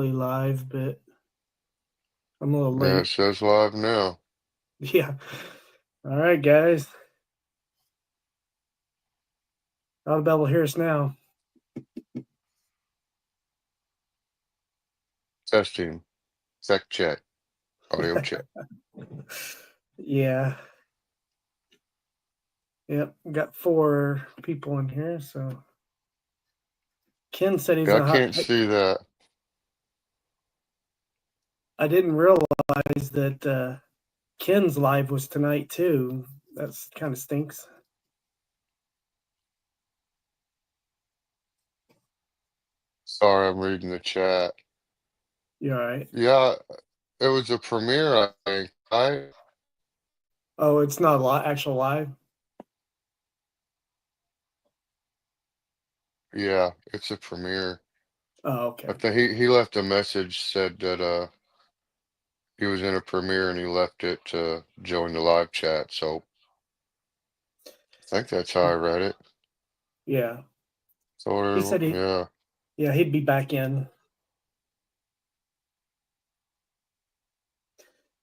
live, but I'm a little Yeah, it late. says live now. Yeah. All right, guys. I'll be able to hear us now. Testing. Sec check. Audio check. Yeah. Yep. Got 4 people in here. So Ken said he's Yeah, I in a hot. can't see that. I didn't realize that Ken's live was tonight too. That's kind of stinks. Sorry, I'm reading the chat. You all right? Yeah, it was a premiere, I think. Oh, it's not actual live. Yeah, it's a premiere. Oh, I okay. think he left a message said that he was in a premiere and he left it to join the live chat. So I think that's how I read it. Yeah. He So said he. yeah. Yeah, he'd be back in.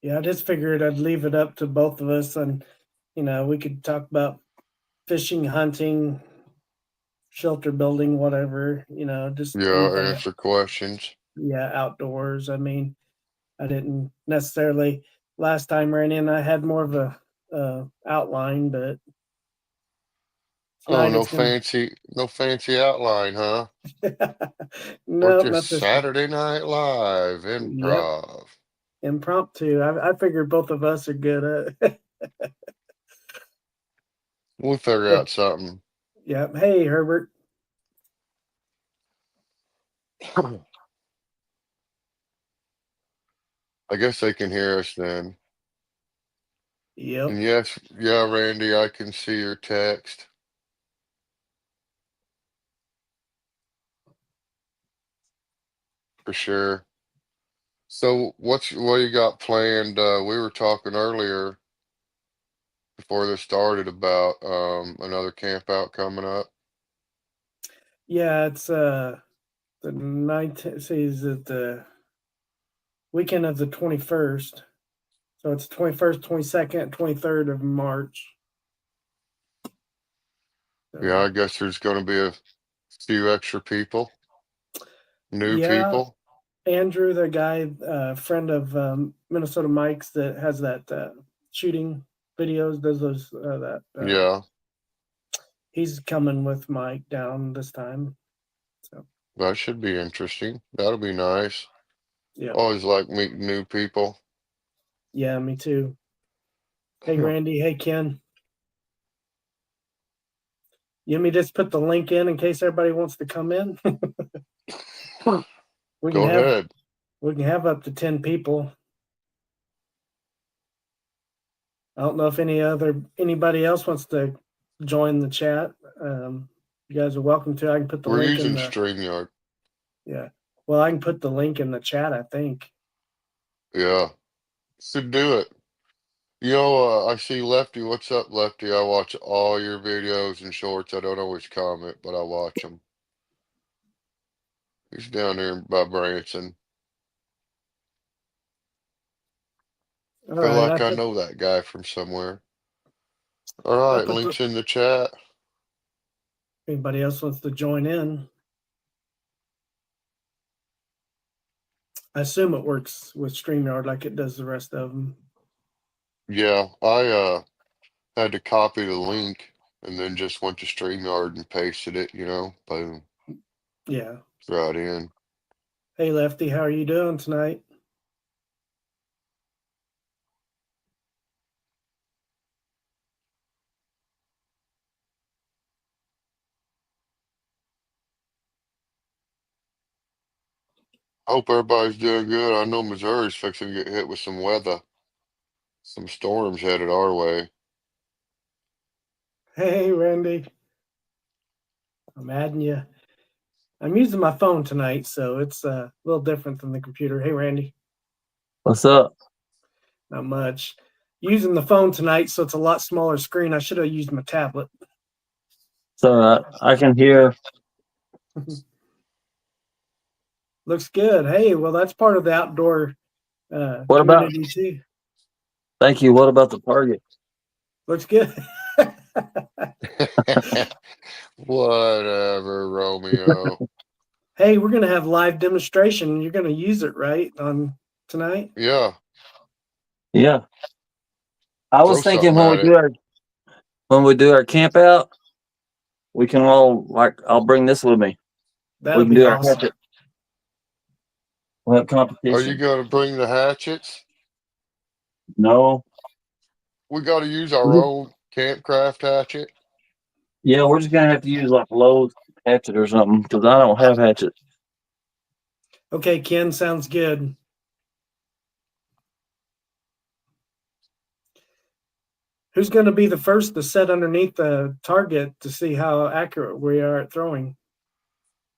Yeah, I just figured I'd leave it up to both of us, and we could talk about fishing, hunting, shelter building, whatever. Just Yeah, anything. answer questions. Yeah, outdoors. I mean, I didn't necessarily last time Randy and I had more of a outline, but Oh, tonight it's gonna. no fancy outline, huh? We're Nope, just not this time. Saturday Night Live Yep, improv. impromptu. I figured both of us are good at. We'll figure Hey, out something. yep. Hey, Herbert. I guess they can hear us then. Yep. And yes, yeah, Randy, I can see your text for sure. So what you got planned? We were talking earlier before this started about another camp out coming up. Yeah, it's the 19th. See, is it the weekend of the 21st? So it's 21st, 22nd, 23rd of March. Yeah, So I guess there's going to be a few extra people, new yeah, people. Andrew, the guy, friend of Minnesota Mike's that has that shooting videos, does those that Yeah, he's coming with Mike down this time. So that should be interesting. That'll be nice. yeah, Always like meeting new people. yeah, me too. Hey Randy, hey Ken, you want me to just put the link in case everybody wants to come in? we can Go have ahead. we can have up to 10 people. I don't know if anybody else wants to join the chat. You guys are welcome to. I can put the We're link in using the StreamYard. yeah. Well, I can put the link in the chat. I think. Yeah, should do it. I see Lefty. What's up, Lefty? I watch all your videos and shorts. I don't always comment, but I watch them. He's down there by Branson. All Feel right, like I know that guy from somewhere. All I right, put the. links in the chat. Anybody else wants to join in? I assume it works with StreamYard like it does the rest of them. Yeah, I had to copy the link and then just went to StreamYard and pasted it, boom, Yeah. right in. Hey Lefty, how are you doing tonight? Hope everybody's doing good. I know Missouri's fixing to get hit with some weather. Some storms headed our way. Hey Randy, I'm adding you. I'm using my phone tonight, so it's a little different than the computer. Hey Randy, What's up? not much. Using the phone tonight, so it's a lot smaller screen. I should have used my tablet. So I can hear. Looks good. Hey, well, that's part of the outdoor What about? community too. Thank you. What about the target? Looks good. Whatever, Romeo. Hey, we're gonna have live demonstration. You're gonna use it right on tonight. Yeah, Yeah, I throw was thinking something at it. when we do our camp out, we can all I'll bring this with me. We That'll can be do our awesome. hatchet. We'll have Are you competition. going to bring the hatchets? No, We got to use our own campcraft hatchet. yeah, we're just gonna have to use like Lowe's hatchet or something because I don't have hatchet. Okay, Ken, sounds good. Who's going to be the first to set underneath the target to see how accurate we are at throwing?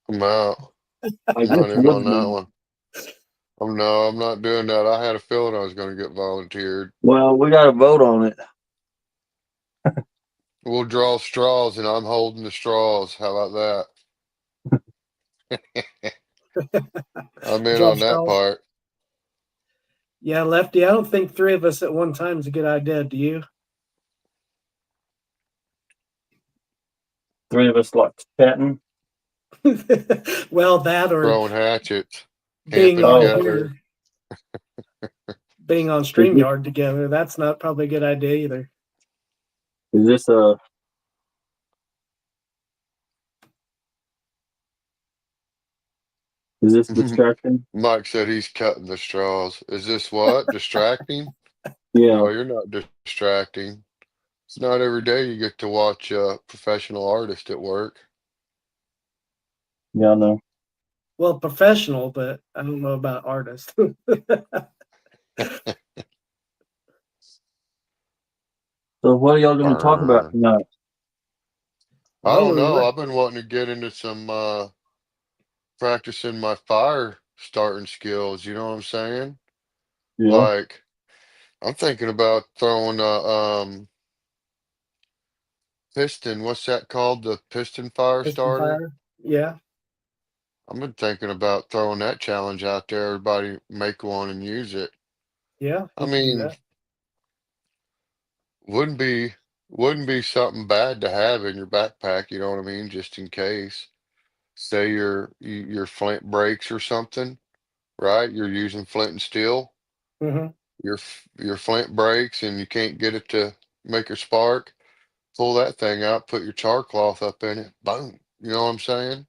I'm out. I I'm guess not even on that Woodsman. one. I'm not doing that. I had a feeling I was going to get volunteered. Well, we got to vote on it. We'll draw straws, and I'm holding the straws. How about that? I'm in Draw on that straws. part. Yeah, Lefty. I don't think three of us at one time is a good idea. Do you? Three of us like chatting. Well, that or Throwing hatchets, being camping on Oh, together. here, being on is this, StreamYard together. That's not probably a good idea either. is this is this distraction? Mike said he's cutting the straws. Is this what? Distracting? Yeah, No, you're not distracting. It's not every day you get to watch a professional artist at work. yeah, I know. Well, professional, but I don't know about artist. So what are y'all going to talk about Arr. tonight? I Well, don't we know. were. I've been wanting to get into some practicing my fire starting skills. You know what I'm saying? Yeah. Like I'm thinking about throwing a piston. What's that called? The piston fire Piston starter. fire. Yeah, I've been thinking about throwing that challenge out there. Everybody make one and use it. yeah, I you could do mean, that. wouldn't be wouldn't be something bad to have in your backpack, you know what I mean? Just in case. Say your flint breaks or something, right? You're using flint and steel. Hmm. Your flint breaks and you can't get it to make a spark. Pull that thing out, put your char cloth up in it, boom. You know what I'm saying?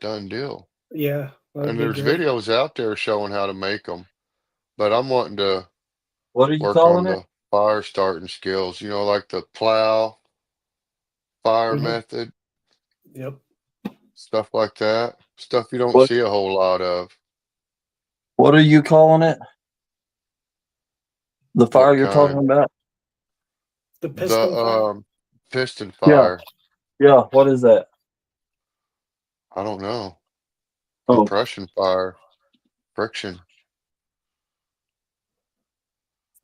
Done deal. Yeah, that'd And be there's great. videos out there showing how to make them. But I'm wanting to What are you work on calling it? the fire starting skills, like the plow fire Hmm. method, Yep. stuff like that. Stuff you don't What see a whole lot of. What are you calling it? The fire What you're talking kind? about? The The piston fire. piston Yeah, fire. yeah. What is that? I don't know. Oh, Compression fire. Friction.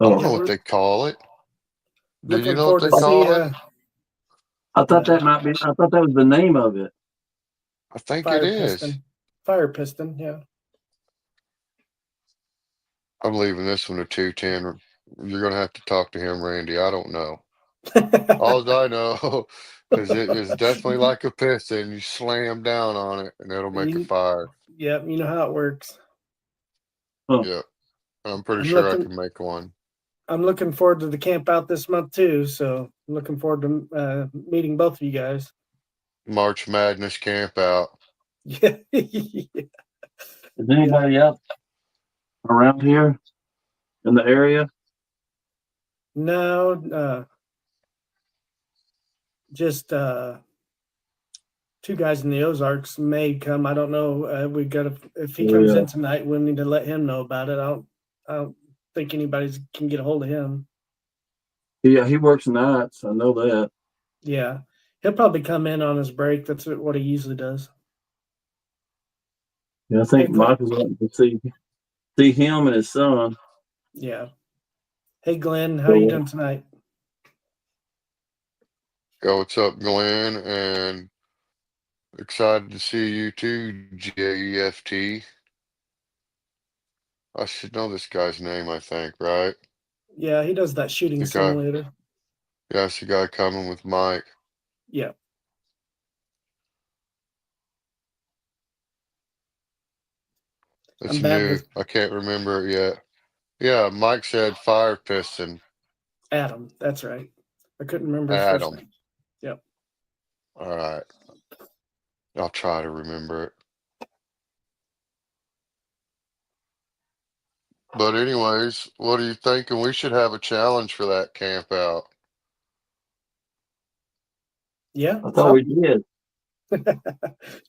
I don't oh. Yeah, know what we're they call it. Do you looking know what forward they to see call it? I thought the that might be. I thought that was the name of it. I think it fire is. piston. Fire piston. Yeah. I'm leaving this one to 210. You're gonna have to talk to him, Randy. I don't know. All I know is it is definitely like a piston. You slam down on it and it'll make a you, fire. yep, you know how it works. Huh. Yep. I'm pretty I'm sure I looking. can make one. I'm looking forward to the camp out this month too. So I'm looking forward to meeting both of you guys. March Madness camp out. Yeah. Is Yeah. anybody else around here in the area? No, just two guys in the Ozarks may come. I don't know. We got to, if he comes Yeah, in tonight, we need to let him know about it. I don't think anybody's can get a hold of him. yeah. He works nights. I know that. Yeah, he'll probably come in on his break. That's what he usually does. Yeah, I Hey, think Glenn. Mike is wanting to see him and his son. Yeah. Hey, Glenn. How you So doing tonight? Yo, what's up, Glenn? And Excited to see you too, Jeft. I should know this guy's name, I think, right? Yeah, he does that shooting The guy, simulator. yeah, it's the guy coming with Mike. Yeah. It's I'm bad new. with I can't remember it yet. Yeah, Mike said fire piston. Adam. That's right. I couldn't remember his first Adam. name. Yep. All right. I'll try to remember it. But anyways, what are you thinking? We should have a challenge for that camp out. Yeah. I thought we did. Just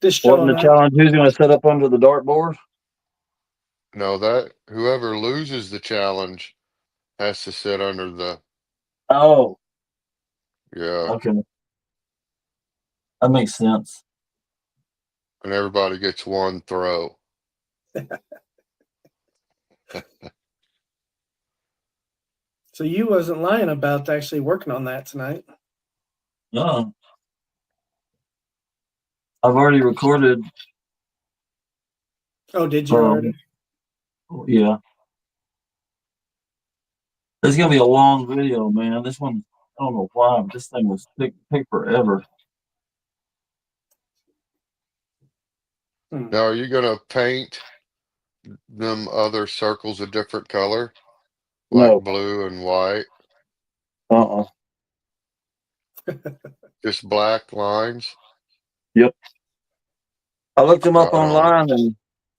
Wasn't showing the up. challenge who's going to set up under the dartboard? No, that whoever loses the challenge has to sit under the, Oh, yeah, okay. That makes sense. and everybody gets one throw. So you wasn't lying about actually working on that tonight. No. I've already recorded. Oh, did you already? Yeah. This is going to be a long video, man. This one, I don't know why, but this thing was take forever. Now, are you gonna paint them other circles a different color, like No. blue and white? Uh-uh. Just black lines? Yep. I looked them up Right on. online, and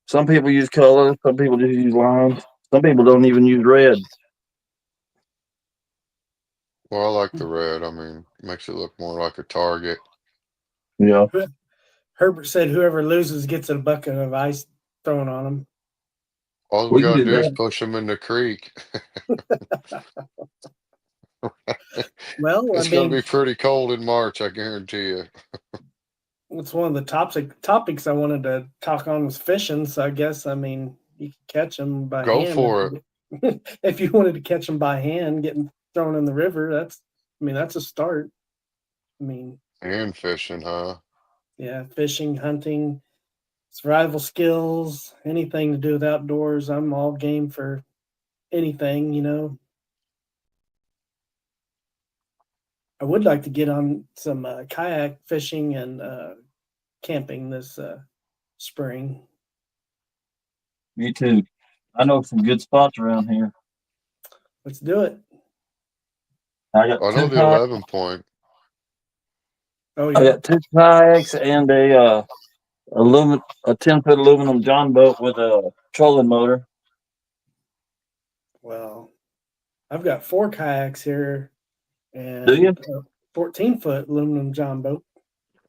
some people use colors, some people just use lines. Some people don't even use red. Well, I like the red. I mean, makes it look more like a target. Yeah. Herbert said whoever loses gets a bucket of ice thrown on them. All we We can gotta do do is that. push them in the creek. Well, I It's gonna mean, be pretty cold in March, I guarantee you. it's one of the topics I wanted to talk on was fishing. So I guess you can catch them by Go hand for it. if you wanted to catch them by hand, getting thrown in the river. That's a start. I mean, And fishing, huh? yeah, fishing, hunting, survival skills, anything to do with outdoors. I'm all game for anything. I would like to get on some kayak fishing and camping this spring. Me too. I know some good spots around here. Let's do it. I got I know two the kayaks. 11 point. Oh I yeah. got two kayaks and a 10-foot aluminum John boat with a trolling motor. Well, I've got 4 kayaks here Do you? and a 14-foot aluminum John boat.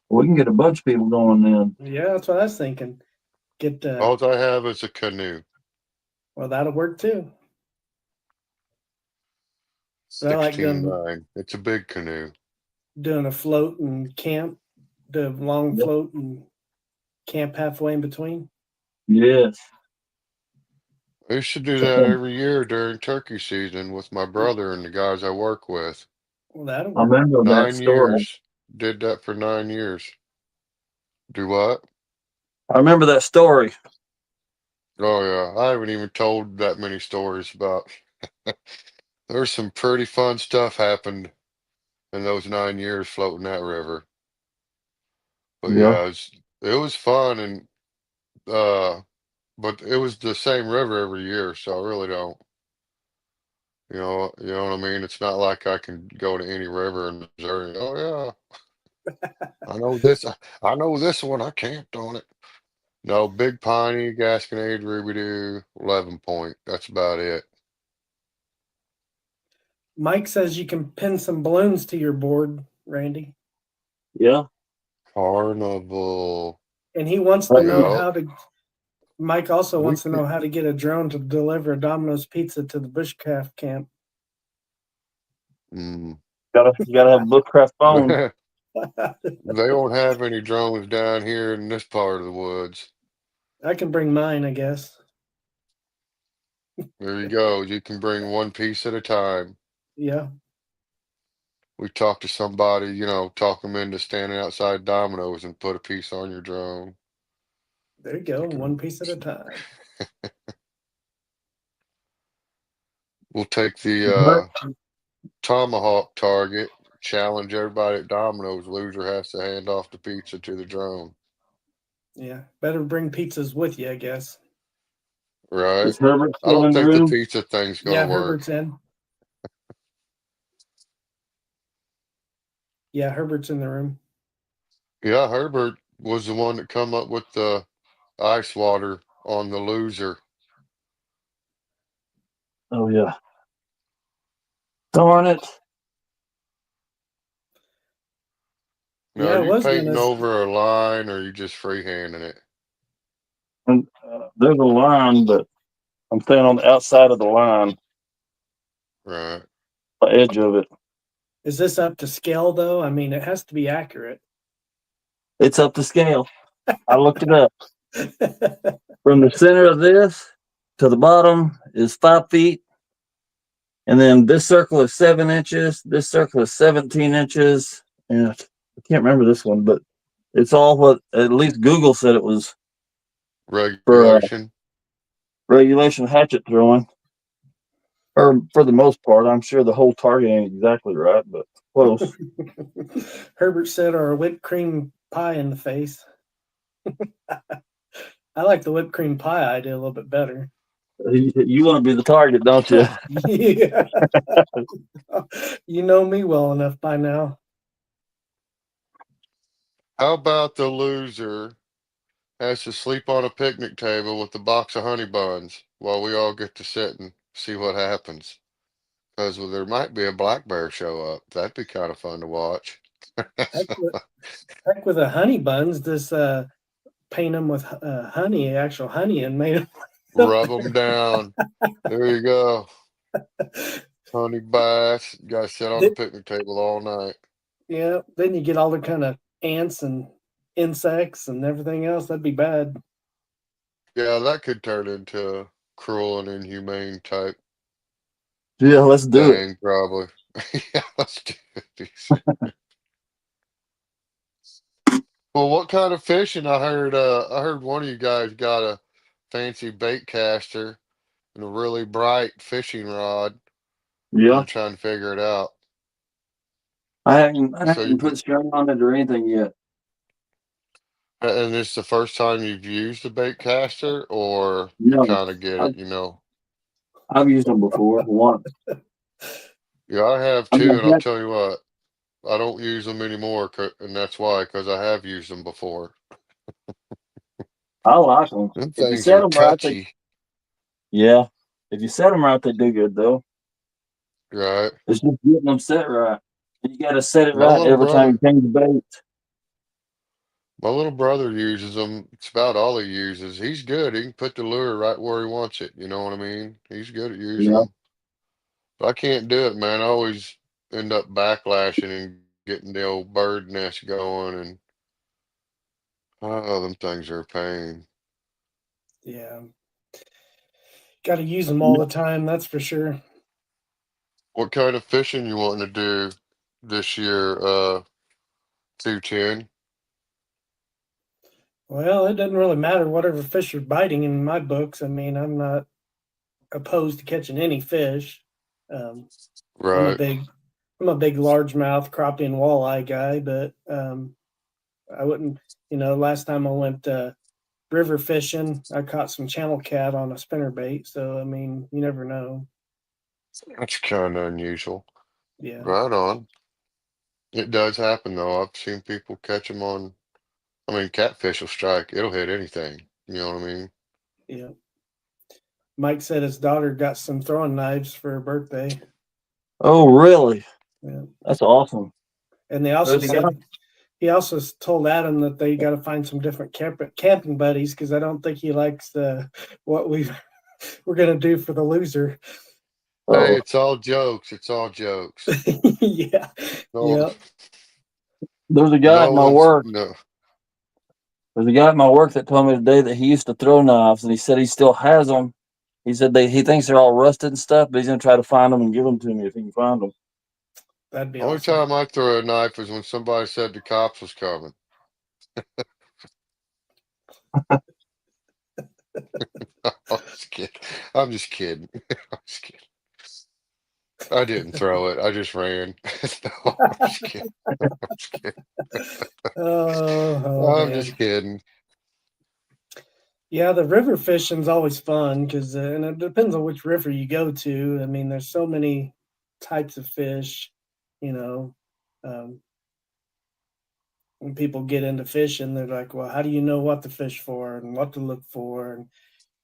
We can get a bunch of people going then. Yeah, that's what I was thinking. Get All I have is a canoe. well, that'll work too. But I like 16.9. It's a big canoe. doing a float and camp, the long Yep. float and camp halfway in between. Yes. I used to do that every year during turkey season with my brother and the guys I work with. Well, that'll I work. remember that 9 years. story. Did that for 9 years. Do what? I remember that story. Oh yeah, I haven't even told that many stories about. There's some pretty fun stuff happened in those 9 years floating that river. But Yeah. yeah, it was fun and uh, but it was the same river every year, so I really don't. You know what I mean? It's not like I can go to any river in Missouri. Oh yeah, I know this. I know this one. I camped on it. No, Big Piney, Gasconade, Ruby Doo, 11 Point. That's about it. Mike says you can pin some balloons to your board, Randy, Yeah. Carnival. and he wants to But know Yeah, how to. Mike also we wants to could. know how to get a drone to deliver Domino's pizza to the bushcraft camp. Mm. you gotta have a bushcraft phone. They won't have any drones down here in this part of the woods. I can bring mine, I guess. There you go. You can bring one piece at a time. Yeah. we talk to somebody, talk them into standing outside Domino's and put a piece on your drone. There you go, one piece at a time. We'll take the But tomahawk target, challenge everybody at Domino's. Loser has to hand off the pizza to the drone. Yeah, better bring pizzas with you, I guess. Right? is Herbert I still don't in the think the room? pizza thing's Yeah, gonna work. Herbert's in. Yeah, Herbert's in the room. Yeah, Herbert was the one that come up with the ice water on the loser. Oh yeah. Darn it. Now, Yeah, are I you was painting gonna. over a line or are you just freehanding it? And there's a line, but I'm staying on the outside of the line, Right. the edge of it. Is this up to scale though? I mean, it has to be accurate. It's up to scale. I looked it up. From the center of this to the bottom is 5 feet. And then this circle is 7 inches. This circle is 17 inches. And I can't remember this one, but it's all what at least Google said it was for Regulation. regulation hatchet throwing. Or for the most part, I'm sure the whole target ain't exactly right, but close. Herbert said, or a whipped cream pie in the face. I like the whipped cream pie idea a little bit better. You want to be the target, don't you? Yeah. You know me well enough by now. How about the loser has to sleep on a picnic table with a box of honey buns while we all get to sit and see what happens? Because there might be a black bear show up. That'd be kind of fun to watch. Heck with the honey buns, just paint them with honey, actual honey, and made Rub them down. There you go. Honey bass. You guys sit on the them. picnic table all night. Yeah, then you get all the kind of ants and insects and everything else. That'd be bad. Yeah, that could turn into a cruel and inhumane type Yeah, let's do it. thing, probably. Yeah, let's do it. Well, what kind of fishing? I heard one of you guys got a fancy bait caster and a really bright fishing rod, and Yeah. you're trying to figure it out. I So haven't you, put string on it or anything yet. and this the first time you've used a bait caster, or you No, kind of get I've, it. I've used them before once. Yeah, I have I too, mean, and I'll tell you what, I don't use them anymore, and that's why, because I have used them before. I like them. Them If you things set are them right, touchy, yeah. If you set them right, they do good though. right? It's just getting them set right. You got to set it My right little every time you brother, change the bait. my little brother uses them. It's about all he uses. He's good. He can put the lure right where he wants it. You know what I mean? He's good at using Yeah. them. But I can't do it, man. I always end up backlashing and getting the old bird nest going, and oh, them things are a pain. Yeah, got to use them all the time. That's for sure. What kind of fishing you wanting to do this year? 210. Well, it doesn't really matter whatever fish are biting in my books. I mean, I'm not opposed to catching any fish. Um, I'm a Right. big, I'm a big largemouth crappie and walleye guy, but I wouldn't. Last time I went river fishing, I caught some channel cat on a spinner bait. So I mean, you never know. That's kind of unusual. Yeah, Right on. It does happen though. I've seen people catch them on. I mean, catfish will strike. It'll hit anything. You know what I mean? yeah. Mike said his daughter got some throwing knives for her birthday. Oh, really? Yeah. That's awesome. And they also Who's he got? said he also told Adam that they got to find some different camping buddies because I don't think he likes what we're gonna do for the loser. Hey, Oh, it's all jokes. It's all jokes. Yeah, No, yeah. there's a guy at no my one's work. no. There's a guy at my work that told me today that he used to throw knives, and he said he still has them. He said he thinks they're all rusted and stuff, but he's gonna try to find them and give them to me if he can find them. That'd be Only awesome. time I throw a knife is when somebody said the cops was coming. I'm just kidding. I'm just kidding. I'm just kidding. I didn't throw it. I just ran. No, I'm just kidding. I'm just kidding. Oh I'm man. just kidding. Yeah, the river fishing's always fun because, and it depends on which river you go to. I mean, there's so many types of fish, you know. Um, when people get into fishing, they're like, "Well, how do you know what to fish for and what to look for?"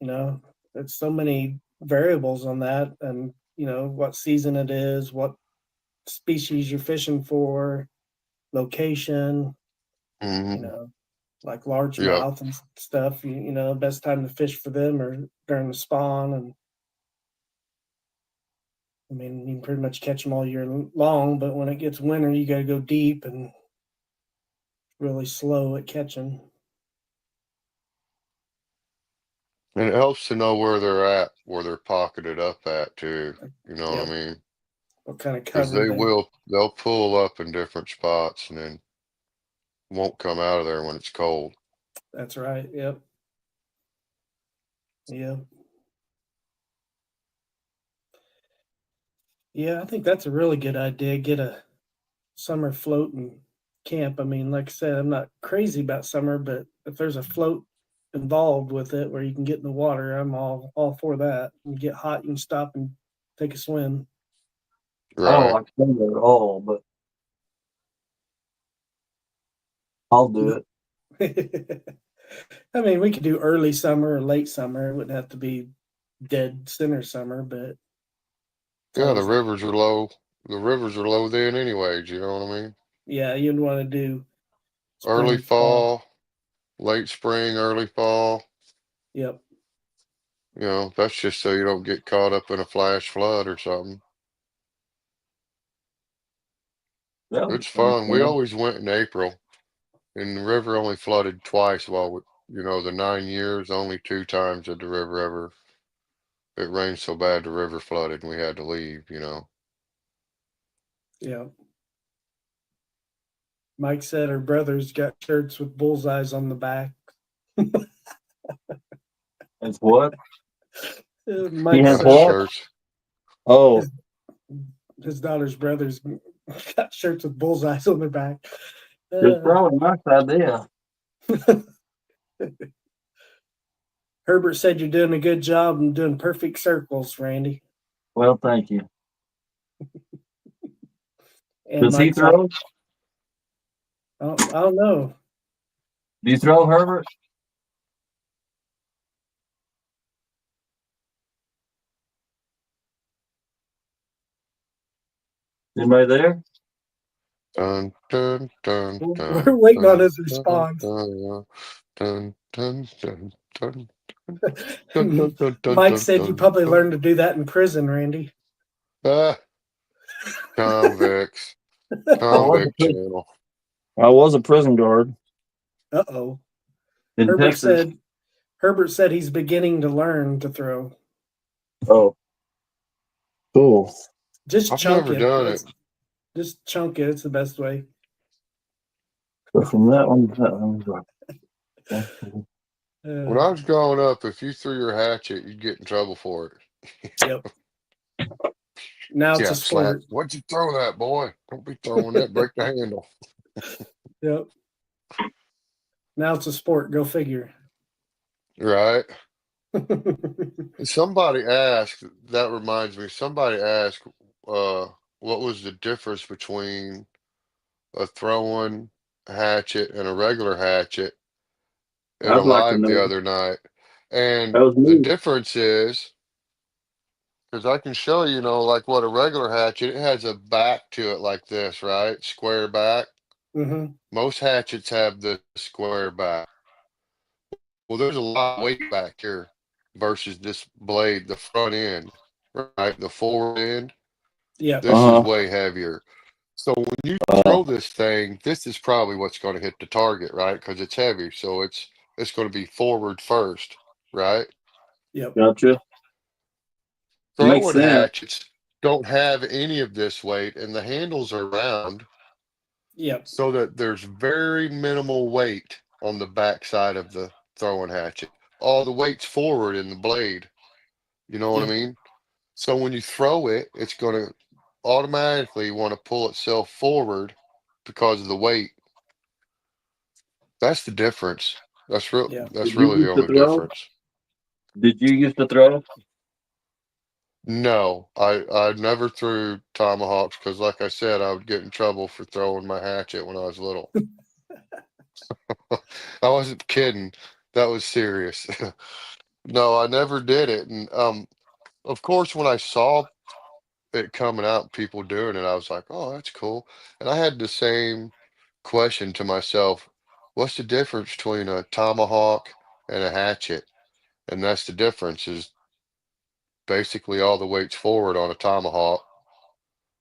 And there's so many variables on that, and what season it is, what species you're fishing for, location. You Hmm. know, like Yep. largemouth and stuff. Best time to fish for them or during the spawn. And I mean, you can pretty much catch them all year long, but when it gets winter, you got to go deep and really slow at catching. And it helps to know where they're at, where they're pocketed up at too. You know what I Yep. mean? What kind of Because cover they? they'll pull up in different spots and then won't come out of there when it's cold. That's right. Yep. Yep. Yeah, I think that's a really good idea. Get a summer float and camp. I mean, like I said, I'm not crazy about summer, but if there's a float involved with it where you can get in the water, I'm all for that. And get hot, you can stop and take a swim. I don't Right. like summer at all, but I'll do it. I mean, we could do early summer or late summer. It wouldn't have to be dead center summer, but it's Yeah, the always, rivers are low. The rivers are low then anyways, you know what I mean? yeah, you'd want to do Early spring, fall. fall, late spring, early fall. Yep. That's just so you don't get caught up in a flash flood or something. That would be It's fun. We fun. always went in April, and the river only flooded twice the 9 years, only two times did the river ever. It rained so bad the river flooded and we had to leave. Yeah. Mike said her brother's got shirts with bullseyes on the back. It's what? He Mike's has Got what? shirts. Oh, his, his daughter's brother's got shirts with bullseyes on their back. it's probably a nice idea. Herbert said you're doing a good job and doing perfect circles, Randy. Well, thank you. And Does he Mike's all, throw? I don't know. Do you throw, Herbert? Anybody there? Dun dun dun We're dun waiting on dun his dun response. dun dun dun dun dun dun dun dun dun Mike dun said you dun probably dun. learned to do that in prison, Randy. Ah, convicts. I was a Convict prison, jail. I was a prison guard Uh-oh. in Herbert Texas. said Herbert said he's beginning to learn to throw. Oh, cool. Just I've chunk never it. done it. Just chunk it. It's the best way. So from that one to that one. When Uh, I was growing up, if you threw your hatchet, you'd get in trouble for it. yep. Now it's a Yeah, slap. sport. What'd you throw that, boy? Don't be throwing that. Break the handle. Yep. Now it's a sport. Go figure. Right. Somebody asked, that reminds me, somebody asked uh what was the difference between a throwing hatchet and a regular hatchet in a I'd like to live the know. other night. And That was the me. difference is, because I can show like what a regular hatchet, it has a back to it like this, right? Square back. Hmm. Most hatchets have the square back. Well, there's a lot of weight back here versus this blade, the front end, right? The forward end. Yep. This is Uh huh. way heavier. So when you Uh, throw this thing, this is probably what's going to hit the target, right? Because it's heavy. So it's going to be forward first, right? Yep. gotcha. Makes Throwing sense. hatchets don't have any of this weight, and the handles are round, Yep. so that there's very minimal weight on the back side of the throwing hatchet. All the weight's forward in the blade. You know what I Yep. mean? So when you throw it, it's going to automatically want to pull itself forward because of the weight. That's the difference. That's real. Yeah. That's Did you really the used to only throw? difference. Did you used to throw? No, I never threw tomahawks because, like I said, I would get in trouble for throwing my hatchet when I was little. I wasn't kidding. That was serious. No, I never did it. And of course, when I saw it coming out, people doing it, I was like, "Oh, that's cool." And I had the same question to myself: What's the difference between a tomahawk and a hatchet? And that's the difference is basically all the weight's forward on a tomahawk,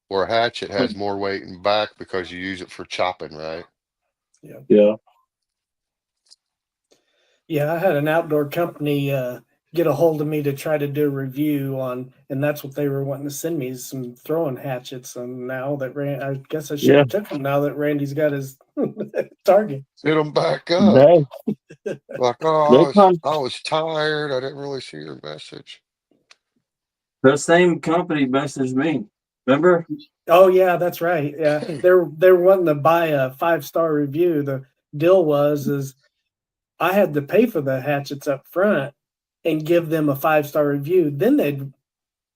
where a hatchet has more weight in back because you use it for chopping, right? Yeah. Yeah. Yeah. I had an outdoor company get a hold of me to try to do a review on, and that's what they were wanting to send me is some throwing hatchets. And now that I guess I should Yeah. have took them now that Randy's got his target. Hit them back up. They Like, oh, they come. I was tired. I didn't really see your message. The same company messaged me. Remember? Oh yeah, that's right. Yeah, they're wanting to buy a 5-star review. The deal was is I had to pay for the hatchets up front and give them a 5-star review. Then they'd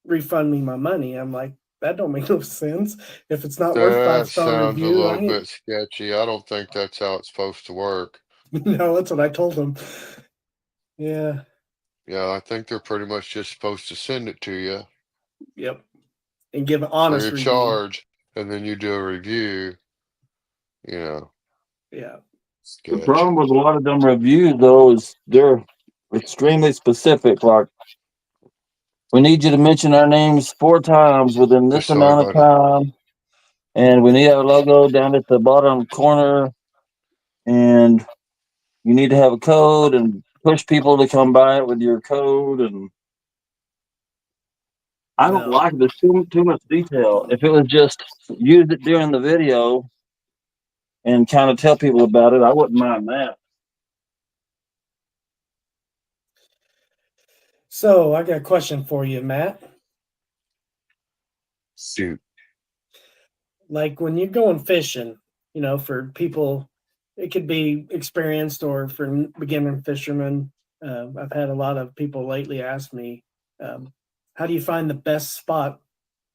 refund me my money. I'm like, that don't make no sense. If it's not worth That 5-star sounds a review, I little ain't. bit sketchy. I don't think that's how it's supposed to work. No, that's what I told them. Yeah. Yeah, I think they're pretty much just supposed to send it to you Yep. And give an free honest of review. charge, and then you do a review. You know, Yeah. The sketch. problem with a lot of them reviews, though, is they're extremely specific. Like, we need you to mention our names 4 times within this Sorry, amount of buddy. time, and we need our logo down at the bottom corner, and you need to have a code and push people to come by it with your code. And I don't No. like there's too much detail. If it was just use it during the video and kind of tell people about it, I wouldn't mind that. So I got a question for you, Matt. Shoot. Like when you're going fishing, for people, it could be experienced or for beginner fishermen. I've had a lot of people lately ask me, how do you find the best spot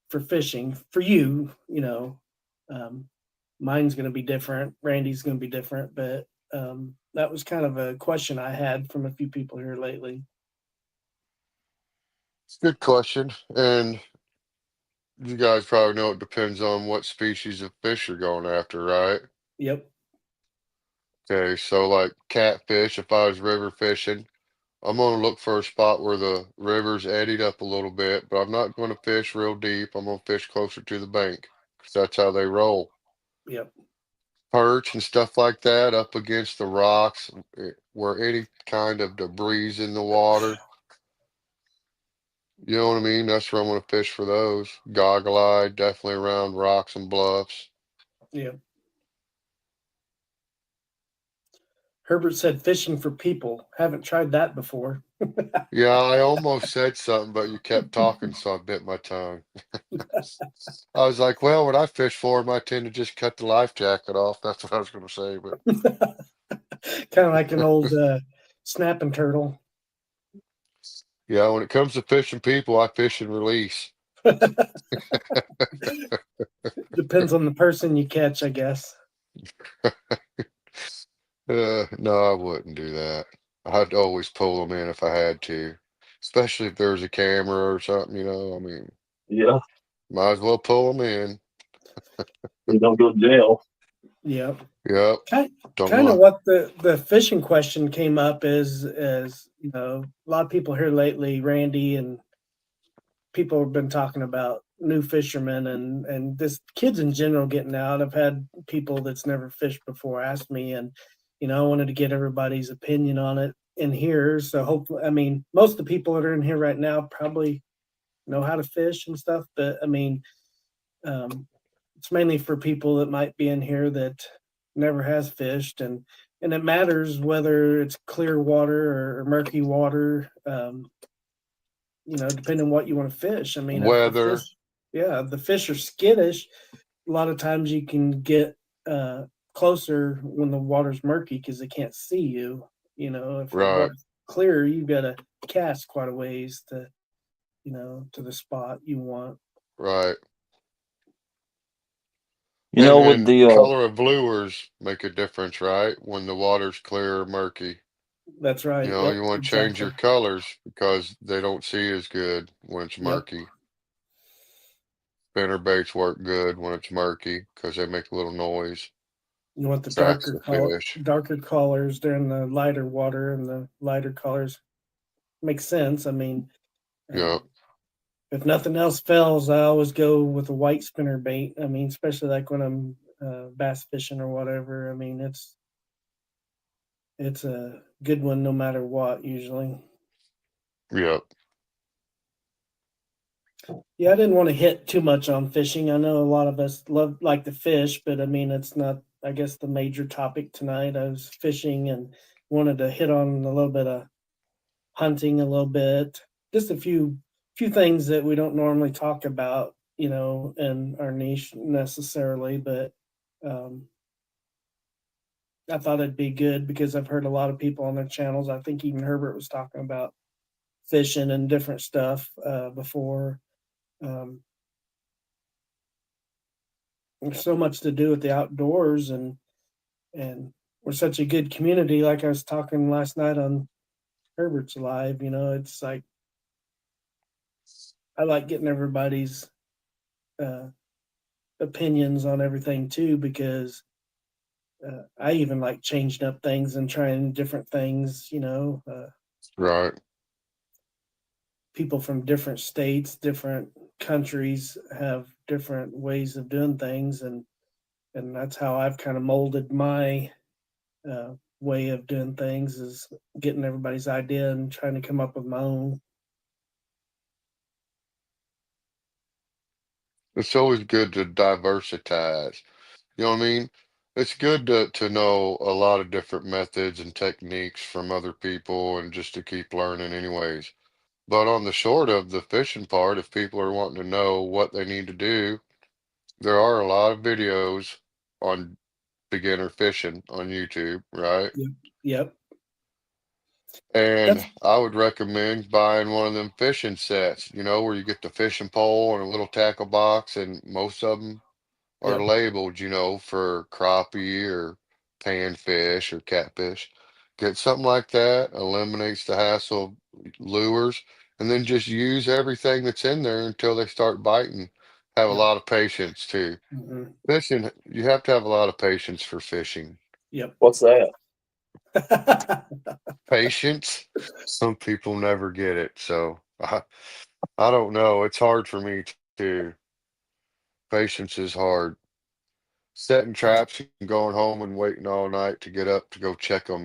for fishing for you? Um, mine's going to be different. Randy's going to be different, but that was kind of a question I had from a few people here lately. It's a good question. And you guys probably know it depends on what species of fish you're going after, right? Yep. Okay, so like catfish, if I was river fishing, I'm going to look for a spot where the river's eddied up a little bit, but I'm not going to fish real deep. I'm going to fish closer to the bank because that's how they roll. Yep. Perch and stuff like that up against the rocks where any kind of debris in the water. You know what I mean? That's where I'm going to fish for those. Goggle eye, definitely around rocks and bluffs. Yep. Herbert said fishing for people. Haven't tried that before. Yeah, I almost said something, but you kept talking, so I bit my tongue. I was like, well, when I fish for them, I tend to just cut the life jacket off. That's what I was going to say, but Kind of like an old snapping turtle. yeah, when it comes to fishing people, I fish and release. Depends on the person you catch, I guess. No, I wouldn't do that. I'd always pull them in if I had to, especially if there's a camera or something, I mean, Yeah, might as well pull them in. you don't go to jail. Yep. Yep. Kind, Don't kind of want, what the fishing question came up is a lot of people here lately, Randy, and people have been talking about new fishermen and just kids in general getting out. I've had people that's never fished before ask me, and I wanted to get everybody's opinion on it in here. So hopefully, I mean, most of the people that are in here right now probably know how to fish and stuff. But I mean, it's mainly for people that might be in here that never has fished, and it matters whether it's clear water or murky water. Depending on what you want to fish. I mean, if the fish, Weather, yeah, if the fish are skittish, a lot of times you can get closer when the water's murky because they can't see you. If the right, water's clear, you've got to cast quite a ways to the spot you want. right. You And know, with then the color of lures make a difference, right? When the water's clear or murky. That's right. Yep, You want to change exactly. your colors because they don't see as good when it's Yep. murky. Spinner baits work good when it's murky because they make a little noise, You want the attracts the fish. darker colors during the lighter water, and the lighter colors makes sense. I mean, Yep, um, if nothing else fails, I always go with a white spinner bait. I mean, especially like when I'm bass fishing or whatever. I mean, it's a good one no matter what. Usually, yep, yeah. I didn't want to hit too much on fishing. I know a lot of us like to fish, but I mean, it's not. I guess the major topic tonight. I was fishing and wanted to hit on a little bit of hunting, a little bit, just a few things that we don't normally talk about, in our niche necessarily, but um, I thought it'd be good because I've heard a lot of people on their channels. I think even Herbert was talking about fishing and different stuff before. Um, there's so much to do with the outdoors, and we're such a good community. Like I was talking last night on Herbert's live, it's like I like getting everybody's uh, opinions on everything too, because I even like changing up things and trying different things. right. People from different states, different countries have different ways of doing things, and that's how I've kind of molded my way of doing things, is getting everybody's idea and trying to come up with my own. It's always good to diversitize. You know what I mean? It's good to know a lot of different methods and techniques from other people and just to keep learning anyways. But on the short of the fishing part, if people are wanting to know what they need to do, there are a lot of videos on beginner fishing on YouTube, right? Yep. Yep. And That's I would recommend buying one of them fishing sets, where you get the fishing pole and a little tackle box, and most of them are yep. labeled, for crappie or panfish or catfish. Get something like that, eliminates the hassle of lures, and then just use everything that's in there until they start biting. Have a Yep. lot of patience too. Hmm. Fishing, you have to have a lot of patience for fishing. Yep. what's that? Patience, some people never get it. So I don't know. It's hard for me too. Patience is hard. Setting traps and going home and waiting all night to get up to go check them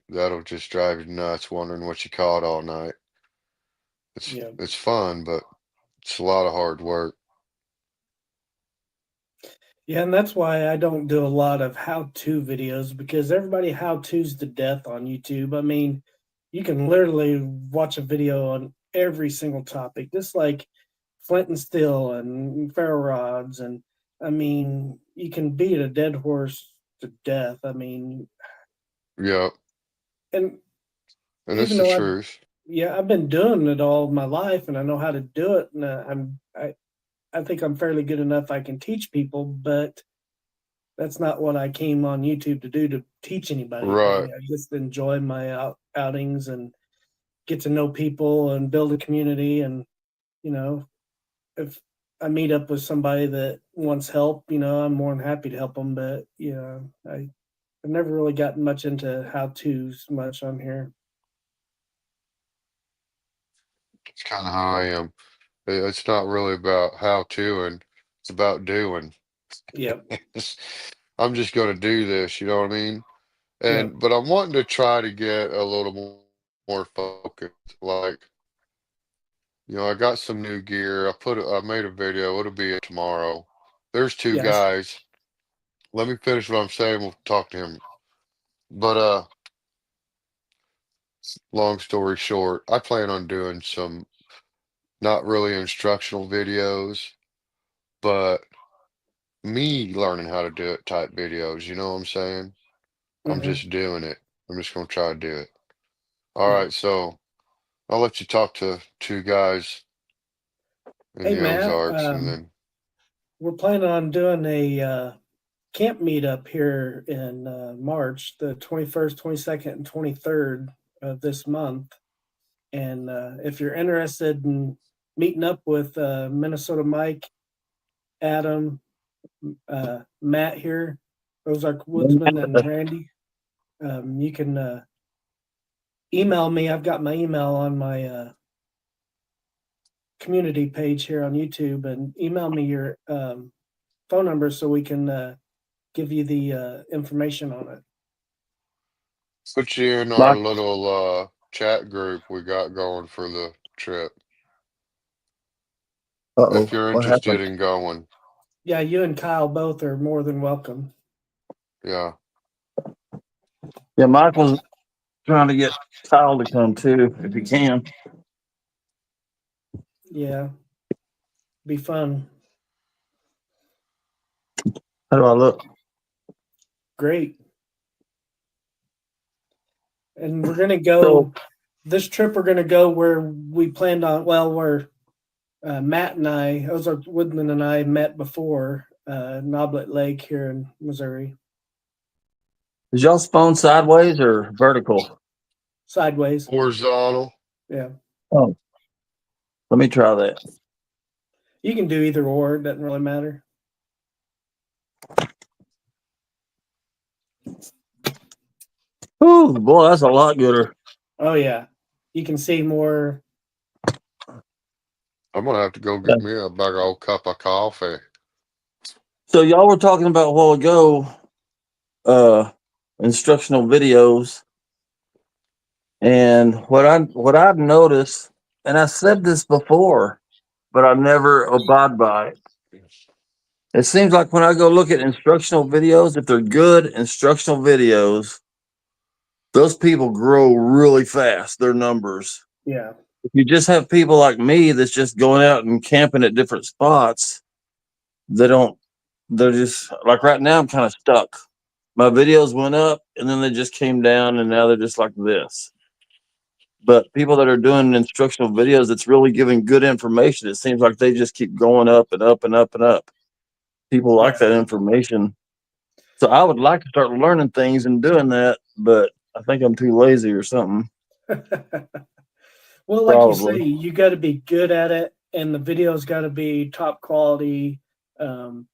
that'll just drive you nuts wondering what you caught all night. It's Yep. it's fun, but it's a lot of hard work. Yeah, and that's why I don't do a lot of how-to videos, because everybody how-tos to death on YouTube. I mean, you can literally watch a video on every single topic, just like flint and steel and ferro rods, and I mean, you can beat a dead horse to death. I mean, Yep, and and it's even the though I've truth. yeah, I've been doing it all my life, and I know how to do it, and I think I'm fairly good enough I can teach people, but that's not what I came on YouTube to do, to teach anybody. Right. I just enjoy my outings and get to know people and build a community. And, you know, if I meet up with somebody that wants help, I'm more than happy to help them. But, I've never really gotten much into how to's much on here. It's kind of how I am. It's not really about how to, and it's about doing. Yep. I'm just going to do this, you know what I mean? Yep. But I'm wanting to try to get a little more focused. Like, I got some new gear. I made a video. It'll be it tomorrow. There's two Yes. guys. Let me finish what I'm saying. We'll talk to him. But long story short, I plan on doing some not really instructional videos, but me learning how to do it type videos. You know what I'm saying? I'm Hmm. just doing it. I'm just gonna try to do it. All Yeah. right, so I'll let you talk to two guys in Hey, the Matt, Ozarks, and then we're planning on doing a camp meetup here in March, the 21st, 22nd, and 23rd of this month. And if you're interested in meeting up with Minnesota Mike, Adam, Matt here, Ozark Woodsman, and Randy, you can email me. I've got my email on my community page here on YouTube, and email me your phone number so we can give you the information on it. put you in our Mike, little chat group we got going for the trip if uh-oh, you're what happened? interested in going. Yeah, you and Kyle both are more than welcome. Yeah. Yeah, Mike was trying to get Kyle to come too, if he can. Yeah, be fun. How do I look? Great. And we're gonna So, go this trip. We're gonna go where we planned on. Well, where Matt and I, Ozark Woodman and I, met before, Noblet Lake here in Missouri. is y'all spawn sideways or vertical? Sideways. Horizontal. Yeah, Oh, let me try that. you can do either or. It doesn't really matter. Ooh, boy, that's a lot gooder. Oh yeah, you can see more. I'm gonna have to go Yeah. get me a big old cup of coffee. So y'all were talking about a while ago, uh, instructional videos, and what I've noticed, and I said this before, but I never abide by it. It seems like when I go look at instructional videos, if they're good instructional videos, those people grow really fast, their numbers. Yeah, If you just have people like me that's just going out and camping at different spots, they don't, they're just like right now, I'm kind of stuck. My videos went up and then they just came down and now they're just like this. But people that are doing instructional videos that's really giving good information, it seems like they just keep going up and up and up and up. People like yeah. that information. So I would like to start learning things and doing that, but I think I'm too lazy or something. Well, like you say, Probably. you got to be good at it, and the video's got to be top quality. Um,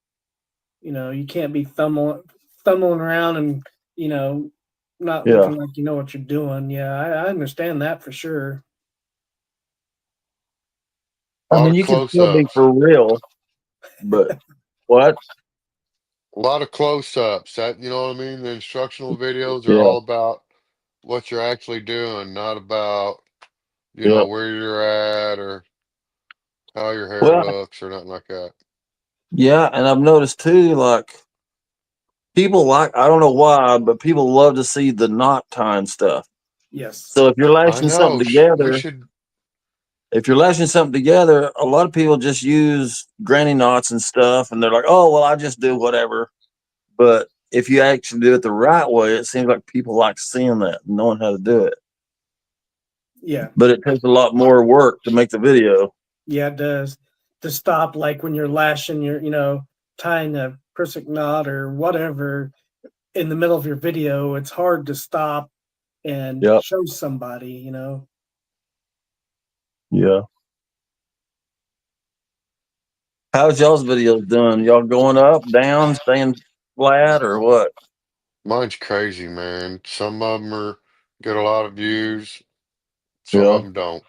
you can't be thumbling around and you know not Yeah. looking like you know what you're doing. Yeah, I understand that for sure. A I lot mean, of you can close still be ups. for real, but what? A lot of close ups. That you know what I mean? The instructional videos are Yeah. all about what you're actually doing, not about, Yeah. where you're at or how your hair Well, looks or nothing like that. yeah. And I've noticed too, like people like, I don't know why, but people love to see the knot tying stuff. Yes. So if you're I lashing something know. We together, should. if you're lashing something together, a lot of people just use granny knots and stuff. And they're like, oh, well, I just do whatever. But if you actually do it the right way, it seems like people like seeing that, and knowing how to do it. Yeah. But it takes a lot more work to make the video. Yeah, it does. To stop, like when you're lashing your, tying a prusik knot or whatever in the middle of your video, it's hard to stop and Yep. show somebody. Yeah. How's y'all's videos doing? Y'all going up, down, staying flat, or what? Mine's crazy, man. Some of them get a lot of views. Some of Yeah. them don't.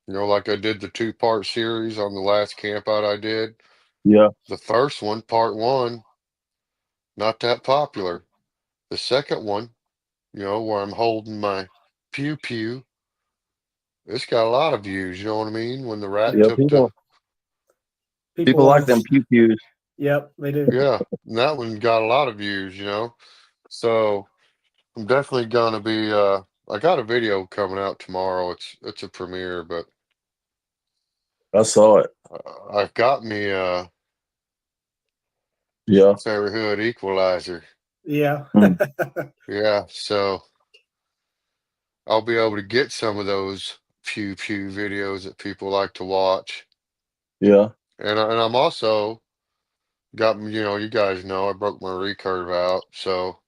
Like I did the two-part series on the last camp out I did. Yeah. The first one, part one, not that popular. The second one, where I'm holding my pew pew, it's got a lot of views. You know what I mean? When the rat Yeah, took the people want like them pew pews. Yep, they do. yeah, and that one got a lot of views. So I'm definitely gonna be. I got a video coming out tomorrow. It's a premiere, but I saw it. I've got me Yeah. favorite hood equalizer. Yeah. Mm. Yeah, so I'll be able to get some of those pew pew videos that people like to watch. Yeah. And I'm also got, you guys know I broke my recurve out, so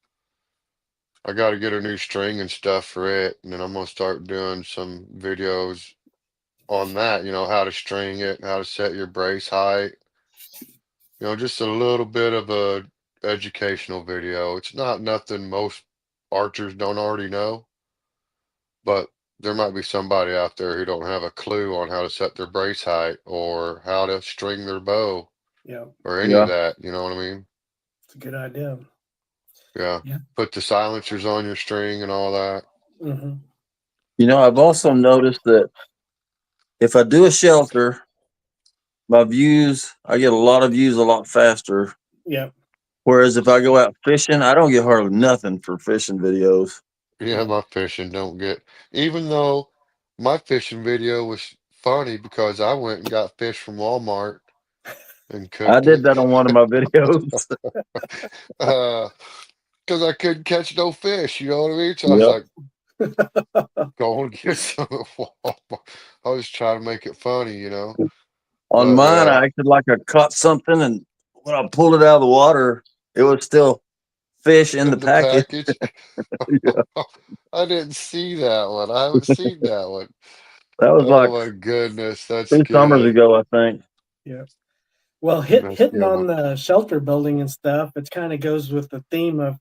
I got to get a new string and stuff for it. And then I'm gonna start doing some videos on that, how to string it, how to set your brace height, just a little bit of a educational video. It's not nothing most archers don't already know, but there might be somebody out there who don't have a clue on how to set their brace height or how to string their bow Yeah, or any of Yeah. that. You know what I mean? it's a good idea. Yeah. Yeah. Put the silencers on your string and all that. Hmm. I've also noticed that if I do a shelter, I get a lot of views a lot faster. Yeah. Whereas if I go out fishing, I don't get hardly nothing for fishing videos. Yeah, Yeah. my fishing don't get, even though my fishing video was funny because I went and got fish from Walmart and I cooked did it. that on one of my videos. uh, because I couldn't catch no fish, you know what I mean? So I was Yep. like, go and get some at Walmart. I was trying to make it funny. On But mine, yeah, I acted like I caught something, and when I pulled it out of the water, it was still fish in the in the package. package. Yeah. I didn't see that one. I haven't seen that one. That was Oh like my goodness, that's 2 summers good. ago, I think. Yeah. Well, That's hitting good on one. the shelter building and stuff, it kind of goes with the theme of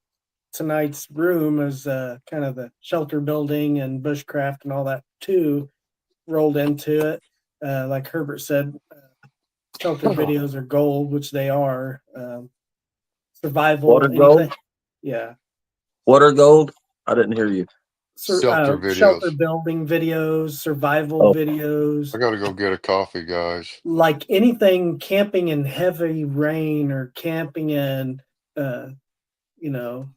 tonight's room is kind of the shelter building and bushcraft and all that too rolled into it. Like Herbert said, shelter videos are gold, which they are. Survival, Water anything. gold? Yeah. Water gold? I didn't hear you. Shelter Shelter videos. building videos, survival Oh, I videos, gotta go get a coffee, guys. like anything camping in heavy rain or camping in, uh, you know,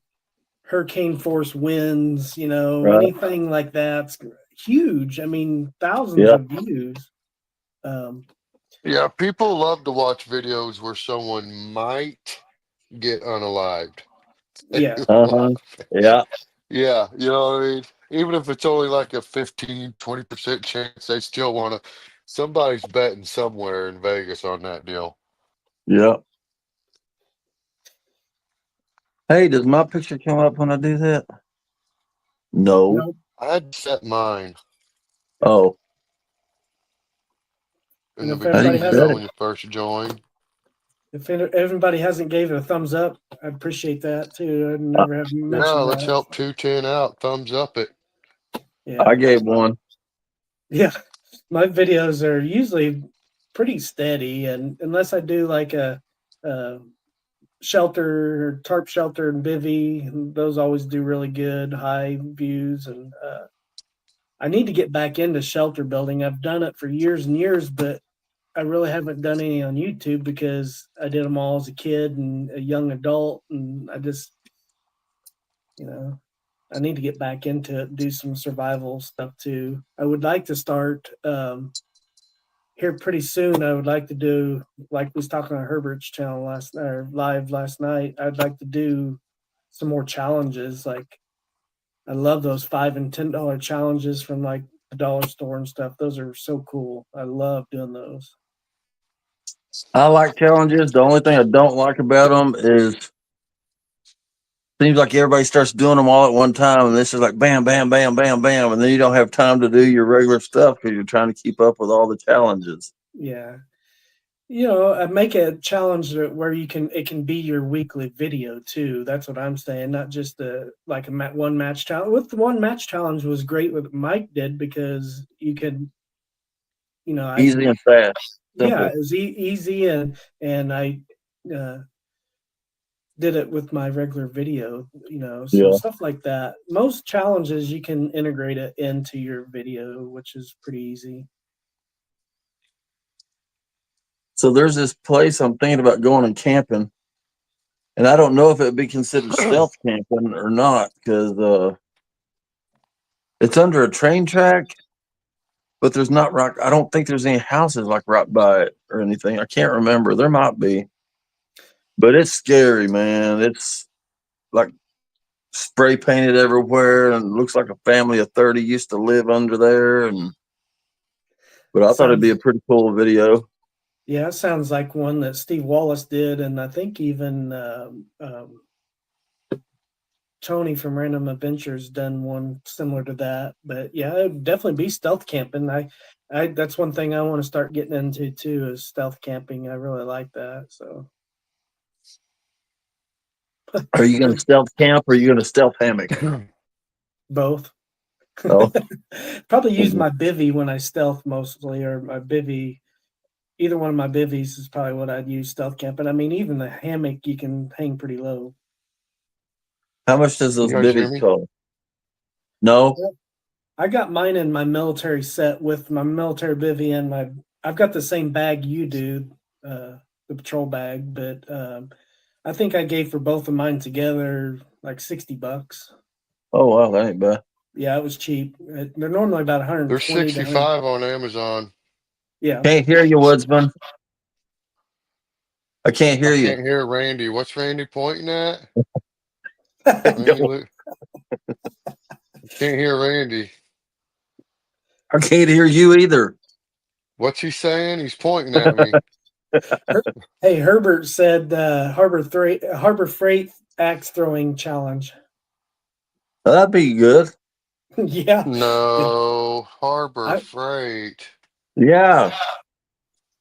hurricane force winds, right. anything like that's huge. I mean, thousands Yeah. of views. Um, Yeah, people love to watch videos where someone might get unalived. They yeah, Uh-huh. love it. Yeah. Yeah, you know what I mean? Even if it's only like a 15-20% chance, they still want to. Somebody's betting somewhere in Vegas on that deal. Yeah. Hey, does my picture come up when I do that? No. no, I had set mine Oh, in the if how do everybody you beginning, set hasn't, it? when you first joined. if everybody hasn't gave it a thumbs up, I appreciate that too. I I, never have Yeah, mentioned let's that. help 210 out. Thumbs up it. I Yeah, gave one. yeah. My videos are usually pretty steady, and unless I do like a shelter or tarp shelter and bivy, those always do really good, high views. And I need to get back into shelter building. I've done it for years and years, but I really haven't done any on YouTube because I did them all as a kid and a young adult, and I just, you know, I need to get back into it, do some survival stuff too. I would like to start here pretty soon. I would like to do, like we was talking on Herbert's channel last or live last night. I'd like to do some more challenges. Like I love those $5 and $10 challenges from like the dollar store and stuff. Those are so cool. I love doing those. I like challenges. The only thing I don't like about them is seems like everybody starts doing them all at one time, and this is like bam, bam, bam, bam, bam, and then you don't have time to do your regular stuff because you're trying to keep up with all the challenges. Yeah. I make a challenge where it can be your weekly video too. That's what I'm saying, not just like one match challenge. With the one match challenge was great what Mike did because you could, I Easy and fast, yeah, simple. it was easy and I uh, did it with my regular video, so Yeah. stuff like that. Most challenges you can integrate it into your video, which is pretty easy. So there's this place I'm thinking about going and camping, and I don't know if it would be considered stealth camping or not because it's under a train track, but there's not rock. I don't think there's any houses like right by it or anything. I can't remember. There might be, but it's scary, man. It's like spray painted everywhere, and looks like a family of 30 used to live under there. But I thought it'd be a Sounds pretty cool video. Yeah, it sounds like one that Steve Wallace did, and I think even Tony from Random Adventures done one similar to that. But yeah, it would definitely be stealth camping. I that's one thing I want to start getting into too is stealth camping. I really like that. So Are you going to stealth camp or are you going to stealth hammock? both. Oh, Probably use my bivy when I stealth mostly, or my bivy. Either one of my bivvies is probably what I'd use stealth camping. I mean, even the hammock you can hang pretty low. how much does You those guys hear bivvies me? cost? No. I got mine in my military set with my military bivy and my. I've got the same bag you do, the patrol bag, but I think I gave for both of mine together like $60. Oh wow, that ain't bad. Yeah, it was cheap. They're normally about They're 120 to 100. 65 on Amazon. Yeah, Can't hear you, Woodsman. I can't I hear you. can't hear Randy. What's Randy pointing at? Randy, I can't hear Randy. can't hear you either. What's he saying? He's pointing at me. Hey, Herbert said Harbor Freight axe throwing challenge. That'd be good. Yeah, No, Harbor I, Freight. Yeah,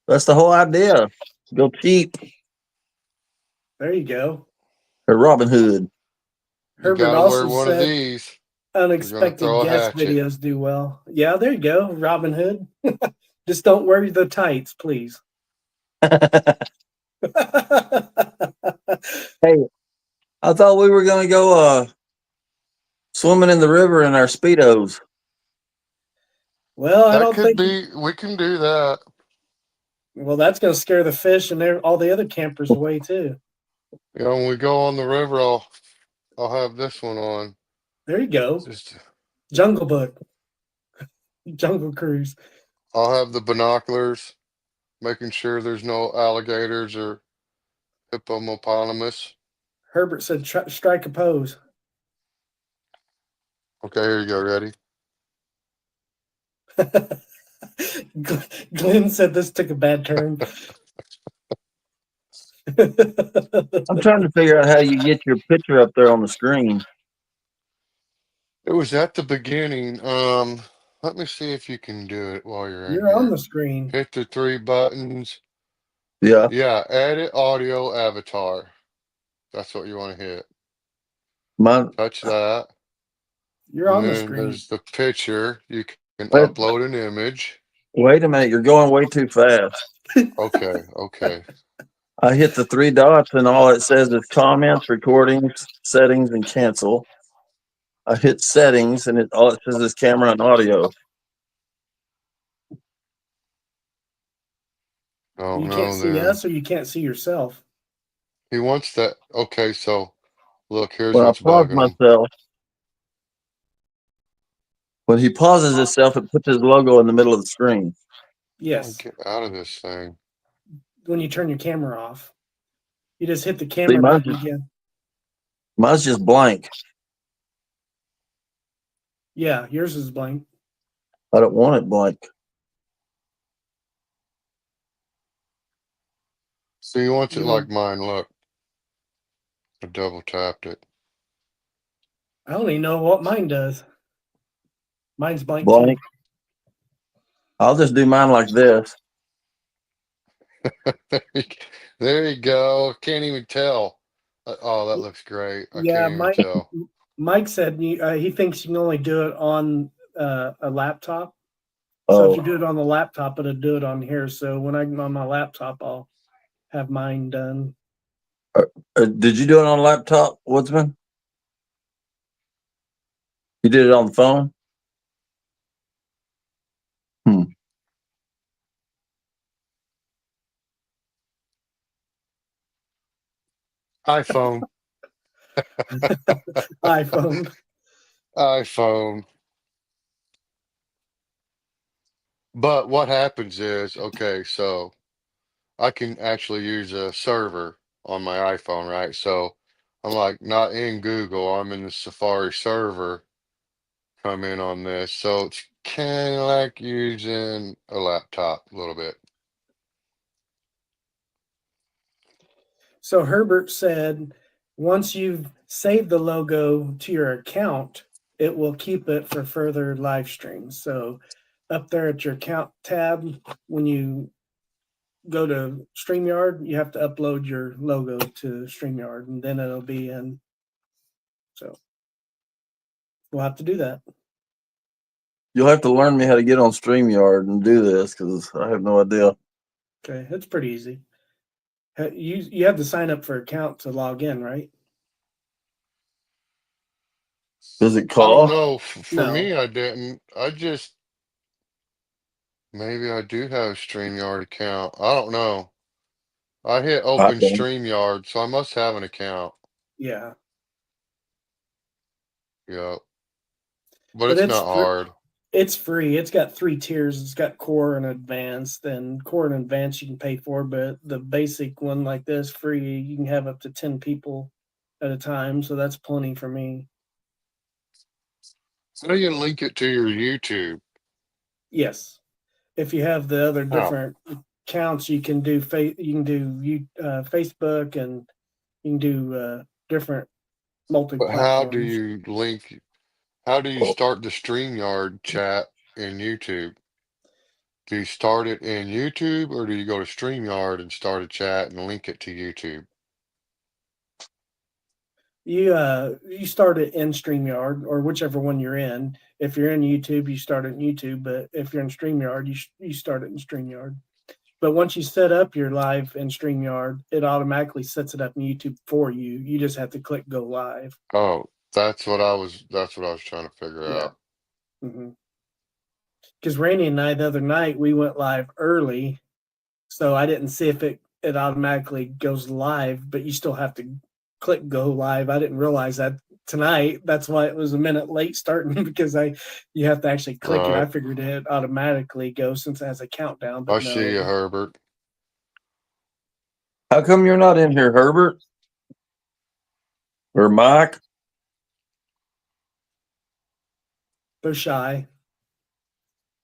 that's the whole idea. Go cheap there you go. or Robin Hood. You Herbert gotta wear also one of said these. You're gonna unexpected throw a guest hatchet. videos do well. Yeah, there you go, Robin Hood. Just don't wear the tights, please. Hey, I thought we were gonna go swimming in the river in our speedos. Well, I That don't could think. be, we can do that. Well, that's going to scare the fish and all the other campers away too. You know, when we go on the river, I'll have this one on. There you go, Just Jungle Book, Jungle Cruise. I'll have the binoculars, making sure there's no alligators or hippopotamus. Herbert said, "Strike a pose." Okay, here you go. Ready? Glenn said this took a bad turn. I'm trying to figure out how you get your picture up there on the screen. It was at the beginning. Let me see if you can do it while you're in You're on here. the screen. Hit the three buttons. Yeah, Yeah, edit audio avatar. That's what you want to hit. mine. Touch that. You're And on the then screen. there's the picture. You can Wait, upload an image. wait a minute, you're going way too fast. Okay, okay. I hit the three dots and all it says is comments, recordings, settings, and cancel. I hit settings and all it says is camera and audio. Oh You can't no, see then. us, or you can't see yourself. He wants that. Okay, so look, here's When I what's pause bugging him. myself, when he pauses himself, it puts his logo in the middle of the screen. Oh, Yes, get out of this thing. when you turn your camera off, you just hit the See, camera button again. mine's just blank. Yeah, yours is blank. I don't want it blank. So he wants it You like want? mine. Look, I double tapped it. I don't even know what mine does. Mine's blank too. Blank. I'll just do mine like this. There you go. Can't even tell. Oh, that looks great. I Yeah, can't even tell. Mike said he thinks you can only do it on a laptop. So if Oh, you do it on the laptop, it'll do it on here. So when I'm on my laptop, I'll have mine done. Did you do it on a laptop, Woodsman? You did it on the phone? iPhone. iPhone. iPhone. But what happens is, okay, so I can actually use a server on my iPhone, right? So I'm like not in Google, I'm in the Safari server, come in on this. So it's kind of like using a laptop a little bit. So Herbert said, once you've saved the logo to your account, it will keep it for further live streams. So up there at your account tab, when you go to StreamYard, you have to upload your logo to StreamYard, and then it'll be in. So we'll have to do that. You'll have to learn me how to get on StreamYard and do this because I have no idea. Okay, it's pretty easy. You have to sign up for an account to log in, right? Does it I don't cost? know. For No. me, I didn't. I just maybe I do have a StreamYard account. I don't know. I hit I open don't. StreamYard, so I must have an account. Yeah, Yeah, but but it's not hard. it's free. It's got 3 tiers. It's got core and advanced. And core and advanced you can pay for, but the basic one like this, free, you can have up to 10 people at a time. So that's plenty for me. How do you link it to your YouTube? Yes, if you have the other How? different accounts, you can do Facebook, and you can do different But how do multi-platforms. you link? How do you start the StreamYard chat in YouTube? Do you start it in YouTube or do you go to StreamYard and start a chat and link it to YouTube? You start it in StreamYard or whichever one you're in. If you're in YouTube, you start it in YouTube. But if you're in StreamYard, you start it in StreamYard. But once you set up your live in StreamYard, it automatically sets it up in YouTube for you. You just have to click go live. Oh, that's what I was trying to figure Yeah. out. Because Randy and I the other night we went live early, so I didn't see if it automatically goes live, but you still have to click go live. I didn't realize that tonight. That's why it was a minute late starting because you have to actually click it. I Right. figured it automatically goes since it has a countdown, I but see no. you, Herbert. How come you're not in here, Herbert or Mike? They're shy.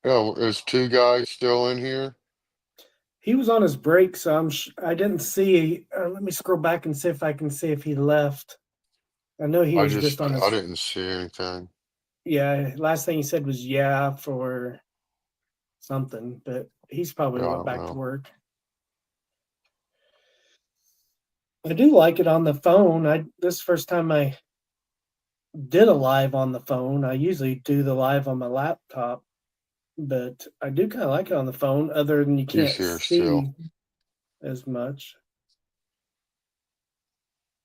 Yeah, is two guys still in here? He was on his break, so I didn't see. Let me scroll back and see if I can see if he left. I know he was just on I his. didn't see anything. Yeah, last thing he said was yeah for something, but he's probably Yeah, I went don't back to know. work. I do like it on the phone. This first time I did a live on the phone. I usually do the live on my laptop, but I do kind of like it on the phone. Other than you He's can't here still. see as much.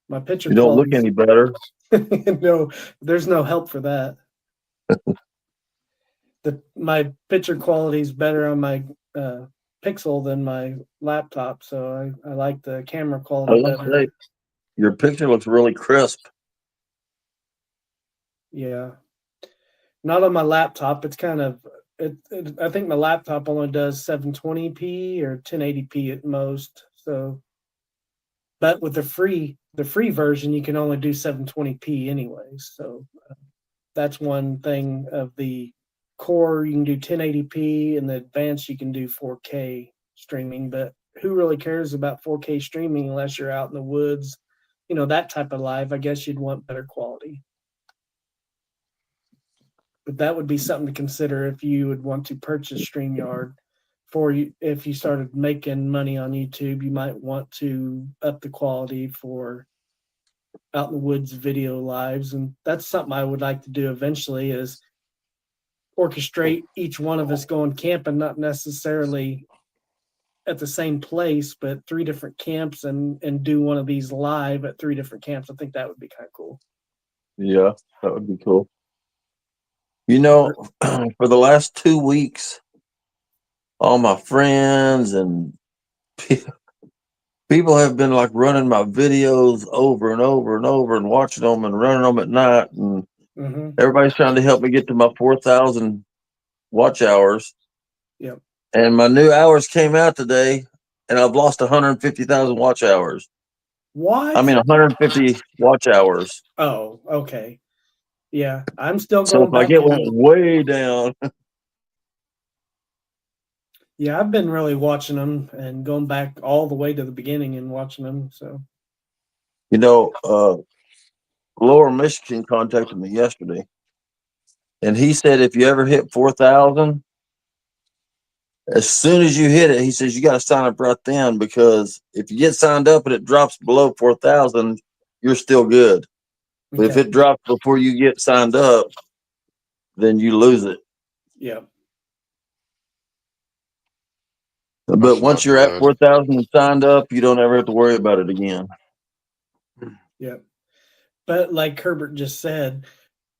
My picture You don't look quality's any better. no, there's no help for that. My picture quality is better on my Pixel than my laptop, so I like the camera I quality was gonna say, better. your picture looks really crisp. Yeah, not on my laptop. It's kind of I think my laptop only does 720p or 1080p at most. So, but with the free version, you can only do 720p anyways. So that's one thing of the core. You can do 1080p, and the advanced you can do 4K streaming. But who really cares about 4K streaming unless you're out in the woods? You know, that type of live. I guess you'd want better quality. But that would be something to consider if you would want to purchase StreamYard for you. If you started making money on YouTube, you might want to up the quality for out in the woods video lives. And that's something I would like to do eventually is orchestrate each one of us going camping, not necessarily at the same place, but 3 different camps, and do one of these live at 3 different camps. I think that would be kind of cool. Yeah, that would be cool. You know, for the last 2 weeks, all my friends and people have been like running my videos over and over and over and watching them and running them at night. And Mm-hmm. everybody's trying to help me get to my 4,000 watch hours. Yep. And my new hours came out today, and I've lost 150,000 watch hours. What? I mean, 150 watch hours. Oh, okay. Yeah, I'm still So going if like back it went and way down, yeah, I've been really watching them and going back all the way to the beginning and watching them. So you know, Lower Michigan contacted me yesterday, and he said if you ever hit 4,000, as soon as you hit it, he says you got to sign up right then, because if you get signed up and it drops below 4,000, you're still good. But if okay. it drops before you get signed up, then you lose it. Yeah. But That's once not you're at good. 4,000 and signed up, you don't ever have to worry about it again. Yeah. But like Herbert just said,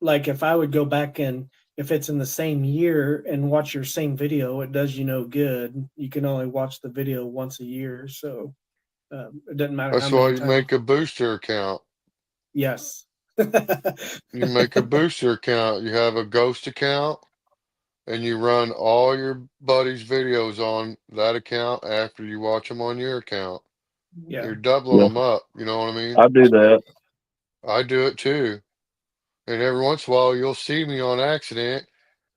like if I would go back and if it's in the same year and watch your same video, it does you no good. You can only watch the video once a year, so it doesn't matter how That's why many you times. make a booster account. Yes. You make a booster account. You have a ghost account, and you run all your buddies' videos on that account after you watch them on your account. Yeah. You're doubling Yeah, them up. You know what I mean? I do that. I do it too. And every once in a while, you'll see me on accident.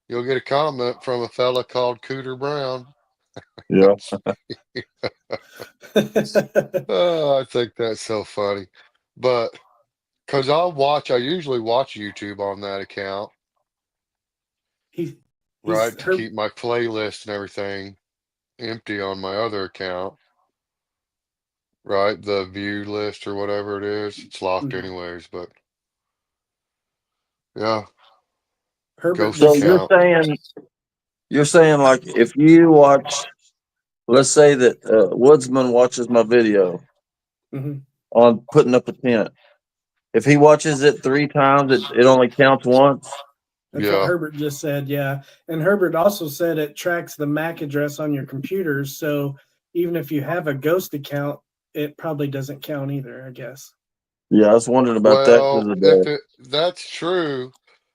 You'll get a comment from a fella called Cooter Brown. Yeah. Oh, I think that's so funny. But because I usually watch YouTube on that account, he he's right, to Herb keep my playlist and everything empty on my other account, right? The view list or whatever it is, it's locked mhm. anyways, but yeah, Herbert ghost So just said account. you're saying like if you watch, let's say that Woodsman watches my video mhm. on putting up a tent. If he watches it 3 times, it only counts once. That's what Yeah, Herbert just said. Yeah. And Herbert also said it tracks the MAC address on your computers. So even if you have a ghost account, it probably doesn't count either, I guess. Yeah, I was wondering about that because well, of if the it that's true,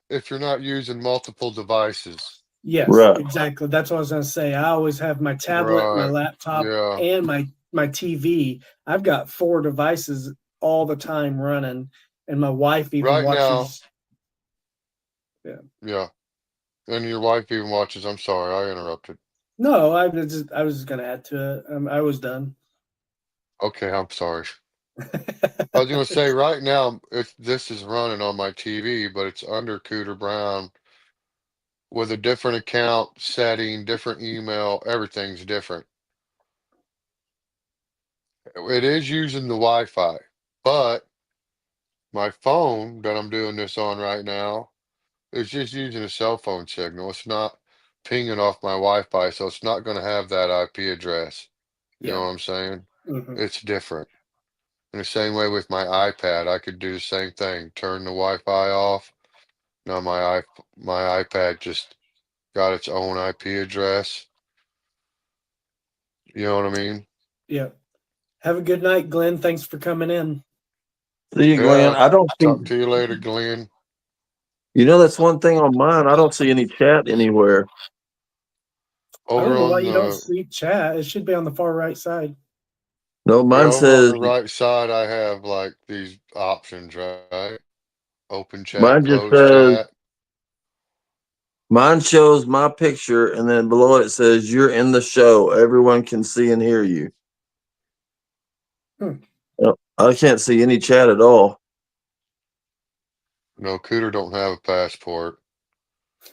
if you're not using multiple devices. Yes, right. exactly. That's what I was going to say. I always have my tablet, my Right. laptop, Yeah. and my TV. I've got 4 devices all the time running, and my wife even Right now, watches. Yeah. yeah. And your wife even watches. I'm sorry, I interrupted. No, I was just going to add to it. I was done. Okay, I'm sorry. I was gonna say right now this is running on my TV, but it's under Cooter Brown with a different account setting, different email, everything's different. It is using the Wi-Fi, but my phone that I'm doing this on right now is just using a cell phone signal. It's not pinging off my Wi-Fi, so it's not gonna have that IP address. You know Yeah. what I'm saying? Hmm. It's different. In the same way with my iPad, I could do the same thing. Turn the Wi-Fi off. Now my iPad just got its own IP address. You know what I mean? Yeah. Have a good night, Glenn. Thanks for coming in. See you, Glenn. Yeah. I don't see. Talk to you later, Glenn. You know, that's one thing on mine. I don't see any chat anywhere. I Over don't know why on you don't the see chat. It should be on the far right side. No, yeah, mine over on says the right side, I have like these options, right? Open chat, mine just close says chat. mine shows my picture, and then below it says you're in the show. Everyone can see and hear you. Hmm. I can't see any chat at all. No, Cooter don't have a passport.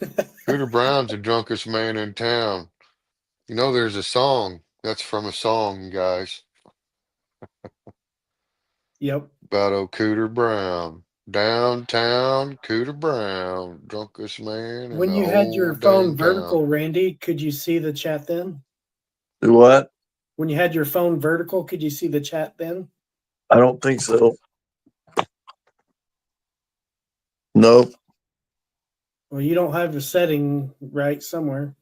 Cooter Brown's the drunkest man in town. You know, there's a song that's from a song, guys, Yep. about old Cooter Brown. Downtown Cooter Brown, drunkest man in When the you had your whole phone dang town. vertical, Randy, could you see the chat then? Do what? When you had your phone vertical, could you see the chat then? I don't think so. Nope. Well, you don't have the setting right somewhere.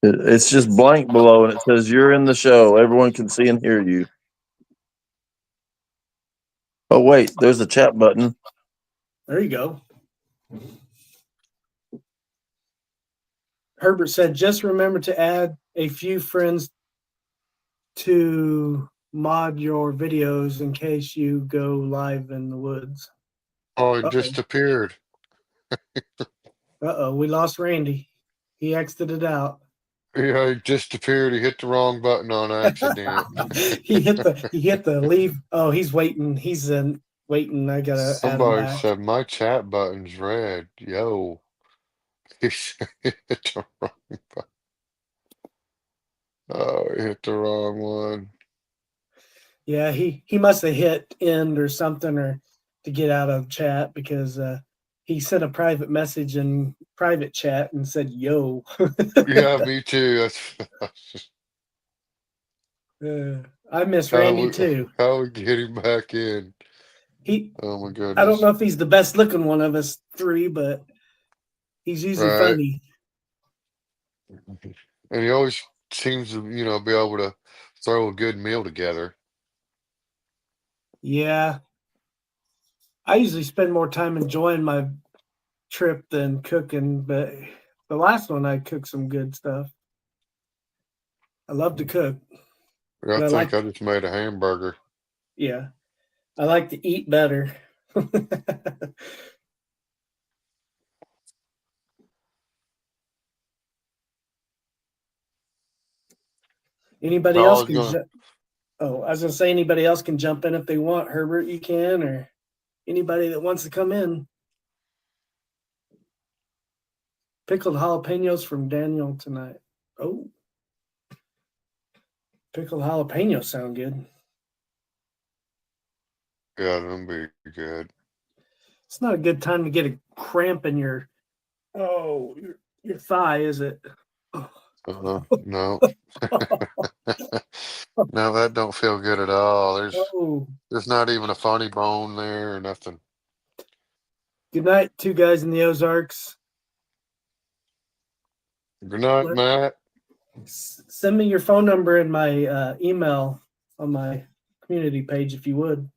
It's just blank below, and it says you're in the show. Everyone can see and hear you. Oh wait, there's a chat button. There you go. Herbert said, just remember to add a few friends to mod your videos in case you go live in the woods. Oh, it just appeared. Uh-oh, we lost Randy. He exited out. Yeah, he just appeared. He hit the wrong button on accident. he hit the leave. Oh, he's waiting. He's in waiting. I gotta add him Somebody back. said my chat button's red. Yo. He hit the wrong button. Oh, he hit the wrong one. Yeah, he must have hit end or something or to get out of chat because he sent a private message in private chat and said yo. Yeah, me too. I miss how Randy we too. how we get him back in. He Oh my I don't goodness. know if he's the best looking one of us three, but he's usually Right. funny. And he always seems to, be able to throw a good meal together. Yeah. I usually spend more time enjoying my trip than cooking, but the last one I cooked some good stuff. I love to cook, I but I think like I just made a hamburger. yeah, I like to eat better. Anybody I else was can gonna oh, I was gonna say anybody else can jump in if they want. Herbert, you can, or anybody that wants to come in. Pickled jalapenos from Daniel tonight. Oh, pickled jalapenos sound good. Yeah, that'll be good. It's not a good time to get a cramp in your your thigh, is it? No. No, that don't feel good at all. Oh, There's not even a funny bone there or nothing. good night, two guys in the Ozarks. Good night, Matt. Send me your phone number and my email on my community page if you would.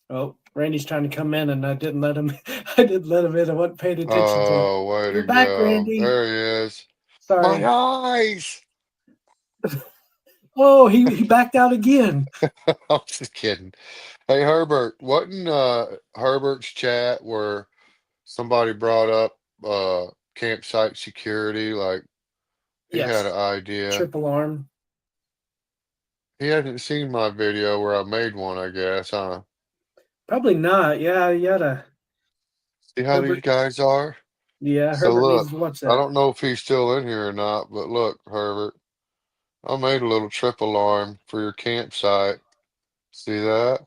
Oh, Randy's trying to come in, and I didn't let him. I didn't let him in. I wasn't paying attention to it. Oh, way You're to back, go. Randy. There he is. Sorry. My eyes. Oh, he backed out again. I'm just kidding. Hey, Herbert, wasn't Herbert's chat where somebody brought up campsite security? Like he had Yes, an idea. triple arm. He hadn't seen my video where I made one, I guess, huh? Probably not. Yeah, you gotta. See how these Herbert. guys are? Yeah, So Herbert look, needs to watch I that. don't know if he's still in here or not, but look, Herbert, I made a little trip alarm for your campsite. See that?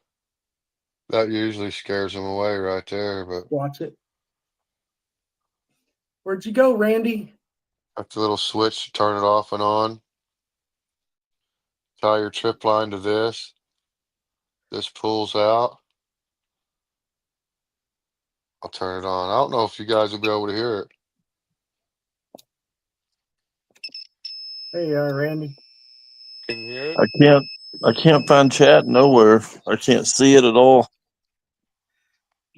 That usually scares them away right there, but Watch it. Where'd you go, Randy? that's a little switch to turn it off and on. Tie your trip line to this. This pulls out. I'll turn it on. I don't know if you guys will be able to hear it. There you are, Randy. Can you hear it? I can't find chat nowhere. I can't see it at all.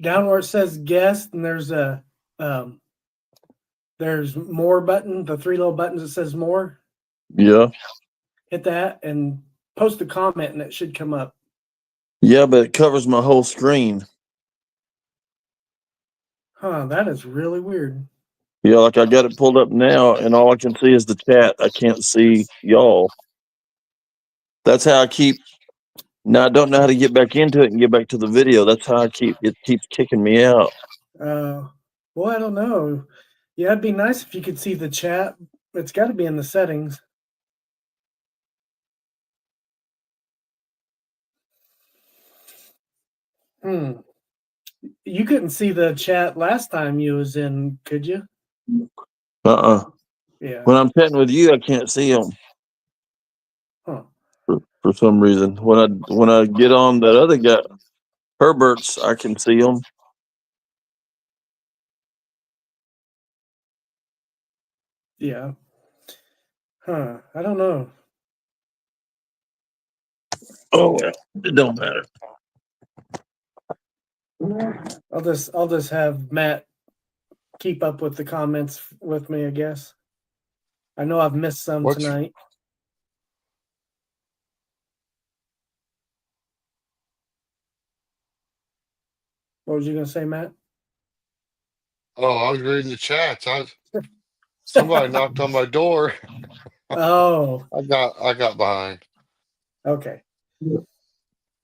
Down where it says guest, and um, there's more button. The three little buttons that says more. Yeah. Hit that and post a comment, and it should come up. Yeah, but it covers my whole screen. Huh? That is really weird. Yeah, like I got it pulled up now, and all I can see is the chat. I can't see y'all. That's how I keep. Now I don't know how to get back into it and get back to the video. That's how it keeps kicking me out. Well, I don't know. Yeah, it'd be nice if you could see the chat. It's got to be in the settings. You couldn't see the chat last time you was in, could you? Uh-uh. Yeah. When I'm chatting with you, I can't see them Huh. for some reason. When I get on that other guy, Herbert's, I can see them. Yeah. Huh. I don't know. Oh well, it don't matter. I'll just have Matt keep up with the comments with me, I guess. I know I've missed some What's tonight. What was you gonna say, Matt? Oh, I was reading the chats. Somebody knocked on my door. Oh, I got behind. okay.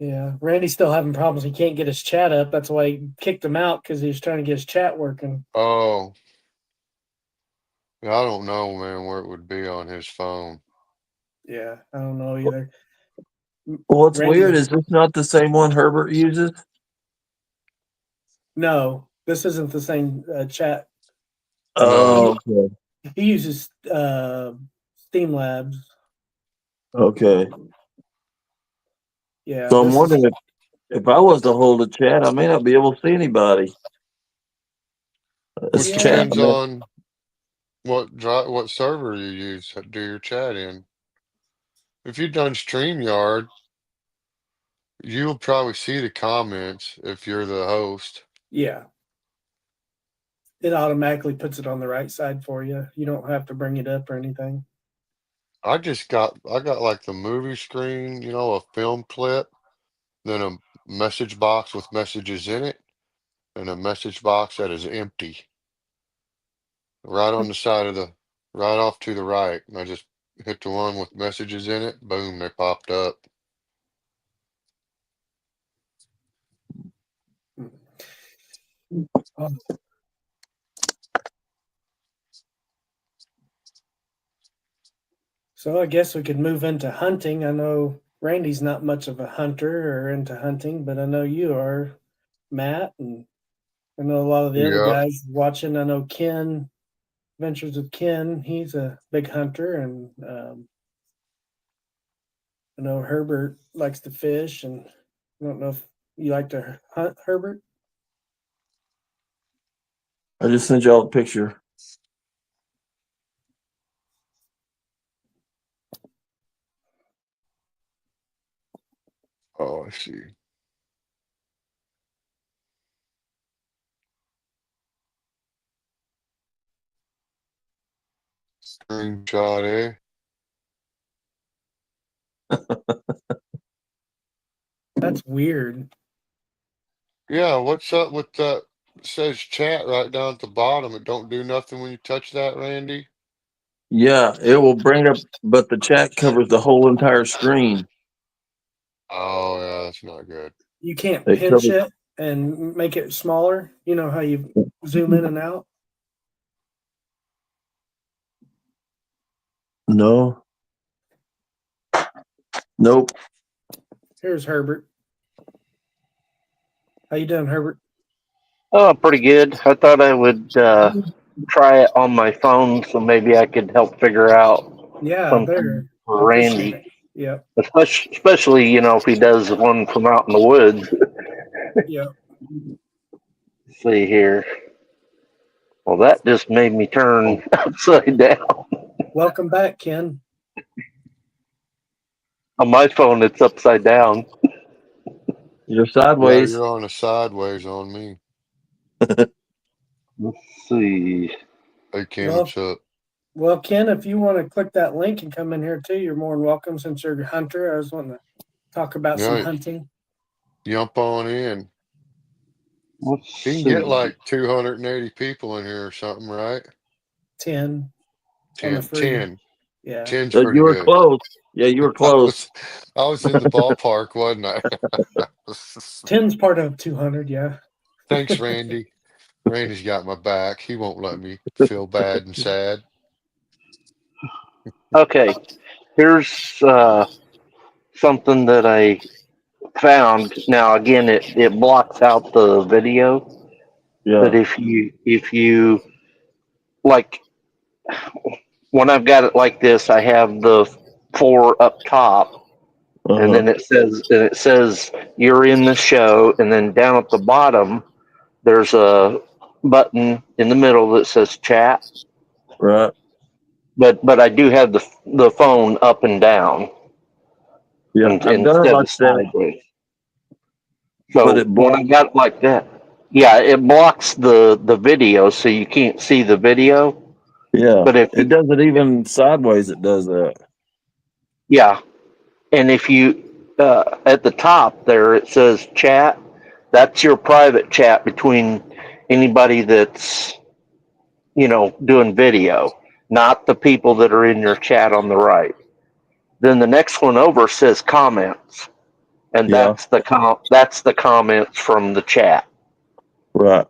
Yeah, Randy's still having problems. He can't get his chat up. That's why he kicked him out because he was trying to get his chat working. Oh, yeah, I don't know, man, where it would be on his phone. Yeah, I don't know either. What's weird Randy, is this not the same one Herbert uses? no, this isn't the same chat. No. Oh, okay. He uses Steam Labs. Okay. Yeah, So I'm this is wondering if I was to hold a chat, I may not be able to see anybody. Well, It's it chat. yeah. depends on what server you use to do your chat in. If you've done StreamYard, you'll probably see the comments if you're the host. Yeah, it automatically puts it on the right side for you. You don't have to bring it up or anything. I got like the movie screen, a film clip, then a message box with messages in it, and a message box that is empty. Right on the side of right off to the right. And I just hit the one with messages in it. Boom, they popped up. Um, So I guess we could move into hunting. I know Randy's not much of a hunter or into hunting, but I know you are, Matt, and I know a lot of the other Yeah. guys watching. I know Ken, Ventures with Ken. He's a big hunter, and I know Herbert likes to fish. And I don't know if you like to hunt, Herbert. I just sent y'all a picture. Oh, I see. Screenshot, eh? That's weird. Yeah, what's up with that? It says chat right down at the bottom. It don't do nothing when you touch that, Randy. Yeah, it will bring up, but the chat covers the whole entire screen. Oh, yeah, that's not good. You can't It pinch covers it and make it smaller. You know how you zoom in and out? no, nope. Here's Herbert. How you doing, Herbert? Oh, pretty good. I thought I would try it on my phone so maybe I could help figure out Yeah, something there. I for appreciate it. Randy. Yep. Especially, if he does one from out in the woods. Yep. See here. Well, that just made me turn upside down. Welcome back, Ken. On my phone, it's upside down. You're Yeah, sideways. you're on a sideways on me. Let's see. Hey, Ken, Well, what's up? well, Ken, if you want to click that link and come in here too, you're more than welcome since you're a hunter. I was wanting to talk about some Yeah, hunting. jump on in. Let's You can get see. like 280 people in here or something, right? 10 on the 10, free. 10. Yeah. 10's You pretty were good. close. Yeah, you were I close. was, I was in the ballpark, wasn't I? 10's part of 200. Yeah. Thanks, Randy. Randy's got my back. He won't let me feel bad and sad. Okay. Here's something that I found. Now, again, it blocks out the video. But Yeah. if you like when I've got it like this, I have the 4 up top, and Uh-huh. then it says you're in the show, and then down at the bottom there's a button in the middle that says chat. Right. But I do have the phone up and down Yeah. I've done it instead like of that, sideways. but So it when I got it like that, yeah, it blocks the video, so you can't see the video. yeah. But if It does it even sideways, it does that. yeah, and if you at the top there it says chat, that's your private chat between anybody that's doing video, not the people that are in your chat on the right. Then the next one over says comments, and Yeah. that's the comments from the chat. Right.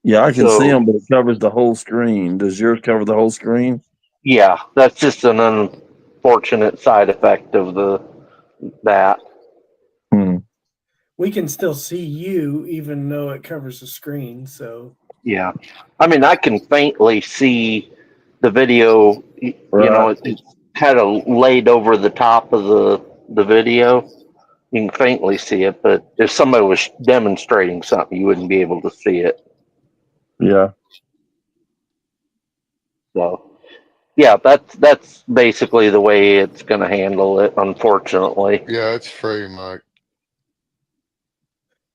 Yeah, I can see So them, but it covers the whole screen. Does yours cover the whole screen? yeah, that's just an unfortunate side effect of that. Hmm. We can still see you even though it covers the screen. So Yeah, I mean I can faintly see the video. Right. It's kind of laid over the top of the video. You can faintly see it, but if somebody was demonstrating something, you wouldn't be able to see it. Yeah. So yeah, that's basically the way it's going to handle it. Unfortunately, Yeah, it's free, Mike.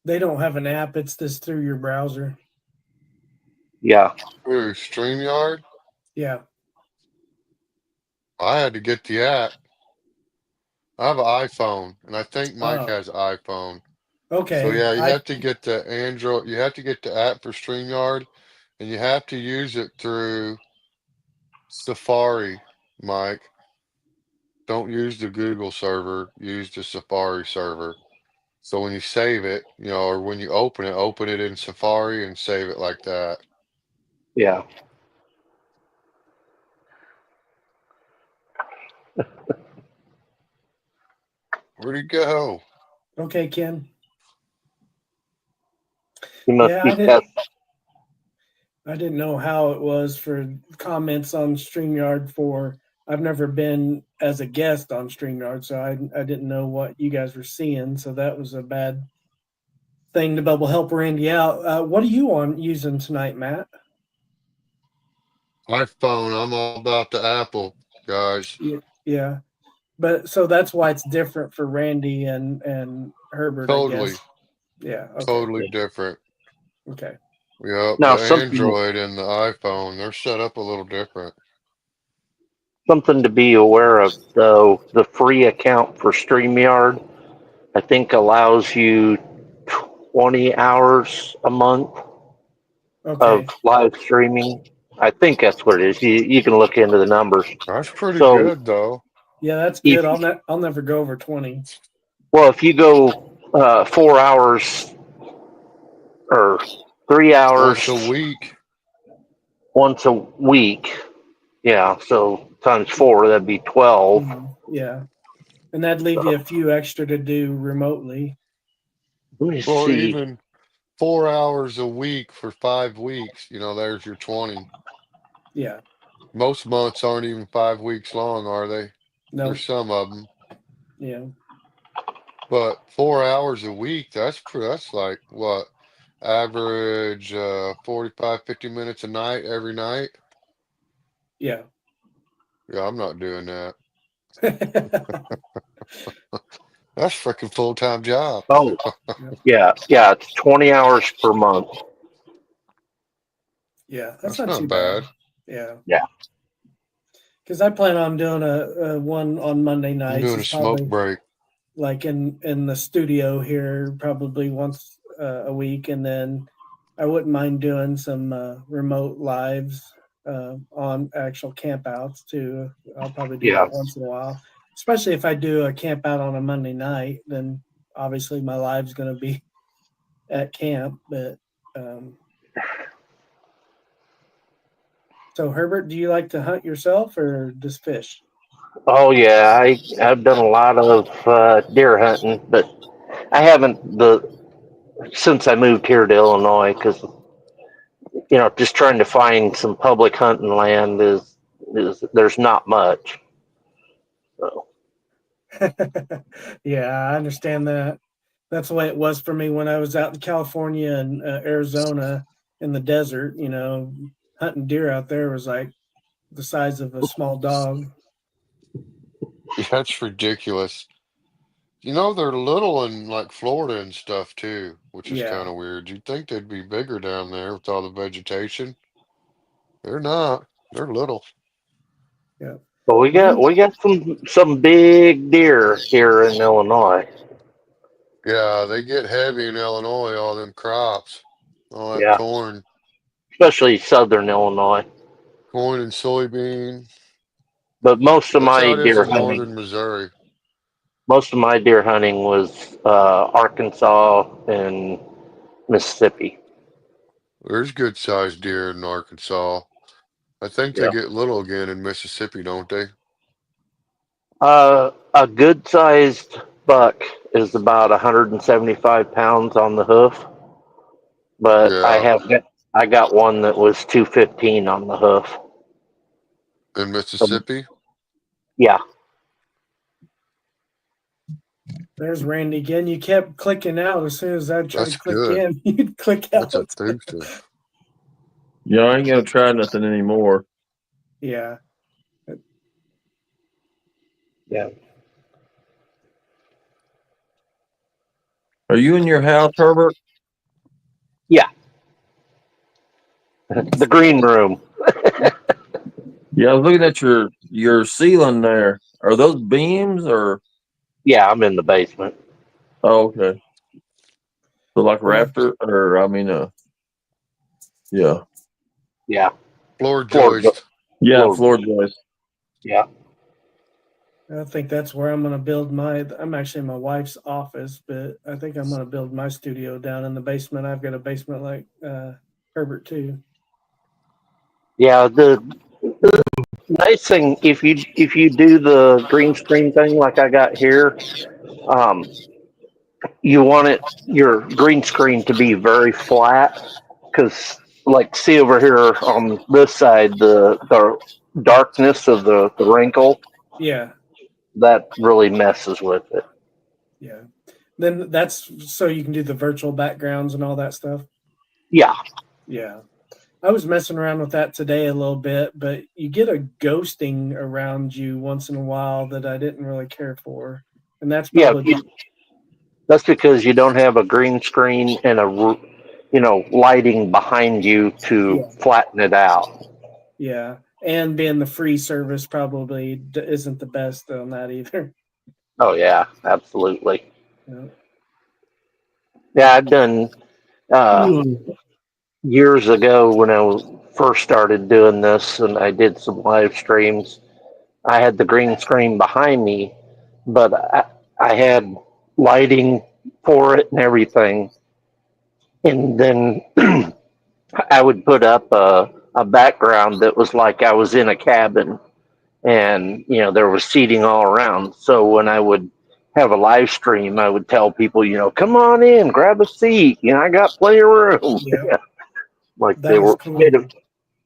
they don't have an app. It's just through your browser. yeah, Ooh, StreamYard? Yeah. I had to get the app. I have an iPhone, and I think Mike Oh, has an iPhone. So okay. yeah, you have to get the Android. You have to get the app for StreamYard, and you have to use it through Safari, Mike. Don't use the Google server. Use the Safari server. So when you save it, or when you open it in Safari and save it like that. yeah. Where'd he go? Okay, Ken. You must Yeah, be test. I didn't know how it was for comments on StreamYard for I've never been as a guest on StreamYard, so I didn't know what you guys were seeing. So that was a bad thing to bubble help Randy out. What are you on using tonight, Matt? iPhone. I'm all about the Apple, guys. Yeah, yeah. But so that's why it's different for Randy and Herbert, I Totally, guess. Yeah. Okay. totally different. Okay. Yep, Now the something Android and the iPhone, they're set up a little different. something to be aware of though. The free account for StreamYard, I think, allows you 20 hours a month of Okay. live streaming. I think that's what it is. You can look into the numbers. That's pretty So good, though. Yeah, that's good. if I'll never go over 20. if you go 4 hours or 3 hours Once a week. once a week, yeah, so times 4, that'd be 12. Yeah. And that'd leave you a few extra to do remotely. Let me Or see. even 4 hours a week for 5 weeks. There's your 20. Yeah. Most months aren't even 5 weeks long, are they? There's No. some of them. Yeah. But 4 hours a week, that's like what? Average 45, 50 minutes a night every night? Yeah. Yeah, I'm not doing that. That's freaking full-time job. Oh, yeah, it's 20 hours per month. Yeah. That's That's not too not bad. bad. Yeah. Yeah, Because I plan on doing a one on Monday I'm nights. doing a Is smoke probably break. like in the studio here, probably once a week, and then I wouldn't mind doing some remote lives on actual campouts too. I'll probably do yeah. that once in a while, especially if I do a camp out on a Monday night. Then obviously my live's going to be at camp. But um, so Herbert, do you like to hunt yourself or just fish? Oh, yeah, I've done a lot of deer hunting, but I haven't since I moved here to Illinois because just trying to find some public hunting land is there's not much. So Yeah, I understand that. That's the way it was for me when I was out in California and Arizona in the desert. Hunting deer out there was like the size of a small dog. Yeah, that's ridiculous. They're little in like Florida and stuff too, which is Yeah, kind of weird. You'd think they'd be bigger down there with all the vegetation. They're not. They're little. yeah. but we Well, got some big deer here in Illinois. Yeah, they get heavy in Illinois, all them crops, all that Yeah, especially southern Illinois. corn and soybean. But What's how it is in northern Missouri? most of my deer hunting was Arkansas and Mississippi. There's good sized deer in Arkansas. I think they Yeah. get little again in Mississippi, don't they? A good sized buck is about 175 pounds on the hoof, but Yeah, I got one that was 215 on the hoof. in So, Mississippi. yeah, there's Randy again. You kept clicking out as soon as I tried to That's click good. in. You'd click That's out. a booster. Yeah, I ain't gonna try nothing anymore. Yeah. yeah. Are you in your house, Herbert? The green room. Yeah, I was looking at your ceiling there. Are those beams or? Yeah, I'm in the basement. Oh, okay. So like Yeah. rafter, or I mean, yeah, Yeah, Floor floor, joist. yeah, floor. floor joist. Yeah, I think that's where I'm going to build I'm actually in my wife's office, but I think I'm going to build my studio down in the basement. I've got a basement like Herbert too. yeah. The nice thing if you do the green screen thing like I got here, um, you want your green screen to be very flat because like see over here on this side the darkness of the wrinkle Yeah. that really messes with it. Yeah. Then that's so you can do the virtual backgrounds and all that stuff. Yeah, Yeah. I was messing around with that today a little bit, but you get a ghosting around you once in a while that I didn't really care for. And that's yeah. probably, That's because you don't have a green screen and lighting behind you to yeah. flatten it out. Yeah. And being the free service probably isn't the best on that either. Oh yeah, absolutely. Yeah. Yeah, I've done uh, years ago when I first started doing this, and I did some live streams. I had the green screen behind me, but I had lighting for it and everything. And then I would put up a background that was like I was in a cabin, and there was seating all around. So when I would have a live stream, I would tell people, come on in, grab a seat. I got plenty of room. Yeah. Like they That is were cool.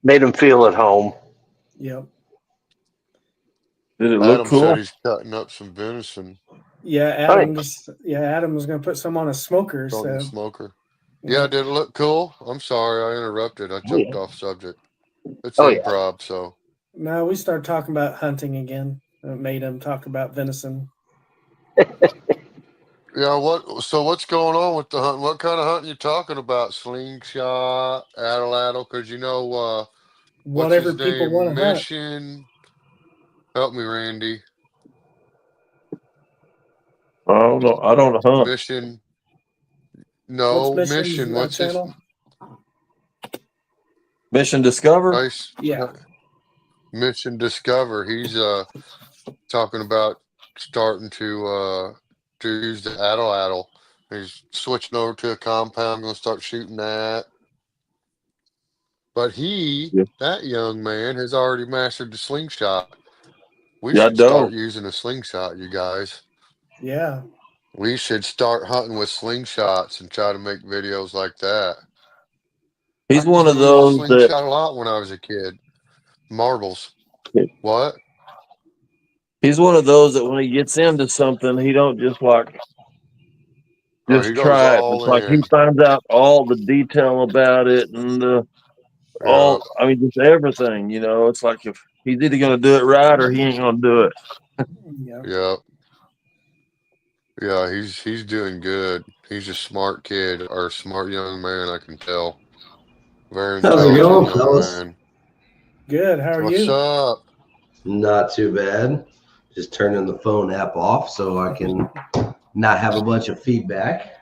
made them feel at home. Yep. Did it look Adam said cool? he's cutting up some venison Yeah, Oh, Adam was gonna put some on a smoker, on the so smoker. yeah. Yeah, did it look cool? I'm sorry, I interrupted. I jumped off subject. It's oh yeah. improv, so No, we started talking about hunting again. It made him talk about venison. yeah. What's going on with the hunt? What kind of hunting you talking about? Slingshot, atlatl? Because what's Whatever his people want name? to hunt. Mission. Help me, Randy. I don't know. I don't hunt. Mission. What's No, Mission's Mission. What's his channel? Mission Discover. nice? Yeah. Mission Discover. He's talking about starting to use the atlatl. He's switching over to a compound. Going to start shooting that. But Yeah, that young man, has already mastered the slingshot. We yeah, I should start don't. using a slingshot, you guys. Yeah. We should start hunting with slingshots and try to make videos like that. I He's one used of to use a those that slingshot a lot when I was a kid. Marbles. What? He's one of those that when he gets into something, he don't just like Oh, he just goes try it. It's all like he in. finds out all the detail about it and Yeah, I mean, just everything. It's like if he's either gonna do it right or he ain't gonna do it. Yeah. yeah, yeah. He's doing good. He's a smart kid or a smart young man. I can tell. Very How's it intelligent going, young fellas? man. Good. How are What's you? up? Not too bad. Just turning the phone app off so I can not have a bunch of feedback.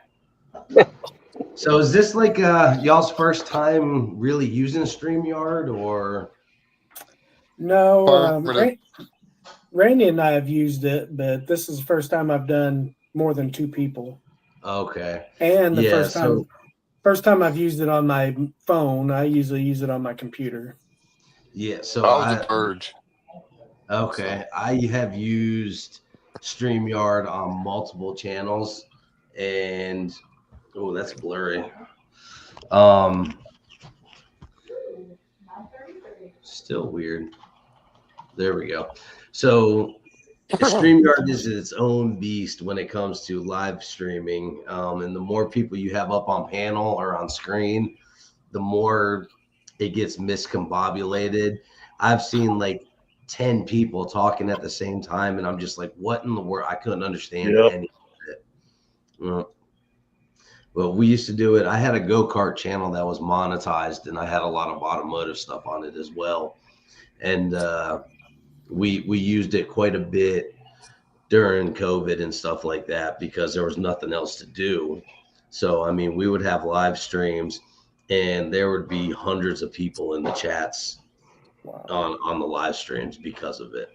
So is this like y'all's first time really using StreamYard or? No, Affirmative. Randy and I have used it, but this is the first time I've done more than two people, Okay. and the Yeah, so first time I've used it on my phone. I usually use it on my computer. yeah, so I was a purge. okay. So I have used StreamYard on multiple channels and oh, that's blurry. Um Still weird. There we go. So StreamYard is its own beast when it comes to live streaming. And the more people you have up on panel or on screen, the more it gets miscombobulated. I've seen like 10 people talking at the same time, and I'm just like, what in the world? I couldn't understand Yep. any of it. Well, we used to do it. I had a go-kart channel that was monetized, and I had a lot of automotive stuff on it as well. And we used it quite a bit during COVID and stuff like that because there was nothing else to do. So, I mean, we would have live streams and there would be hundreds of people in the chats Wow. on the live streams because of it.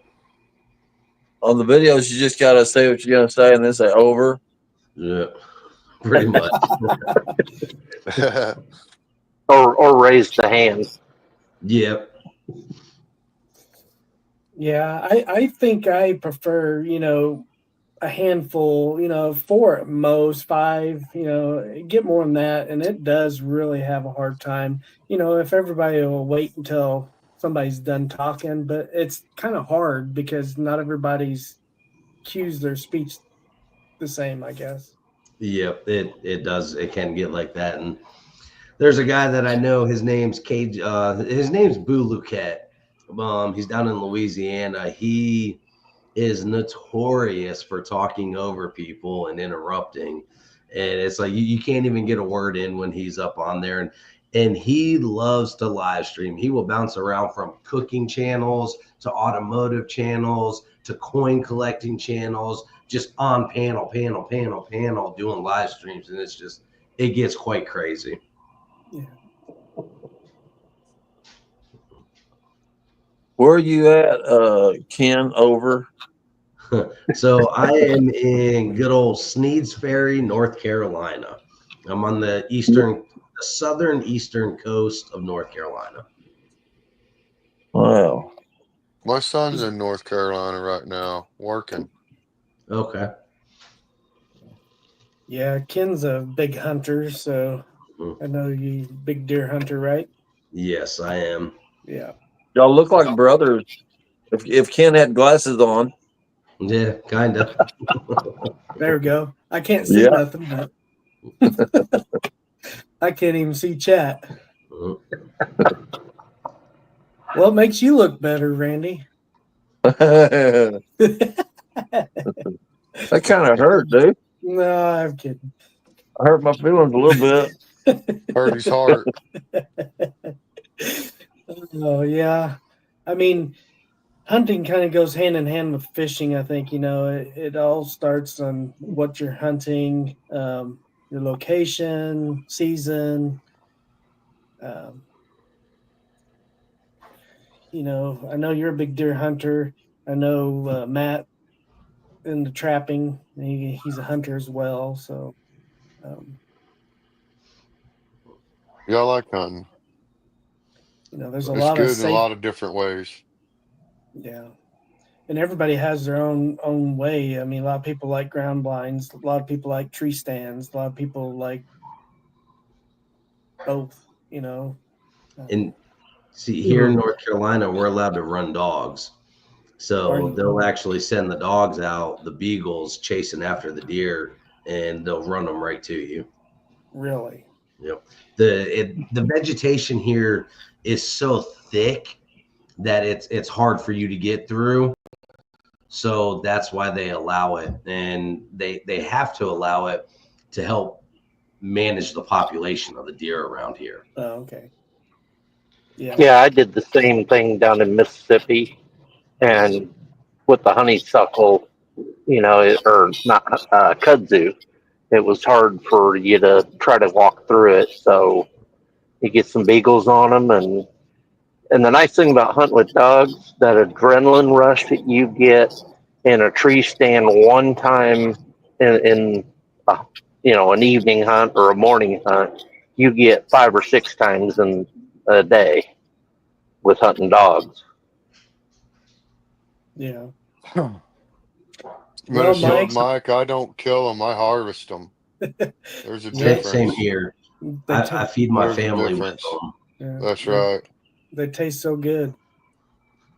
On the videos, you just gotta say what you're gonna say and then say over. Yeah, pretty much. or raise the hand. Yep. Yeah, I think I prefer, a handful, four at most, five, get more than that. And it does really have a hard time, if everybody will wait until somebody's done talking, but it's kind of hard because not everybody's cues their speech the same, I guess. Yep. It does. It can get like that. And there's a guy that I know. His name's Cage. His name's Boo Luquette. He's down in Louisiana. He is notorious for talking over people and interrupting. And it's like you can't even get a word in when he's up on there. And he loves to live stream. He will bounce around from cooking channels to automotive channels to coin collecting channels, just on panel, doing live streams. And it gets quite crazy. Yeah. Where are you at, Ken? Over. So I am in good old Sneeds Ferry, North Carolina. I'm on the southern eastern coast of North Carolina. Wow. my son's in North Carolina right now working. Okay. Yeah, Ken's a big hunter, so I know you big deer hunter, right? Yes, I am. Yeah. Y'all look like brothers. If Ken had glasses on. Yeah, kind of. There we go. I can't see Yeah. nothing, but I can't even see chat. Well, it makes you look better, Randy. That kind of hurt, dude. No, I'm kidding. I hurt my feelings a little bit. Hurt his heart. Oh, yeah. I mean, hunting kind of goes hand in hand with fishing. I think, it all starts on what you're hunting, your location, season. Um, I know you're a big deer hunter. I know Matt into trapping. He's a hunter as well. So, um, Yeah, I like hunting. there's a It's lot of good in a safe. lot of different ways. Yeah. And everybody has their own way. I mean, a lot of people like ground blinds. A lot of people like tree stands. A lot of people like both. And See, here in North Carolina, we're allowed to run dogs. So they'll actually send the dogs out, the beagles chasing after the deer, and they'll run them right to you. Really? Yep. The vegetation here is so thick that it's hard for you to get through. So that's why they allow it, and they have to allow it to help manage the population of the deer around here. Oh, okay. Yeah. Yeah, I did the same thing down in Mississippi, and with the honeysuckle, or not kudzu, it was hard for you to try to walk through it. So you get some beagles on them, and the nice thing about hunting with dogs, that adrenaline rush that you get in a tree stand one time in an evening hunt or a morning hunt, you get 5 or 6 times in a day with hunting dogs. Yeah. Well, Minnesota Mike, Mike, I don't kill them, I harvest them. There's a Yeah. Same difference. here. they I feed my There's a family with difference. them. yeah, That's right. they taste so good.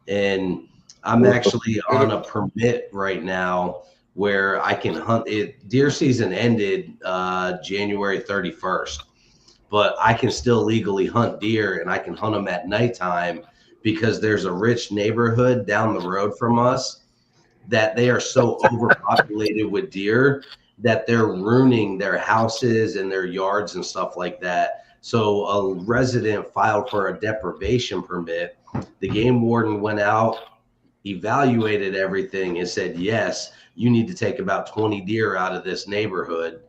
And I'm actually on It, a permit right now where I can hunt it. Deer season ended January 31st, but I can still legally hunt deer, and I can hunt them at nighttime because there's a rich neighborhood down the road from us that they are so overpopulated with deer that they're ruining their houses and their yards and stuff like that. So a resident filed for a deprivation permit. The game warden went out, evaluated everything, and said, yes, you need to take about 20 deer out of this neighborhood.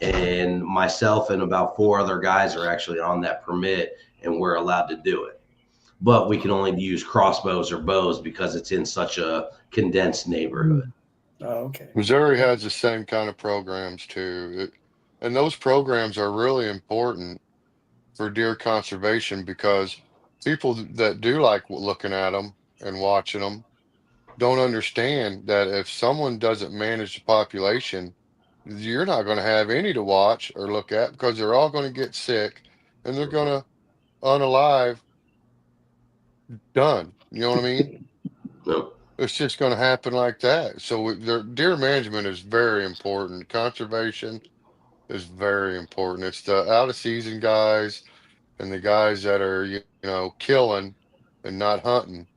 And myself and about 4 other guys are actually on that permit, and we're allowed to do it. But we can only use crossbows or bows because it's in such a condensed neighborhood. Oh, okay. Missouri has the same kind of programs too. And those programs are really important for deer conservation because people that do like looking at them and watching them don't understand that if someone doesn't manage the population, you're not going to have any to watch or look at because they're all going to get sick and they're going to unalive done. You know what I mean? No, It's just going to happen like that. So their deer management is very important. Conservation is very important. It's the out of season guys and the guys that are, killing and not hunting.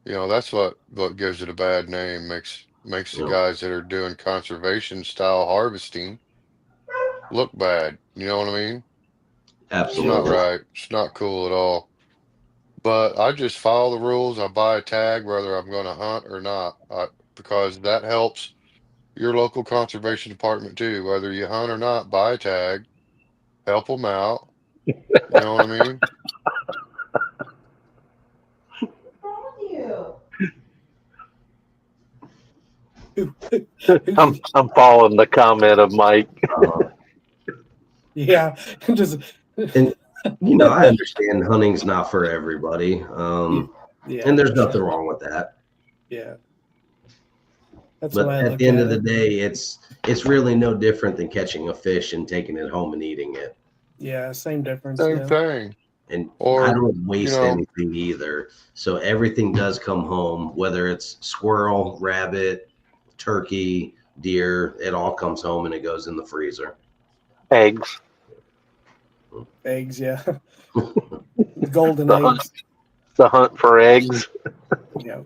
That's what gives it a bad name, makes the no, guys that are doing conservation style harvesting look bad. You know what I mean? It's not absolutely. right. It's not cool at all. But I just follow the rules. I buy a tag whether I'm going to hunt or not, because that helps your local conservation department too. Whether you hunt or not, buy a tag, help them out. You know what I mean? I'm following the comment of Mike. Yeah. Just And I understand hunting's not for everybody, yeah, and there's for nothing sure. wrong with that. Yeah. That's the But way I at look the end at of the it. day, it's really no different than catching a fish and taking it home and eating it. Yeah, same difference. Same Yeah. thing. And I Or, don't you waste know, anything either. So everything does come home, whether it's squirrel, rabbit, turkey, deer, it all comes home and it goes in the freezer. Eggs. Eggs, yeah. Golden The hunt, eggs. the hunt for eggs. Yeah.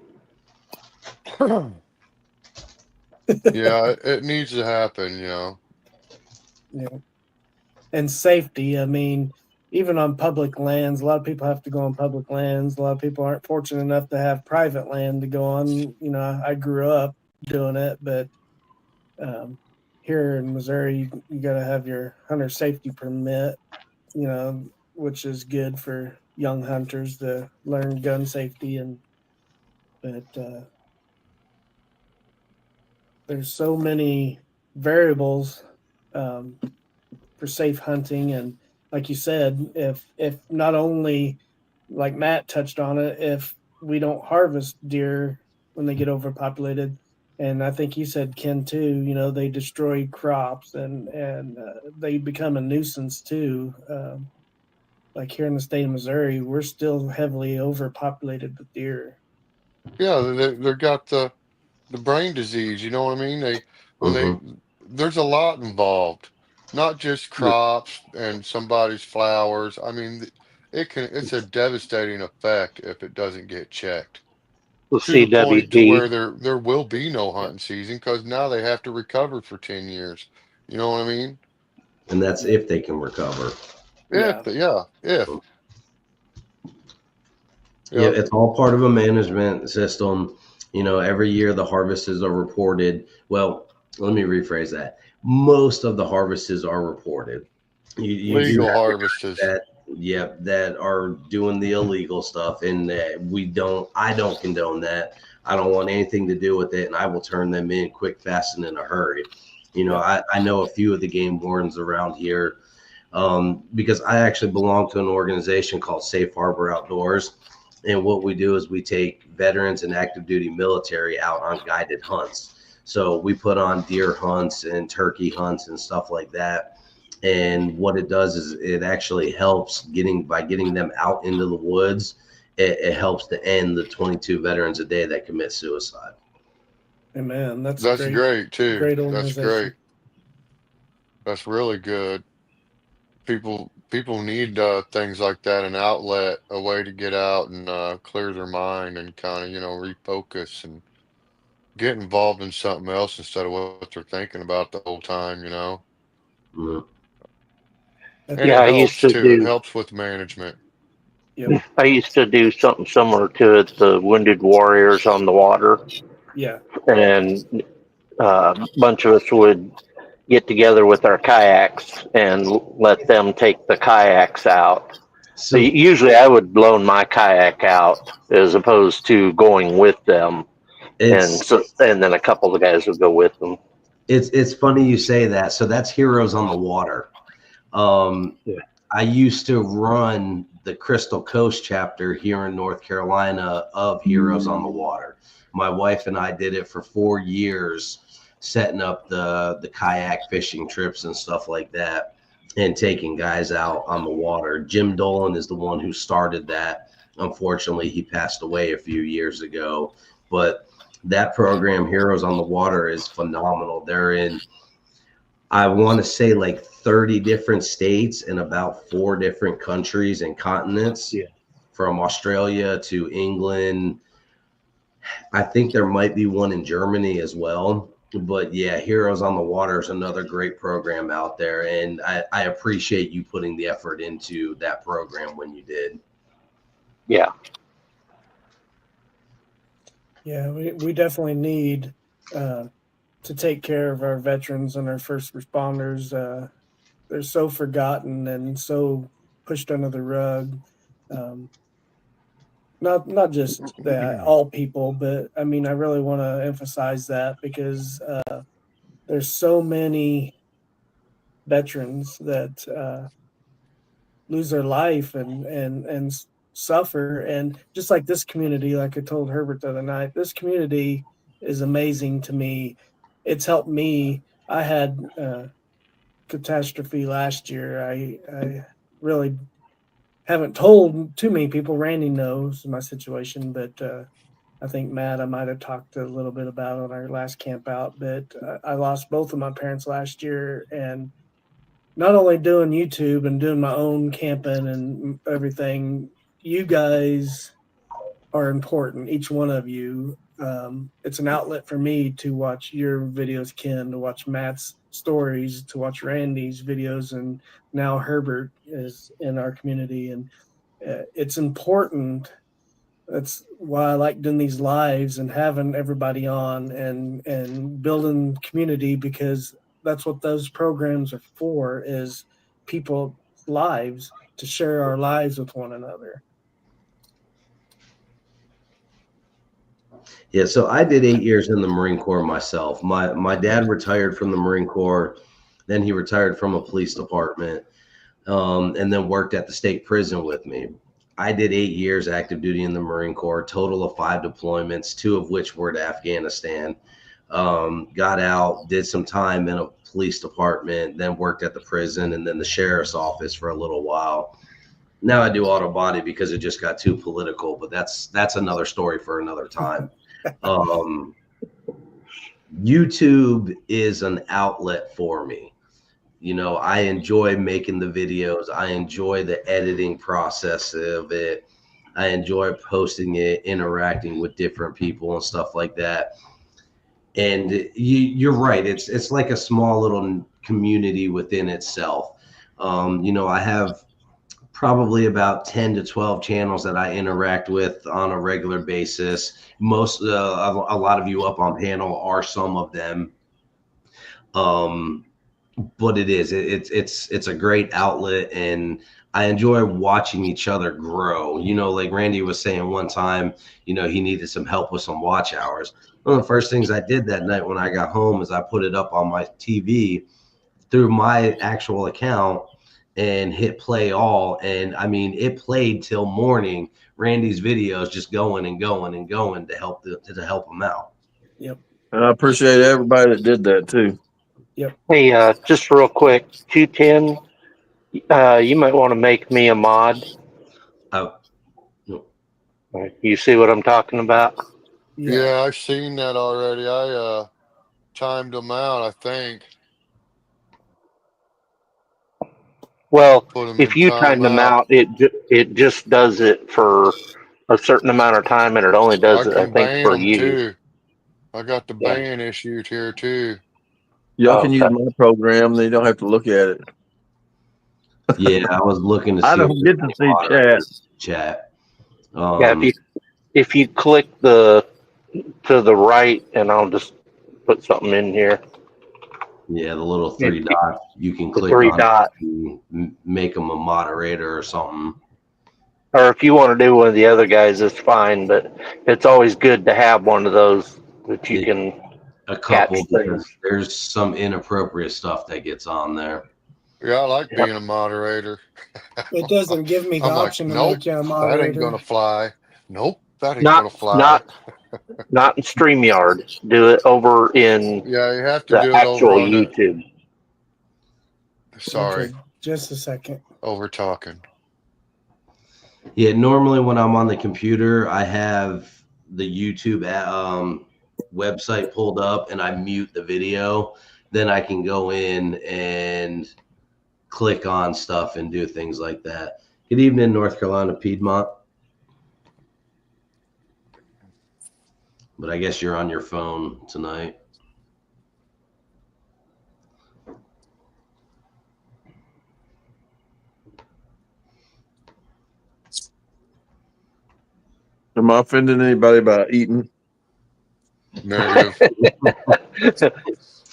yeah, it needs to happen. Yeah. And safety. I mean, even on public lands, a lot of people have to go on public lands. A lot of people aren't fortunate enough to have private land to go on. I grew up doing it, but here in Missouri, you got to have your hunter safety permit, which is good for young hunters to learn gun safety. But there's so many variables um, for safe hunting, and like you said, if not only, like Matt touched on it, if we don't harvest deer when they get overpopulated, and I think you said, Ken, too, they destroy crops, and they become a nuisance too. like here in the state of Missouri, we're still heavily overpopulated with deer. Yeah, they got the brain disease. You know what I mean? When they Hmm. there's a lot involved, not just crops and somebody's flowers. I mean, it's a devastating effect if it doesn't get checked The to the point to CWD. where there will be no Yep. hunting season because now they have to recover for 10 years. You know what I mean? And that's Yep. if they can recover. Yeah. If, Yeah, yep. it's all part of a management system. You know, every year the harvests are reported. Well, let me rephrase that. Most of the harvests are reported. You do Legal have the harvests. that, yep, that are doing the illegal stuff, and I don't condone that. I don't want anything to do with it, and I will turn them in quick, fast, and in a hurry. You know, Yep. I know a few of the game wardens around here, because I actually belong to an organization called Safe Harbor Outdoors. And what we do is we take veterans and active duty military out on guided hunts. So we put on deer hunts and turkey hunts and stuff like that. And what it does is it actually helps by getting them out into the woods. It helps to end the 22 veterans a day that commit suicide. Amen. That's That's great. great too. Great That's great. organization. That's really good. People need things like that, an outlet, a way to get out and clear their mind and kind of, refocus and get involved in something else instead of what they're thinking about the whole time. Mhm. And That's, Yeah, it I used helps to too. It do. helps with management. yep. I used to do something similar to it. The Wounded Warriors on the water, Yeah. and a bunch of us would get together with our kayaks and let them take the kayaks out. So Usually, I would loan my kayak out as opposed to going with them, and it's and then a couple of the guys would go with them. it's funny you say that. So that's Heroes on the Water. Um, Yeah. I used to run the Crystal Coast chapter here in North Carolina of Heroes on the Water. My wife and I did it for 4 years, setting up the kayak fishing trips and stuff like that, and taking guys out on the water. Jim Dolan is the one who started that. Unfortunately, he passed away a few years ago, but that program, Heroes on the Water, is phenomenal. They're in, I want to say, like 30 different states and about 4 different countries and continents, Yeah. from Australia to England. I think there might be one in Germany as well. But yeah, Heroes on the Water is another great program out there. And I appreciate you putting the effort into that program when you did. Yeah. Yeah. We definitely need uh, to take care of our veterans and our first responders. They're so forgotten and so pushed under the rug. Um, not just that all people, but I mean, I really want to emphasize that because there's so many veterans that lose their life and suffer, and just like this community, like I told Herbert the other night, this community is amazing to me. It's helped me. I had catastrophe last year. I really haven't told too many people. Randy knows my situation, but I think Matt, I might have talked a little bit about on our last camp out. But I lost both of my parents last year, and not only doing YouTube and doing my own camping and everything, you guys are important. Each one of you. It's an outlet for me to watch your videos, Ken, to watch Matt's stories, to watch Randy's videos, and now Herbert is in our community, and it's important. That's why I like doing these lives and having everybody on and building community, because that's what those programs are for, is people lives, to share our lives with one another. Yeah, so I did 8 years in the Marine Corps myself. My dad retired from the Marine Corps, then he retired from a police department, and then worked at the state prison with me. I did 8 years active duty in the Marine Corps, total of 5 deployments, 2 of which were to Afghanistan. Got out, did some time in a police department, then worked at the prison and then the sheriff's office for a little while. Now I do auto body because it just got too political, but that's another story for another time. YouTube is an outlet for me. I enjoy making the videos. I enjoy the editing process of it. I enjoy posting it, interacting with different people and stuff like that. And you're right. It's like a small little community within itself. I have probably about 10 to 12 channels that I interact with on a regular basis. Most, a lot of you up on panel are some of them. But it's a great outlet, and I enjoy watching each other grow. Like Randy was saying one time, he needed some help with some watch hours. One of the first things I did that night when I got home is I put it up on my TV through my actual account and hit play all. And I mean, it played till morning. Randy's videos just going and going and going to help him out. Yep. And I appreciate everybody that did that too. Hey, just real quick, 210. You might want to make me a mod. Oh, no. You see what I'm talking about? Yeah, I've seen that already. I timed them out, I think. Well, Put them if in you time them timeout. out, it just does it for a certain amount of time, and it only does I it, I can think, ban for them you. too. I got the Yeah. ban issued here too. Y'all can use Okay. my program. Then you don't have to look at it. Yeah, I was looking to see. I don't get to see chat. Chat. Yeah, if you click to the right, and I'll just put something in here. Yeah, the little three dots you can The click three on dot. to make them a moderator or something. Or if you want to do one of the other guys, it's fine. But it's always good to have one of those that you can A couple, catch because things. there's some inappropriate stuff that gets on there. Yeah, I like being a moderator. It doesn't give me the I'm like, option to nope, make you a that ain't moderator. gonna fly. Nope, that ain't Not gonna fly. not in StreamYard. Do it over in Yeah, you have to the do it over actual on the. YouTube. Sorry, Okay, just a second. over talking. Yeah, normally when I'm on the computer, I have the YouTube website pulled up and I mute the video. Then I can go in and click on stuff and do things like that. Good evening, North Carolina, Piedmont. But I guess you're on your phone tonight. Am I offending anybody by eating? Negative.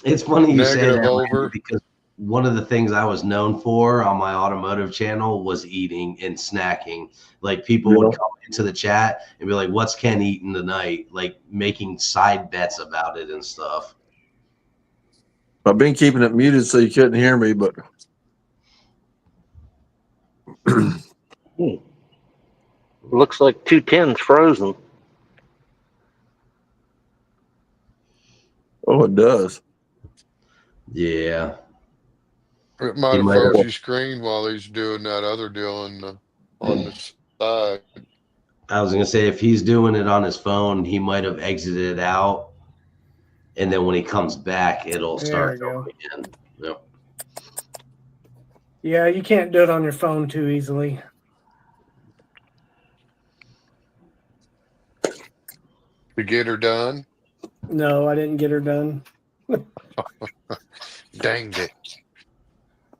It's funny you say Negative that, over. Randy, because one of the things I was known for on my automotive channel was eating and snacking. Like people would come into the chat and be like, "What's Ken eating tonight?" Like making side bets about it and stuff. I've been keeping it muted so you couldn't hear me, but Looks like 210's frozen. oh, it does. Yeah. It might have froze your screen while he's doing that other deal on the side. I was gonna say if he's doing it on his phone, he might have exited out, and then when he comes back, it'll start going again. Yep. Yeah, you can't do it on your phone too easily. To get her done. No, I didn't get her done. Dang it.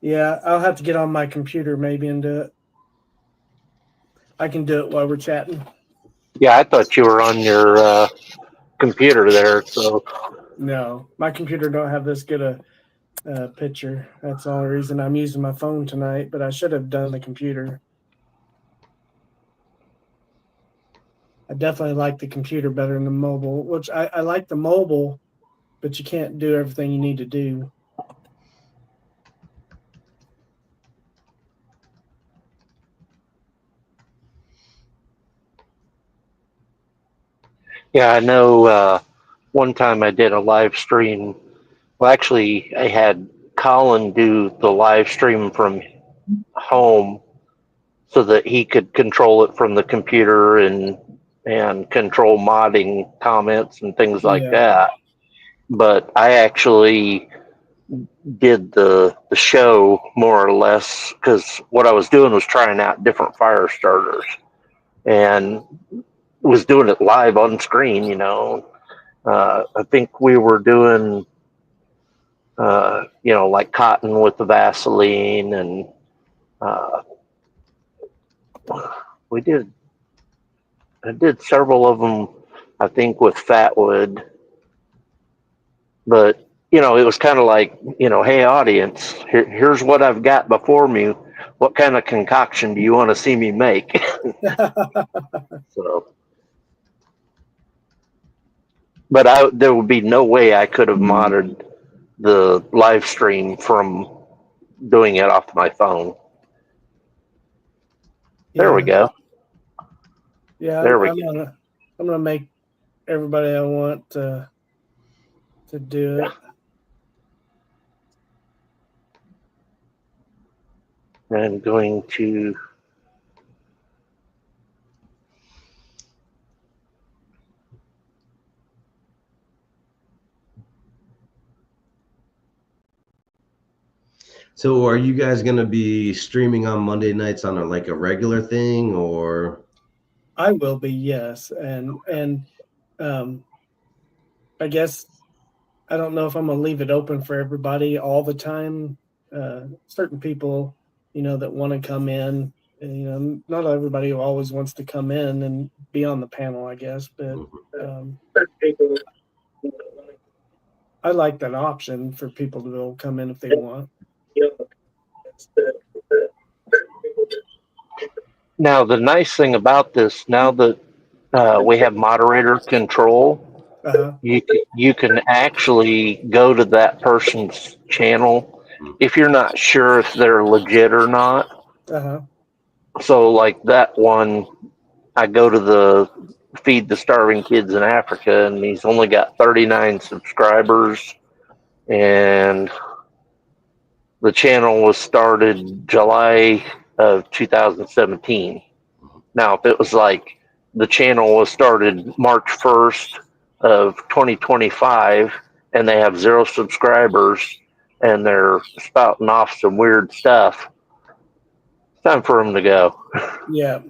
Yeah, I'll have to get on my computer maybe and do it. I can do it while we're chatting. Yeah, I thought you were on your computer there. So No, my computer don't have this good a picture. That's the only reason I'm using my phone tonight, but I should have done the computer. I definitely like the computer better than the mobile, which I like the mobile, but you can't do everything you need to do. yeah, I know. One time I did a live stream. Well, actually, I had Colin do the live stream from home. so that he could control it from the computer and control modding comments and things like Yeah. that. But I actually did the show more or less because what I was doing was trying out different fire starters and was doing it live on screen. I think we were doing like cotton with the Vaseline, and we did. I did several of them, I think, with Fatwood, but it was kind of like, hey audience, here's what I've got before me. What kind of concoction do you want to see me make? So, but there would be no way I could have modded the live stream from doing it off my phone. There we go. Yeah, There we I'm gonna make everybody I want to do it. I'm going to. So are you guys going to be streaming on Monday nights on like a regular thing, or? I will be, yes, and I guess I don't know if I'm gonna leave it open for everybody all the time. Certain people, that want to come in. Not everybody always wants to come in and be on the panel, I guess, but I like that option for people to come in if they want. Now, the nice thing about this, now that we have moderator control, you can actually go to that person's channel if you're not sure if they're legit or not. So, like that one, I go to the Feed the Starving Kids in Africa, and he's only got 39 subscribers, and the channel was started July of 2017. Now, if it was like the channel was started March 1st of 2025 and they have 0 subscribers and they're spouting off some weird stuff, it's time for them to go. Yeah.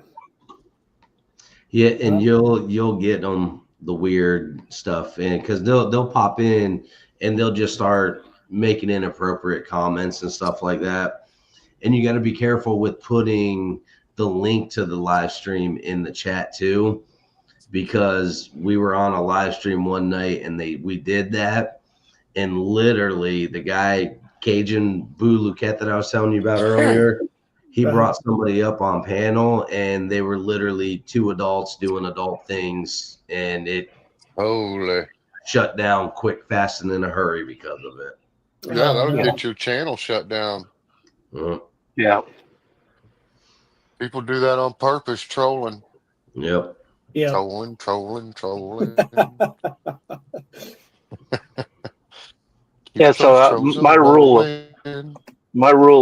Yeah, and you'll get them the weird stuff, and because they'll pop in and they'll just start making inappropriate comments and stuff like that. And you got to be careful with putting the link to the live stream in the chat too, because we were on a live stream one night and we did that, and literally the guy Cajun Boo Luquette that I was telling you about earlier, he brought somebody up on panel and they were literally 2 adults doing adult things, and it shut down quick, fast, and in a hurry because of it. Yeah, that'll get your channel shut down. Yeah. People do that on purpose, trolling. Yep. Yeah. Trolling. Yeah, so my rule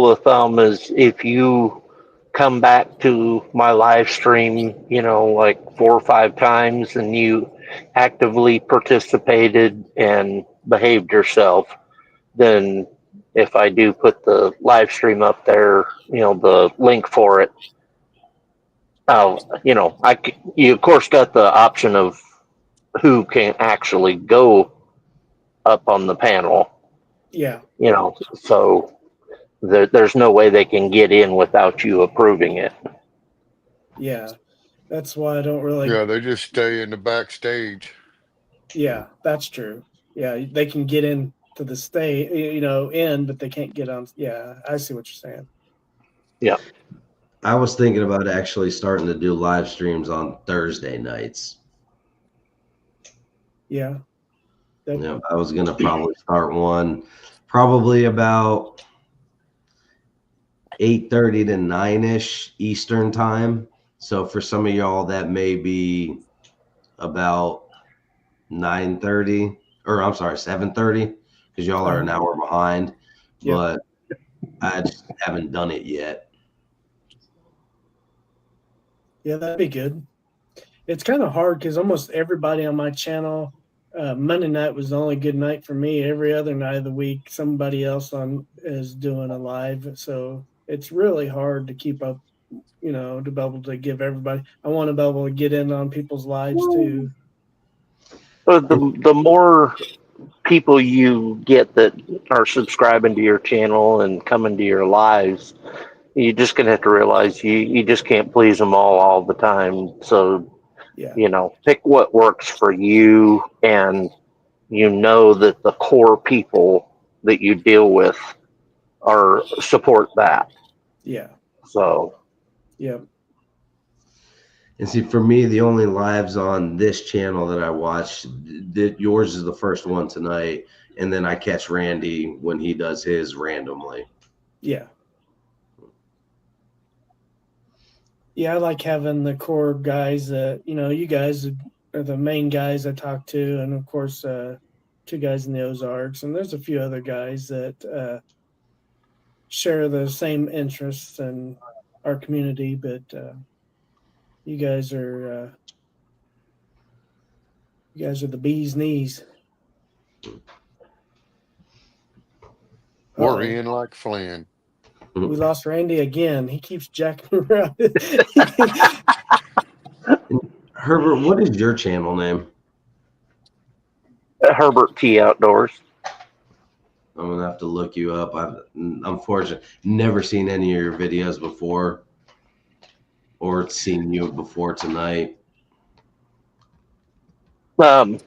of thumb is if you come back to my live stream, like 4 or 5 times and you actively participated and behaved yourself, then if I do put the live stream up there, the link for it, you of course got the option of who can actually go up on the panel. Yeah. So there's no way they can get in without you approving it. Yeah. That's why I don't really. Yeah, they just stay in the backstage. Yeah, that's true. Yeah, they can get in to the stage, but they can't get on. Yeah, I see what you're saying. Yeah. I was thinking about actually starting to do live streams on Thursday nights. Yeah. Yeah, I was going to probably start one probably about 8:30 to 9-ish Eastern time. So for some of y'all, that may be about 9:30, or I'm sorry, 7:30, because y'all are an hour behind. But I just haven't done it yet. Yeah, that'd be good. It's kind of hard because almost everybody on my channel, Monday night was the only good night for me. Every other night of the week, somebody else on is doing a live. So it's really hard to keep up, to be able to give everybody. I want to be able to get in on people's lives too. But the more people you get that are subscribing to your channel and coming to your lives, you're just gonna have to realize you just can't please them all the time. So Yeah. pick what works for you, and that the core people that you deal with are support that. Yeah. So Yeah. And see, for me, the only lives on this channel that I watch, yours is the first one tonight, and then I catch Randy when he does his randomly. Yeah. Yeah, I like having the core guys that, you guys are the main guys I talk to. And of course, two guys in the Ozarks. And there's a few other guys that share the same interests in our community. But you guys are the bee's knees. We're Uh-oh. in like Flynn. We lost Randy again. He keeps jacking around. Herbert, what is your channel name? Herbert T Outdoors. I'm gonna have to look you up. I've unfortunately never seen any of your videos before, or seen you before tonight. Did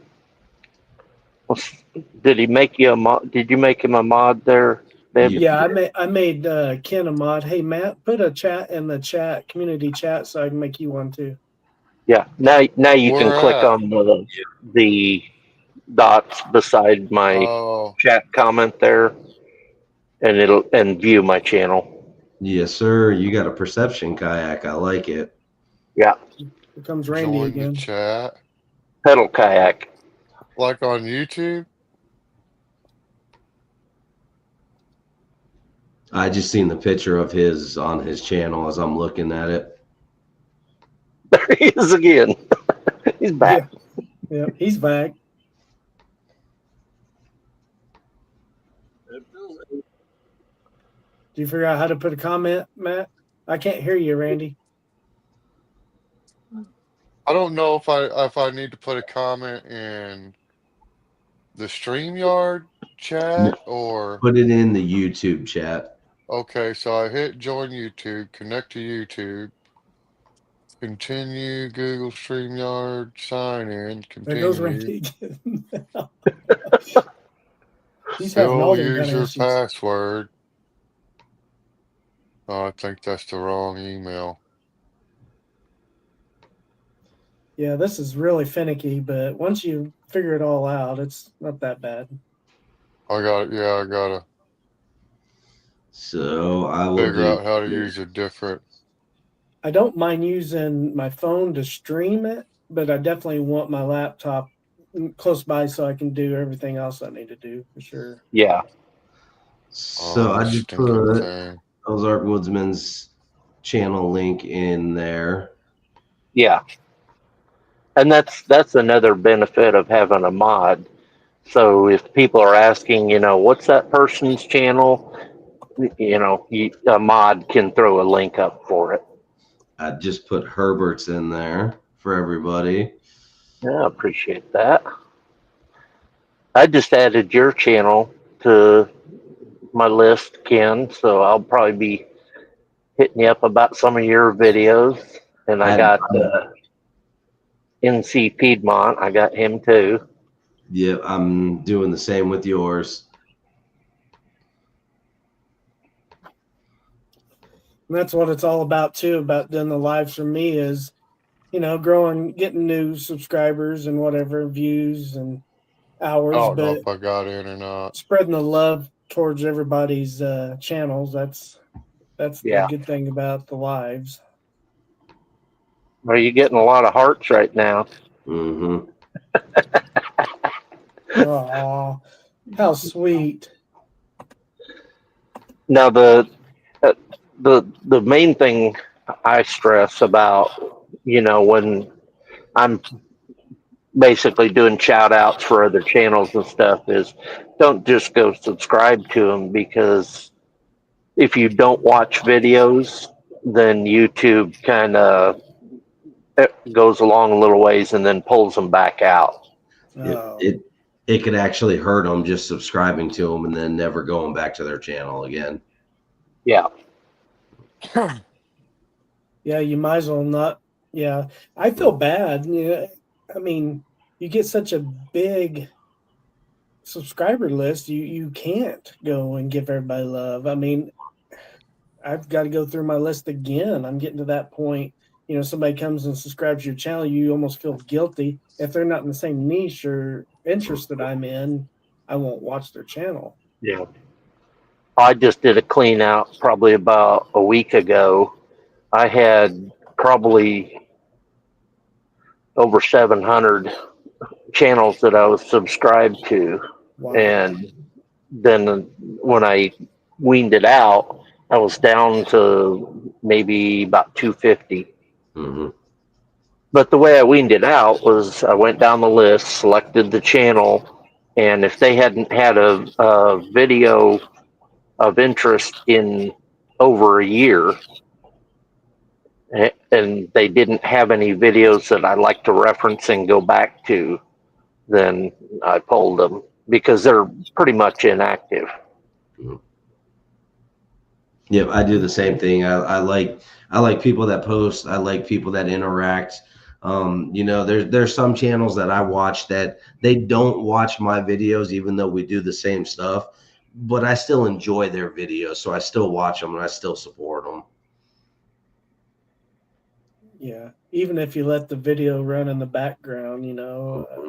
he make you a mod? Did you make him a mod there, Deb? Yeah, I made Ken a mod. Hey Matt, put a chat in the community chat so I can make you one too. Yeah. Now you can Where click at? on the dots beside my Oh, chat comment there, and it'll view my channel. Yes, sir. You got a perception kayak. I like it. Yeah. Here comes Randy join the again. chat. Pedal kayak. Like on YouTube? I just seen the picture of his on his channel as I'm looking at it. There he is again. He's back. Yeah, he's back. Do you figure out how to put a comment, Matt? I can't hear you, Randy. I don't know if I need to put a comment in the StreamYard chat or Put it in the YouTube chat. okay, so I hit join YouTube, connect to YouTube, continue Google StreamYard, sign in, There goes continue, Randy again. He's having fill all them kind of user issues. password. Oh, I think that's the wrong email. Yeah, this is really finicky, but once you figure it all out, it's not that bad. I gotta So I will figure do. out how to use a different. I don't mind using my phone to stream it, but I definitely want my laptop close by so I can do everything else I need to do for sure. Yeah. So Oh, I this just stinking put thing. Ozark Woodsman's channel link in there. Yeah. And that's another benefit of having a mod. So if people are asking, what's that person's channel, a mod can throw a link up for it. I just put Herbert's in there for everybody. Yeah, I appreciate that. I just added your channel to my list, Ken, so I'll probably be hitting you up about some of your videos. And I got NC Piedmont. I got him too. Yeah, I'm doing the same with yours. And that's what it's all about too, about doing the lives for me is, growing, getting new subscribers and whatever views and I hours, don't know but if I got in or not. spreading the love towards everybody's channels. That's the Yeah. good thing about the lives. Are you getting a lot of hearts right now? Mm-hmm. Oh, how sweet. Now the main thing I stress about when I'm basically doing shout outs for other channels and stuff, is don't just go subscribe to them, because if you don't watch videos, then YouTube kind of goes along a little ways and then pulls them back out. It, Oh, it it could actually hurt them just subscribing to them and then never going back to their channel again. Yeah. yeah, you might as well not. Yeah, I feel bad. Yeah, I mean, you get such a big subscriber list, you can't go and give everybody love. I mean, I've got to go through my list again. I'm getting to that point. Somebody comes and subscribes to your channel, you almost feel guilty if they're not in the same niche or interest that I'm in. I won't watch their channel. Yeah. I just did a clean out probably about a week ago. I had probably over 700 channels that I was subscribed to. Wow. And then when I weaned it out, I was down to maybe about 250. Mm-hmm. But the way I weaned it out was I went down the list, selected the channel, and if they hadn't had a video of interest in over a year, and they didn't have any videos that I like to reference and go back to, then I pulled them because they're pretty much inactive. Yep, I do the same thing. I like people that post. I like people that interact. There's some channels that I watch that they don't watch my videos, even though we do the same stuff, but I still enjoy their videos, so I still watch them and I still support them. Yeah, even if you let the video run in the background,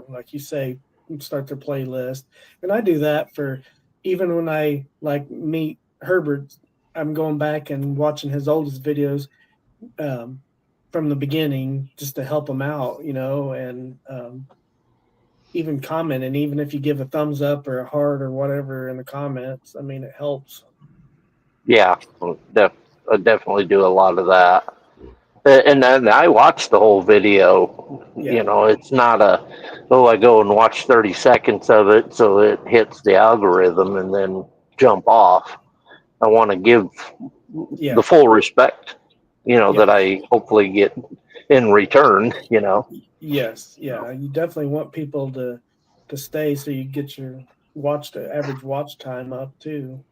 like you say, start their playlist. And I do that for even when I like meet Herbert, I'm going back and watching his oldest videos from the beginning just to help him out, and even comment. And even if you give a thumbs up or a heart or whatever in the comments, I mean, it helps. Yeah, I definitely do a lot of that. And then I watch the whole video. Yeah. It's not I go and watch 30 seconds of it so it hits the algorithm and then jump off. I want to give Yeah. the full respect, Yeah. that I hopefully get in return, Yes. Yeah. You definitely want people to stay so you get your average watch time up too.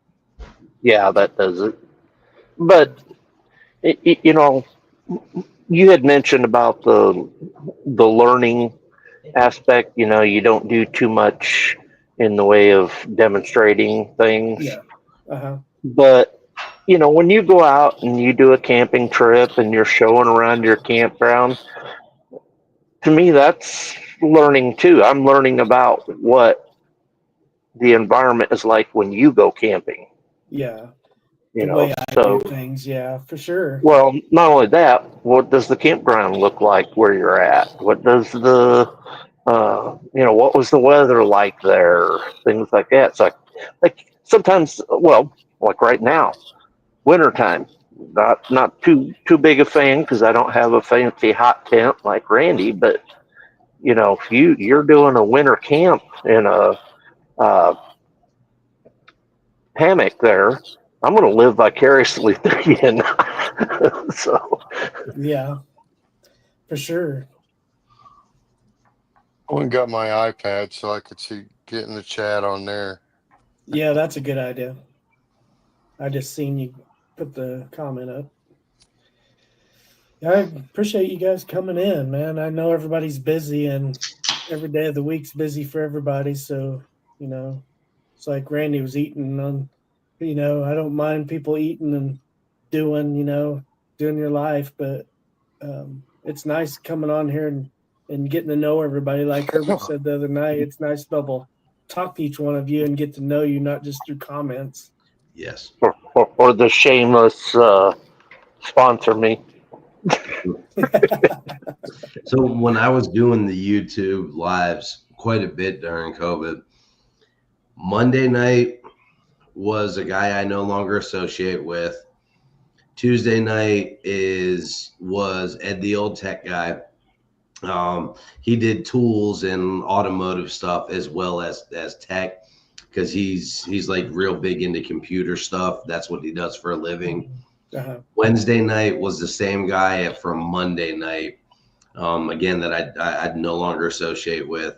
Yeah, that does it. But, you had mentioned about the learning aspect. You don't do too much in the way of demonstrating things. Yeah. Uh-huh. But, when you go out and you do a camping trip and you're showing around your campground, to me, that's learning too. I'm learning about what the environment is like when you go camping. Yeah. The way I So, do things. Yeah, for sure. well, not only that, what does the campground look like where you're at? What does what was the weather like there? Things like that. So, like sometimes, well, like right now, wintertime. Not too big a fan because I don't have a fancy hot tent like Randy. But if you're doing a winter camp in a hammock there, I'm going to live vicariously through you. So. Yeah, for sure. I went and got my iPad so I could get in the chat on there. Yeah, that's a good idea. I just seen you put the comment up. I appreciate you guys coming in, man. I know everybody's busy and every day of the week's busy for everybody. So, it's like Randy was eating on, I don't mind people eating and doing your life, but it's nice coming on here and getting to know everybody. Like Herbert said the other night, it's nice to be able to talk to each one of you and get to know you, not just through comments. Yes. Or the shameless sponsor me. So when I was doing the YouTube lives quite a bit during COVID, Monday night was a guy I no longer associate with. Tuesday night was Ed, the old tech guy. He did tools and automotive stuff as well as tech, because he's like real big into computer stuff. That's what he does for a living. Uh-huh. Wednesday night was the same guy from Monday night. Again, that I'd no longer associate with.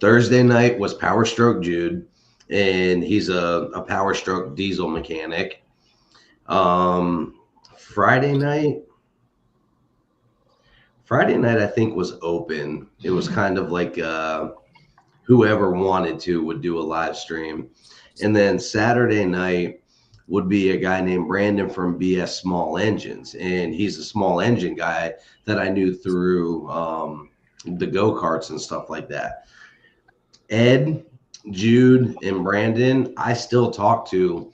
Thursday night was Power Stroke Jude, and he's a Power Stroke diesel mechanic. Friday night, I think, was open. It was kind of like whoever wanted to would do a live stream. And then Saturday night would be a guy named Brandon from BS Small Engines. And he's a small engine guy that I knew through the go-karts and stuff like that. Ed, Jude, and Brandon, I still talk to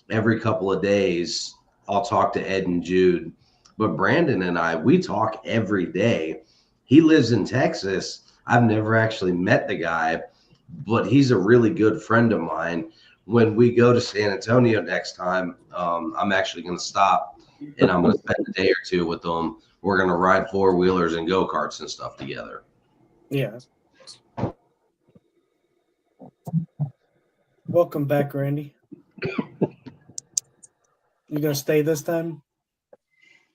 every couple of days. I'll talk to Ed and Jude. But Brandon and I, we talk every day. He lives in Texas. I've never actually met the guy, but he's a really good friend of mine. When we go to San Antonio next time, I'm actually going to stop and I'm going to spend a day or two with them. We're going to ride four-wheelers and go-karts and stuff together. Yeah. Welcome back, Randy. You gonna stay this time?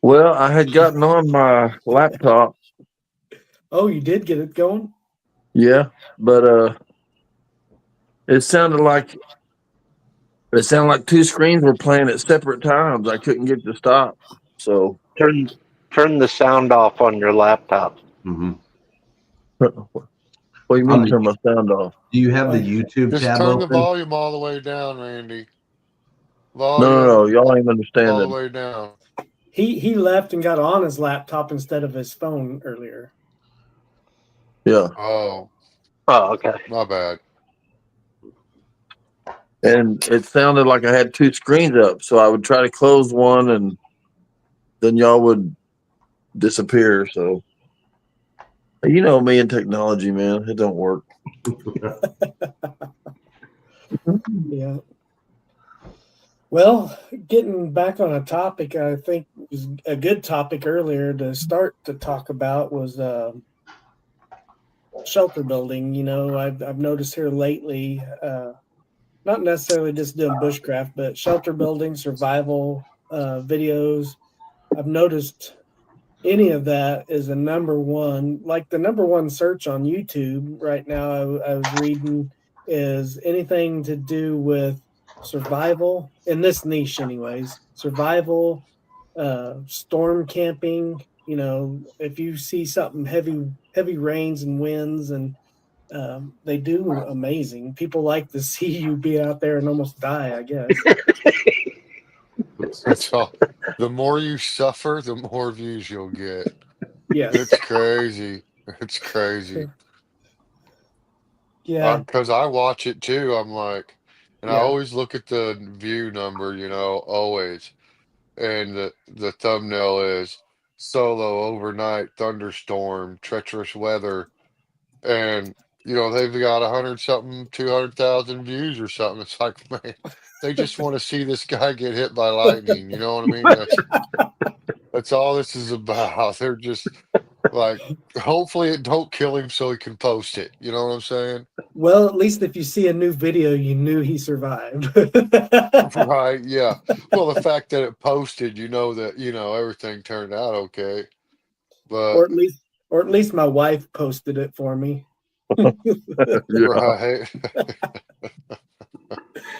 Well, I had gotten on my laptop. Oh, you did get it going? Yeah, but it sounded like two screens were playing at separate times. I couldn't get to stop. So Turn the sound off on your laptop. Mm-hmm. what do you mean turn my sound off? Do you have the YouTube Just tab turn the open? volume all the way down, Randy. No, y'all ain't understanding. All the way down. He left and got on his laptop instead of his phone earlier. Yeah. Oh, Okay. my bad. And it sounded like I had two screens up, so I would try to close one and then y'all would disappear. So you know me and technology, man. It don't work. Yeah. Well, getting back on a topic, I think was a good topic earlier to start to talk about was shelter building. You know, I've noticed here lately, not necessarily just doing bushcraft, but shelter building, survival videos. I've noticed any of that is a number one, like the number one search on YouTube right now. I was reading is anything to do with survival in this niche, anyways. Survival, storm camping. You know, if you see something heavy rains and winds, and they do amazing. People like to see you be out there and almost die, I guess. That's all. The more you suffer, the more views you'll get. Yes. It's crazy. It's crazy. Yeah. Because I watch it too. I'm like, and I Yeah. always look at the view number, always. And the thumbnail is solo overnight thunderstorm, treacherous weather. And, they've got 100 something, 200,000 views or something. It's like, man, they just want to see this guy get hit by lightning. You know what I mean? That's all this is about. They're just like, hopefully it don't kill him so he can post it. You know what I'm saying? Well, at least if you see a new video, you knew he survived. Right, yeah. Well, the fact that it posted, that, everything turned out okay. But or at least my wife posted it for me. right.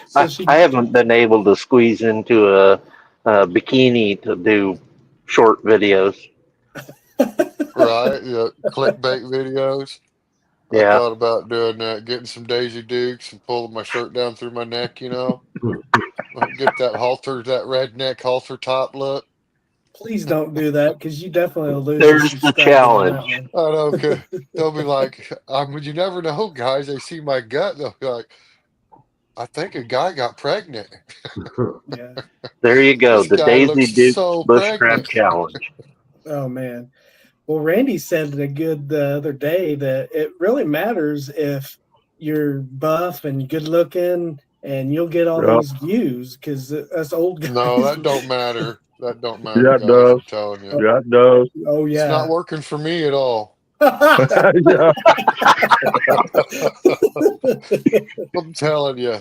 So I haven't been able to squeeze into a bikini to do short videos. Right, yeah. Clickbait videos. I Yeah. thought about doing that, getting some Daisy Dukes and pulling my shirt down through my neck, Get that halter, that redneck halter top look. please don't do that because you definitely will lose a There's the subscriber on that challenge. one. I don't care. They'll be like, you never know, guys. They see my gut. They'll be like, I think a guy got pregnant. Yeah. There you go. This The guy looks Daisy Dukes so Bushcraft pregnant. Challenge. Oh man. Well, Randy said it good the other day that it really matters if you're buff and good looking and you'll get all Yeah. these views because us old guys. No, that don't matter. That don't matter, Yeah, it guys. does. I'm telling you, Yeah, it does. Oh it's not yeah. working for me at all. Yeah. I'm telling you,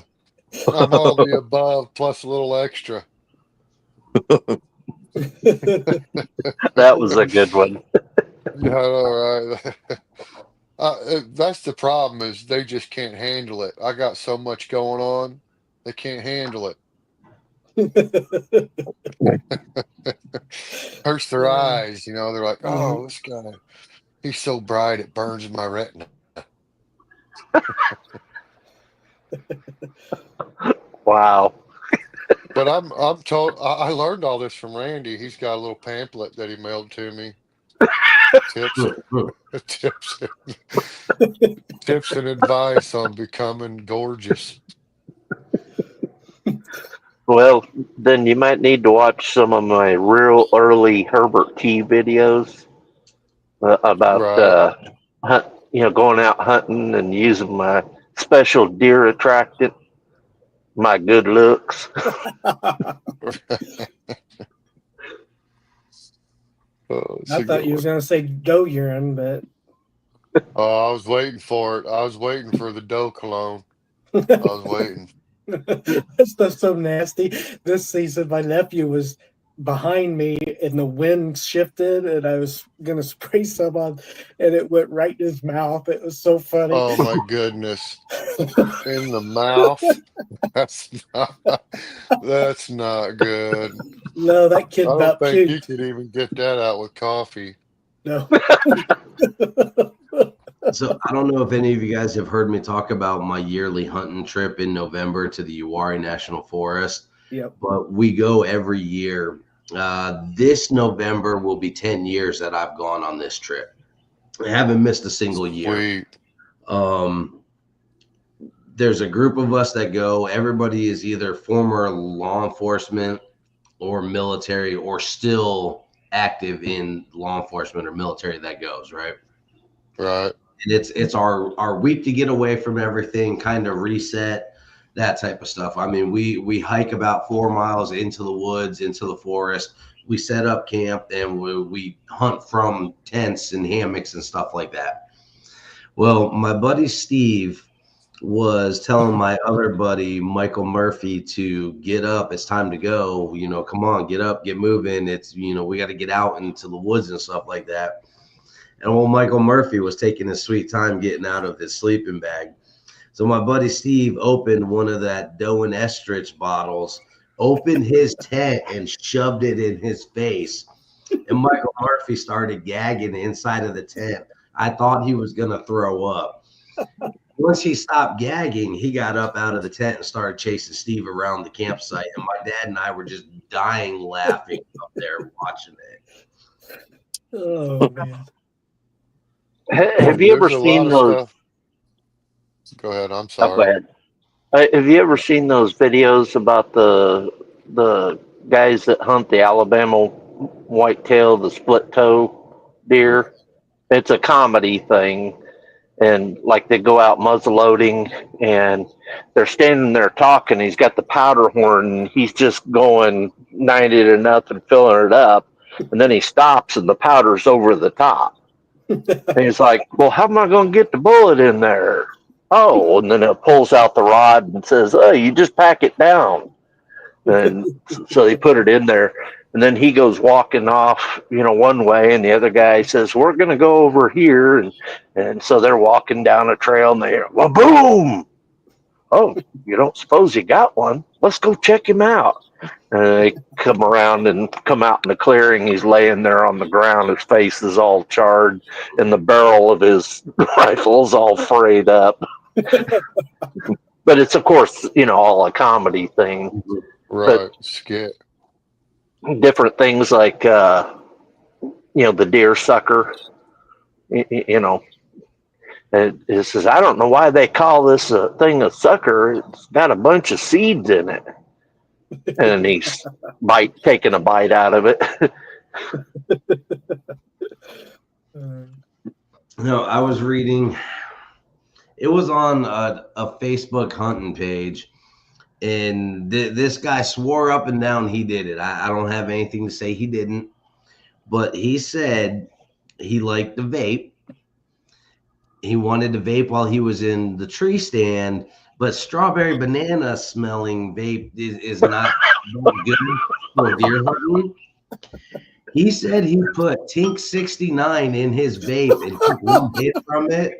I'm all the above plus a little extra. That was a good one. Yeah, all right. That's the problem is they just can't handle it. I got so much going on, they can't handle it. Hurts their eyes, you know. They're like, "Oh, this guy, he's so bright it burns my retina." Wow. But I'm told I learned all this from Randy. He's got a little pamphlet that he mailed to me. Tips, tips, tips and advice on becoming gorgeous. Well, then you might need to watch some of my real early Herbert Key videos about Right. going out hunting and using my special deer attractant, my good looks. Oh, it's I a thought good you one. was gonna say doe urine, but Oh, I was waiting for it. I was waiting for the doe cologne. I was waiting. that stuff's so nasty. This season, my nephew was behind me, and the wind shifted, and I was gonna spray some on, and it went right in his mouth. It was so funny. Oh my goodness. In the mouth. That's not, that's not good. No, that I kid don't about think you puked. could even get that out with coffee. No. So I don't know if any of you guys have heard me talk about my yearly hunting trip in November to the Uwharrie National Forest, Yep. but we go every year. This November will be 10 years that I've gone on this trip. I haven't missed a single year. Sweet. There's a group of us that go. Everybody is either former law enforcement or military or still active in law enforcement or military that goes, right? Right. And it's our week to get away from everything, kind of reset, that type of stuff. I mean, we hike about 4 miles into the woods, into the forest. We set up camp and we hunt from tents and hammocks and stuff like that. Well, my buddy Steve was telling my other buddy Michael Murphy to get up. It's time to go. Come on, get up, get moving. It's we got to get out into the woods and stuff like that. And old Michael Murphy was taking his sweet time getting out of his sleeping bag. So my buddy Steve opened one of that Doe and Estrich bottles, opened his tent and shoved it in his face. And Michael Murphy started gagging inside of the tent. I thought he was going to throw up. Once he stopped gagging, he got up out of the tent and started chasing Steve around the campsite. And my dad and I were just dying laughing up there watching it. Oh man. Have you ever There's a lot seen of those? stuff. Go ahead. I'm Oh, go sorry. ahead. Have you ever seen those videos about the guys that hunt the Alabama whitetail, the split toe deer? It's a comedy thing, and like they go out muzzle loading, and they're standing there talking. He's got the powder horn, and he's just going 90 to nothing, filling it up, and then he stops, and the powder's over the top. And he's like, "Well, how am I going to get the bullet in there?" Oh, and then it pulls out the rod and says, "Oh, you just pack it down." And so they put it in there. And then he goes walking off, one way, and the other guy says, "We're going to go over here." And so they're walking down a trail, and they hear, well, boom! Oh, you don't suppose you got one? Let's go check him out. And they come around and come out in the clearing. He's laying there on the ground. His face is all charred, and the barrel of his rifle is all frayed up. But it's, of course, all a comedy thing. Right. Skit. Different things like, the deer sucker, and it says, "I don't know why they call this thing a sucker. It's got a bunch of seeds in it." And he's taking a bite out of it. No, I was reading. It was on a Facebook hunting page, And this guy swore up and down he did it. I don't have anything to say he didn't, but he said he liked the vape. He wanted to vape while he was in the tree stand, but strawberry banana smelling vape is not good for deer hunting. He said he put Tink 69 in his vape and took one hit from it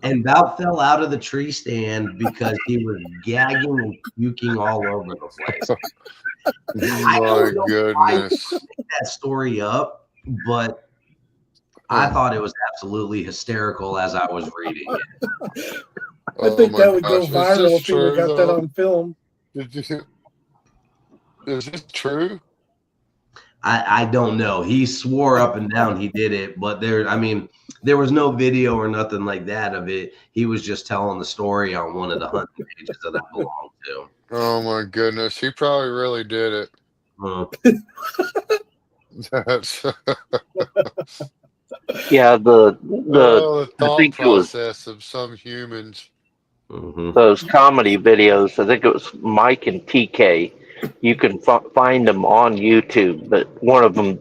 and about fell out of the tree stand because he was gagging and puking all over the place. I My don't know why he goodness. made that story up, but I thought it was absolutely hysterical as I was reading it. I think my that would go gosh. Is viral this if he would true have got that though? on film. Is this true? I don't know. He swore up and down he did it, but there was no video or nothing like that of it. He was just telling the story on one of the hunting pages that I belong to. Oh my goodness. He probably really did it. Uh, That's Yeah, the I thought think it was process of some humans. mhm. those comedy videos. I think it was Mike and TK. You can find them on YouTube. But one of them,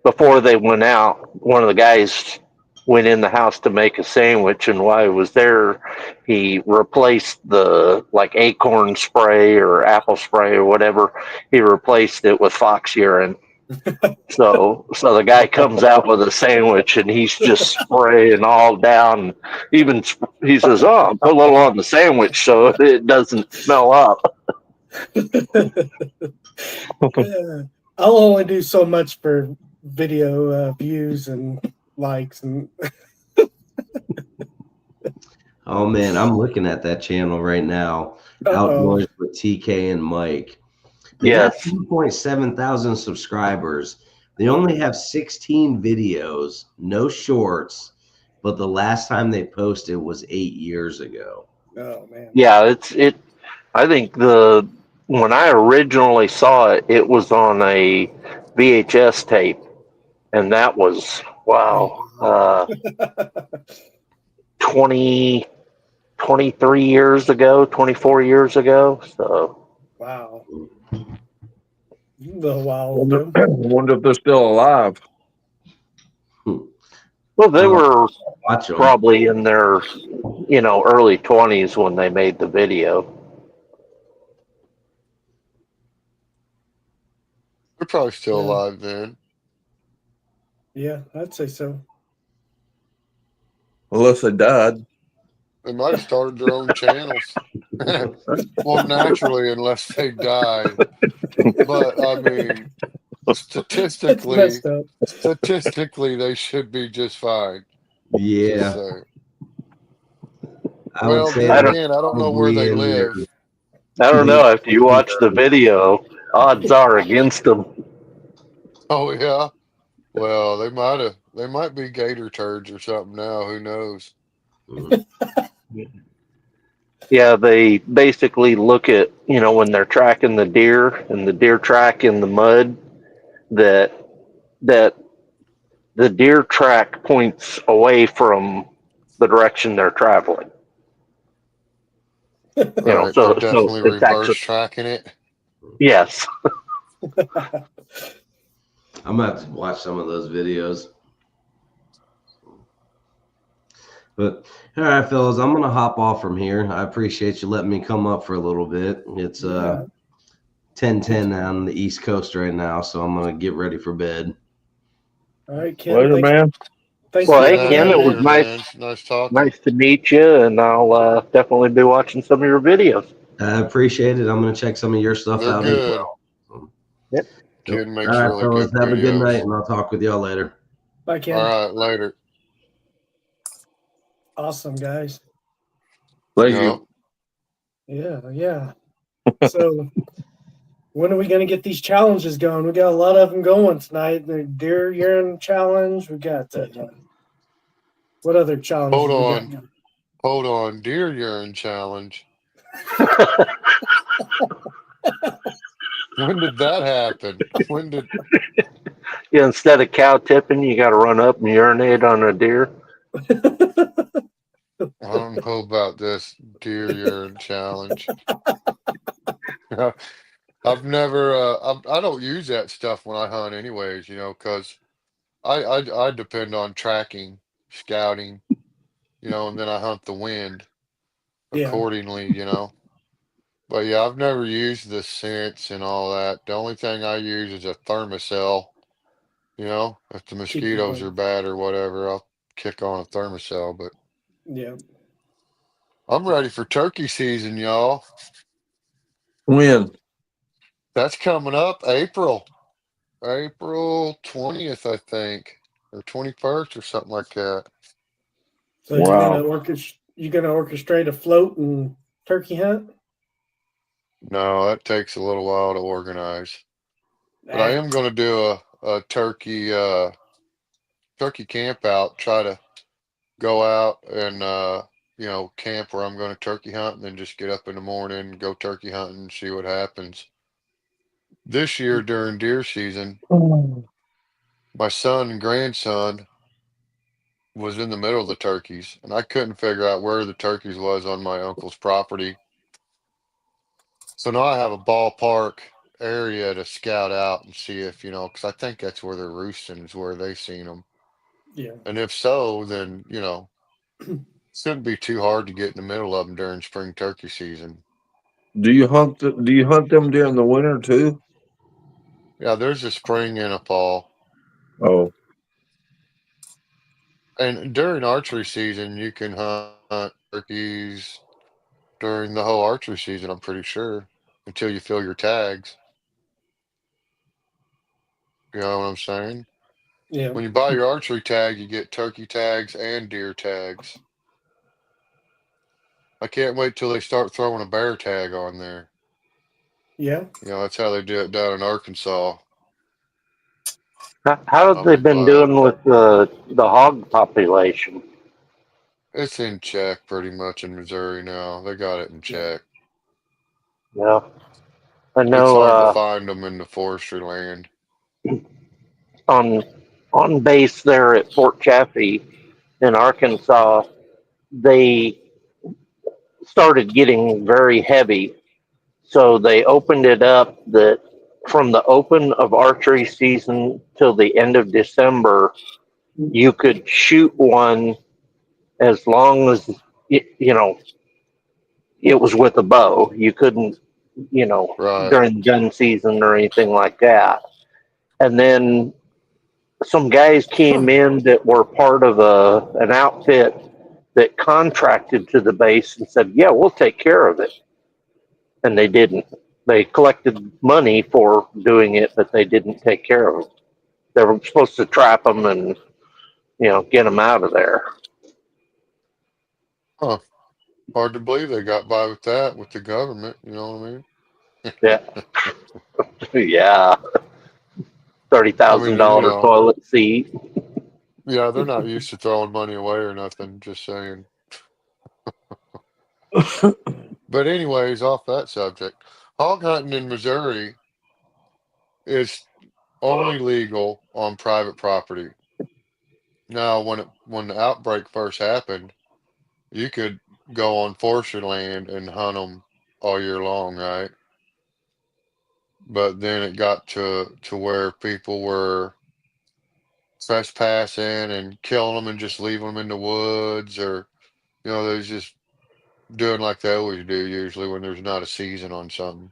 before they went out, one of the guys went in the house to make a sandwich, and while he was there, he replaced the like acorn spray or apple spray or whatever. He replaced it with fox urine. So the guy comes out with a sandwich and he's just spraying all down. Even he says, "Oh, put a little on the sandwich so it doesn't smell up." Yeah. I'll only do so much for video views and likes and Oh man, I'm looking at that channel right now. Outdoors with TK and Mike. They got Yes. 2.7 thousand subscribers. They only have 16 videos, no shorts, but the last time they posted was 8 years ago. oh man. Yeah, it. I think when I originally saw it, it was on a VHS tape, and that was wow, 20, 23 years ago, 24 years ago. So Wow. A little while Wonder, ago. wonder if they're still alive. well, they Oh, were watch them. probably in their early 20s when they made the video. They're probably still Yeah. alive then. Yeah, I'd say so. Unless they died. They might have started their own channels. Well, naturally, unless they died. But I mean, That's statistically, messed up. they should be just fine. Just Yeah, saying. I would Well, say then I they're don't, again, I don't know where probably they in their live. I don't know. late After you 20s, watch the early video, odds are against them. Oh yeah. Well, they might be gator turds or something now. Who knows? 20s. Yeah, they basically look at, when they're tracking the deer and the deer track in the mud, that that the deer track points away from the direction they're traveling. Right. They're So definitely it's reverse actually, tracking it. yes. I'm gonna have to watch some of those videos. But all right, fellas, I'm gonna hop off from here. I appreciate you letting me come up for a little bit. It's Yeah. 10:10 on the East Coast right now, so I'm gonna get ready for bed. All right, Ken. Later, Thanks. man. Thanks Well, for hey, Yeah, coming Ken, you on, it was later, man. man. Nice talking. nice to meet you, and I'll definitely be watching some of your videos. I appreciate it. I'm gonna check some of your stuff They're out as good. well. So, Yep. yep. Kid All makes right, really fellas, good have a good night, videos. and I'll talk with y'all later. Bye, All Ken. right, later. Awesome, guys. Thank Yeah. you. Yeah. So when are we going to get these challenges going? We got a lot of them going tonight. The deer urine challenge. We got what other challenges Hold we on. got? Hold on. Deer urine challenge. When did that happen? When did Yeah, instead of cow tipping, you got to run up and urinate on a deer. I don't know about this deer urine challenge. I've never, I don't use that stuff when I hunt anyways, because I depend on tracking, scouting, and then I hunt the wind Yeah, accordingly. But yeah, I've never used the scents and all that. The only thing I use is a thermocell. If the keep them mosquitoes are away. bad or whatever, I'll kick on a thermocell. But Yeah. I'm ready for turkey season, y'all. When? That's coming up April 20th, I think, or 21st or something like that. So Wow. you're gonna orchestrate a float and turkey hunt? No, that takes a little while to organize. But I Ah, am going to do a turkey camp out, try to go out and camp where I'm going to turkey hunt and then just get up in the morning, go turkey hunting, and see what happens. This year during deer season, my son and grandson was in the middle of the turkeys, and I couldn't figure out where the turkeys was on my uncle's property. So now I have a ballpark area to scout out and see if, because I think that's where they're roosting, is where they seen them. yeah. And if so, then, shouldn't be too hard to get in the middle of them during spring turkey season. Do you hunt? Do you hunt them during the winter too? Yeah, there's a spring and a fall. Oh, And during archery season, you can hunt turkeys during the whole archery season, I'm pretty sure, until you fill your tags. You know what I'm saying? Yeah. When you buy your archery tag, you get turkey tags and deer tags. I can't wait till they start throwing a bear tag on there. Yeah. That's how they do it down in Arkansas. How have I'll they be been glad. doing with the hog population? It's in check pretty much in Missouri now. They got it in Yeah. check. Yeah, I It's know hard to find them in the forestry land. on base there at Fort Chaffee in Arkansas, they started getting very heavy. So they opened it up that from the open of archery season till the end of December, you could shoot one as long as it was with a bow. You couldn't, Right. during gun season or anything like that. And then some guys came in that were part of an outfit that contracted to the base and said, "Yeah, we'll take care of it." And they didn't. They collected money for doing it, but they didn't take care of them. They were supposed to trap them and get them out of there. Huh. Hard to believe they got by with that with the government. You know what I mean? Yeah, yeah. thirty I thousand mean, dollar toilet seat. yeah, they're not used to throwing money away or nothing. Just saying. But anyways, off that subject, hog hunting in Missouri is only legal on private property. Now, when the outbreak first happened, you could go on forestry land and hunt them all year long, right? But then it got to where people were trespassing and killing them and just leaving them in the woods, or they was just doing like they always do usually when there's not a season on something.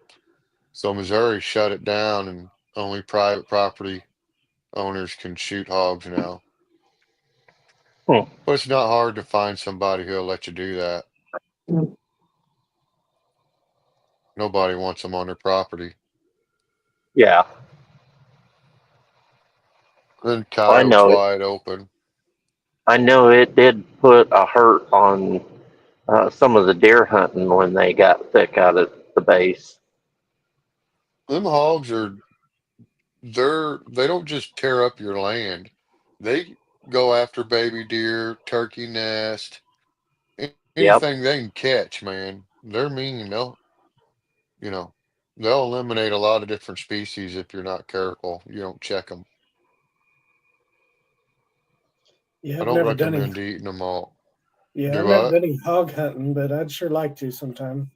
So Missouri shut it down, and only private property owners can shoot hogs now. Hmm. But it's not hard to find somebody who'll let you do that. Nobody wants them on their property. Yeah, Then I coyotes know it. wide open. I know it did put a hurt on some of the deer hunting when they got thick out at the base. Them hogs they don't just tear up your land. They go after baby deer, turkey nest, Yep. anything they can catch, man. They're mean. You know, they'll eliminate a lot of different species if you're not careful. You don't check them. Yeah. I don't recommend eating them all. Yeah, I've Do never what? done any hog hunting, but I'd sure like to sometime.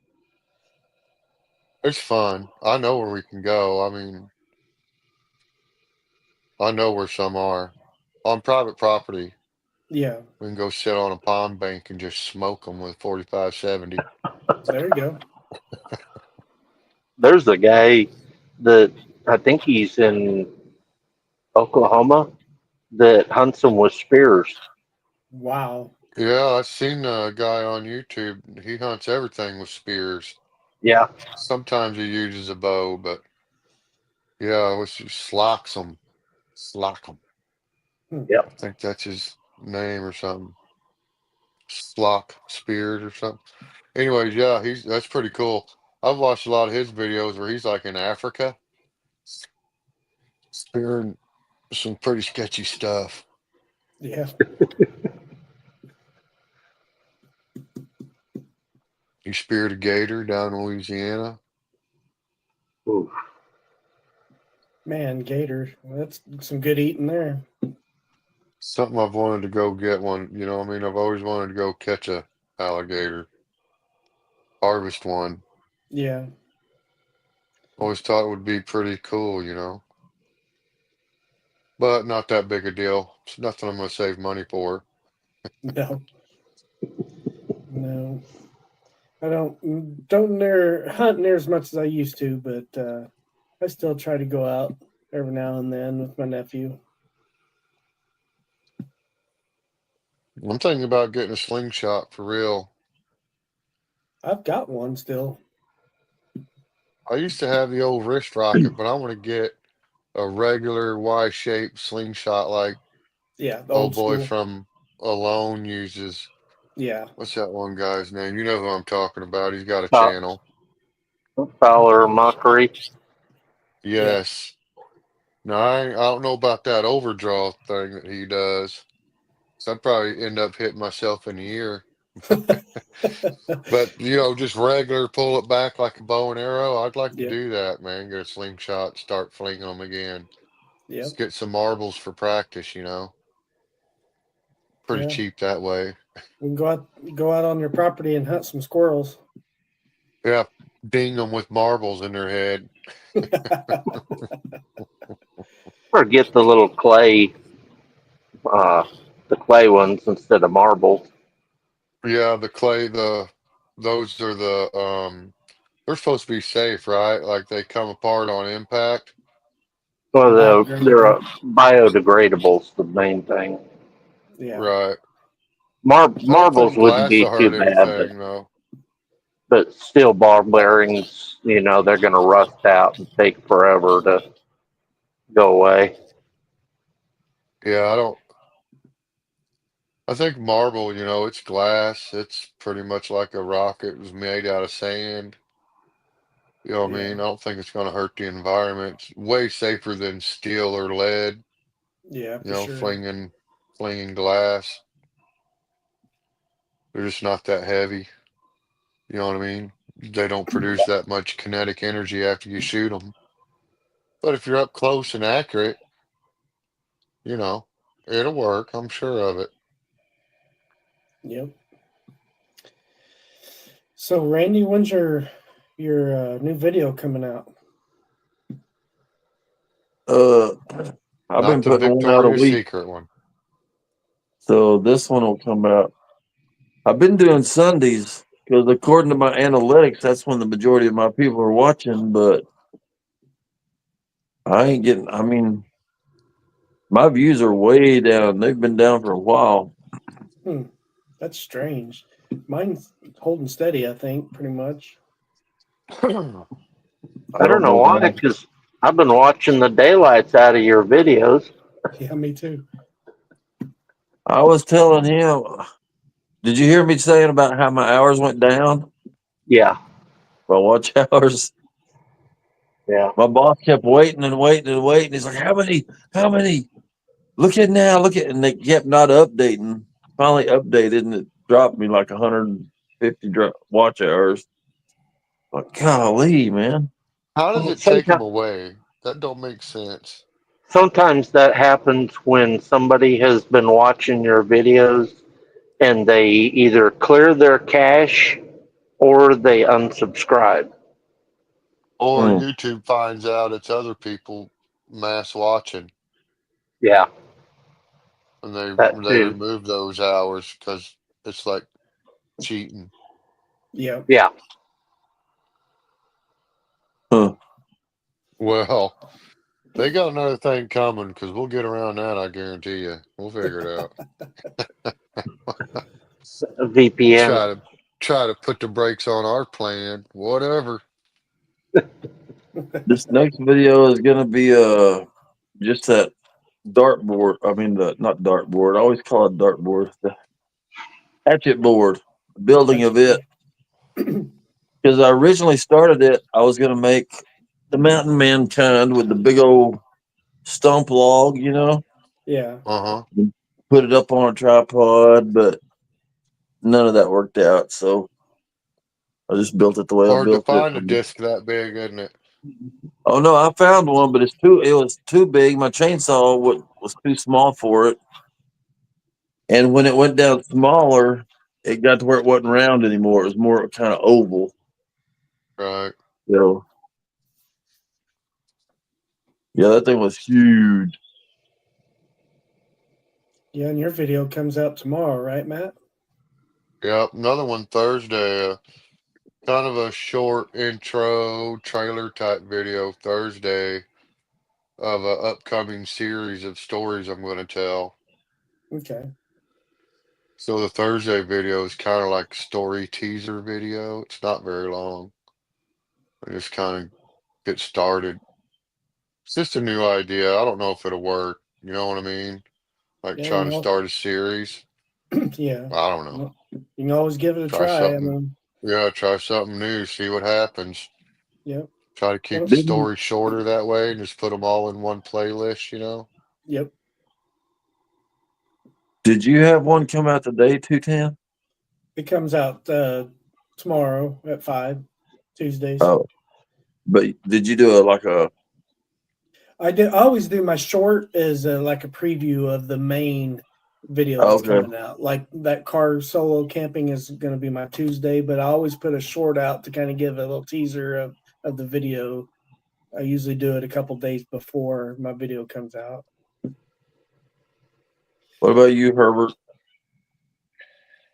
It's fun. I know where we can go. I mean, I know where some are. On private property, Yeah, we can go sit on a pond bank and just smoke them with 4570. there you go. There's a guy that I think he's in Oklahoma that hunts them with spears. Wow. Yeah, I've seen a guy on YouTube. He hunts everything with spears. Yeah, Sometimes he uses a bow, but yeah, it's just slocks them. Slock 'em. Hmm. yeah. I think that's his name or something. Slock Spears or something. Anyways, yeah, he's that's pretty cool. I've watched a lot of his videos where he's like in Africa, spearing some pretty sketchy stuff. Yeah. He speared a gator down in Louisiana. Ooh. Man, gator. That's some good eating there. Something I've wanted to go get one. You know, I mean, I've always wanted to go catch a alligator, harvest one. Yeah. Always thought it would be pretty cool, you know, but not that big a deal. It's nothing I'm gonna save money for. No. No. I don't near hunt near as much as I used to, but I still try to go out every now and then with my nephew. I'm thinking about getting a slingshot for real. I've got one still. I used to have the old wrist rocket, but I want to get a regular Y-shaped slingshot like Yeah, the old old boy school. from Alone uses. Yeah. What's that one guy's name? You know who I'm talking about. He's got a Uh, channel. Fowler Mockery. Yeah. Yes. Now, I don't know about that overdraw thing that he does. So I'd probably end up hitting myself in the ear. But, you know, just regular pull it back like a bow and arrow. I'd like to Yep. do that, man. Get a slingshot, start flinging them again. Yep. Just get some marbles for practice, you know. Pretty Yeah. cheap that way. We can go out on your property and hunt some squirrels. Yeah, ding them with marbles in their head. Or get uh, the clay ones instead of marbles. Yeah, the clay, those are they're supposed to be safe, right? Like they come apart on impact. Well, they're Biodegradable. biodegradable's the main thing. Yeah. Right. I don't Marbles think wouldn't glass be will too hurt bad, anything though. but steel ball bearings, they're going to rust out and take forever to go away. Yeah, I think marble, you know, it's glass. It's pretty much like a rock. It was made out of sand. You know what I Yeah. mean? I don't think it's going to hurt the environment. It's way safer than steel or lead, Yeah, you for know, sure. flinging glass. They're just not that heavy. You know what I mean? They don't produce that much kinetic energy after you shoot them. But if you're up close and accurate, you know, it'll work. I'm sure of it. Yep. So Randy, when's your new video coming out? Uh, I've Not been the putting one out a Victoria's week, Secret one. so this one will come out. I've been doing Sundays because according to my analytics, that's when the majority of my people are watching. But I ain't getting. I mean, my views are way down. They've been down for a while. Hmm. That's strange. Mine's holding steady, I think, pretty much. I I don't don't know know why, why. because I've been watching the daylights out of your videos. Yeah, me too. I was telling him. Did you hear me saying about how my hours went down? Yeah, My watch hours. yeah. My boss kept waiting and waiting and waiting. He's like, "How many? How many? Look at now, look at," and they kept not updating. Finally updated, and it dropped me like 150 watch hours. Like, golly, man. How does Well, it take them sometimes, away? That don't make sense. sometimes that happens when somebody has been watching your videos and they either clear their cache or they unsubscribe. Or Mm. YouTube finds out it's other people mass watching, Yeah, and that they too. remove those hours because it's like cheating. Yeah. Yeah. Huh. Well, they got another thing coming because we'll get around that. I guarantee you. We'll figure it out. VPN. Try to put the brakes on our plan. Whatever. This next video is gonna be just that dartboard. I mean the not dartboard. I always call it dartboard. The hatchet board. Building of it. Because I originally started it, I was gonna make the mountain man kind with the big old stump log, you know, Yeah. Uh-huh. put it up on a tripod, but none of that worked out. So I just built it the way I Hard to built it. find a disc that big, isn't it? Oh no, I found one, but it was too big. My chainsaw was too small for it. And when it went down smaller, it got to where it wasn't round anymore. It was more kind of oval. Right. So yeah, that thing was huge. Yeah, and your video comes out tomorrow, right, Matt? Yep. Another one Thursday. Kind of a short intro trailer type video Thursday of a upcoming series of stories I'm going to tell. Okay. So the Thursday video is kind of like story teaser video. It's not very long. I just kind of get started. It's just a new idea. I don't know if it'll work. You know what I mean? Like Yeah, trying to start a series. yeah. I don't know. Well, you can always give it a Try try. I something. mean, Yeah, try something new. See what happens. yep. Try to keep the Well, Didn't story shorter that way and just put them all in one playlist, you know? yep. Did you have one come out today, 210? It comes out tomorrow at 5, Tuesdays. Oh, but did you do like a I always do my short as like a preview of the main video that's okay? coming out. Like that car solo camping is going to be my Tuesday, but I always put a short out to kind of give a little teaser of the video. I usually do it a couple days before my video comes out. What about you, Herbert?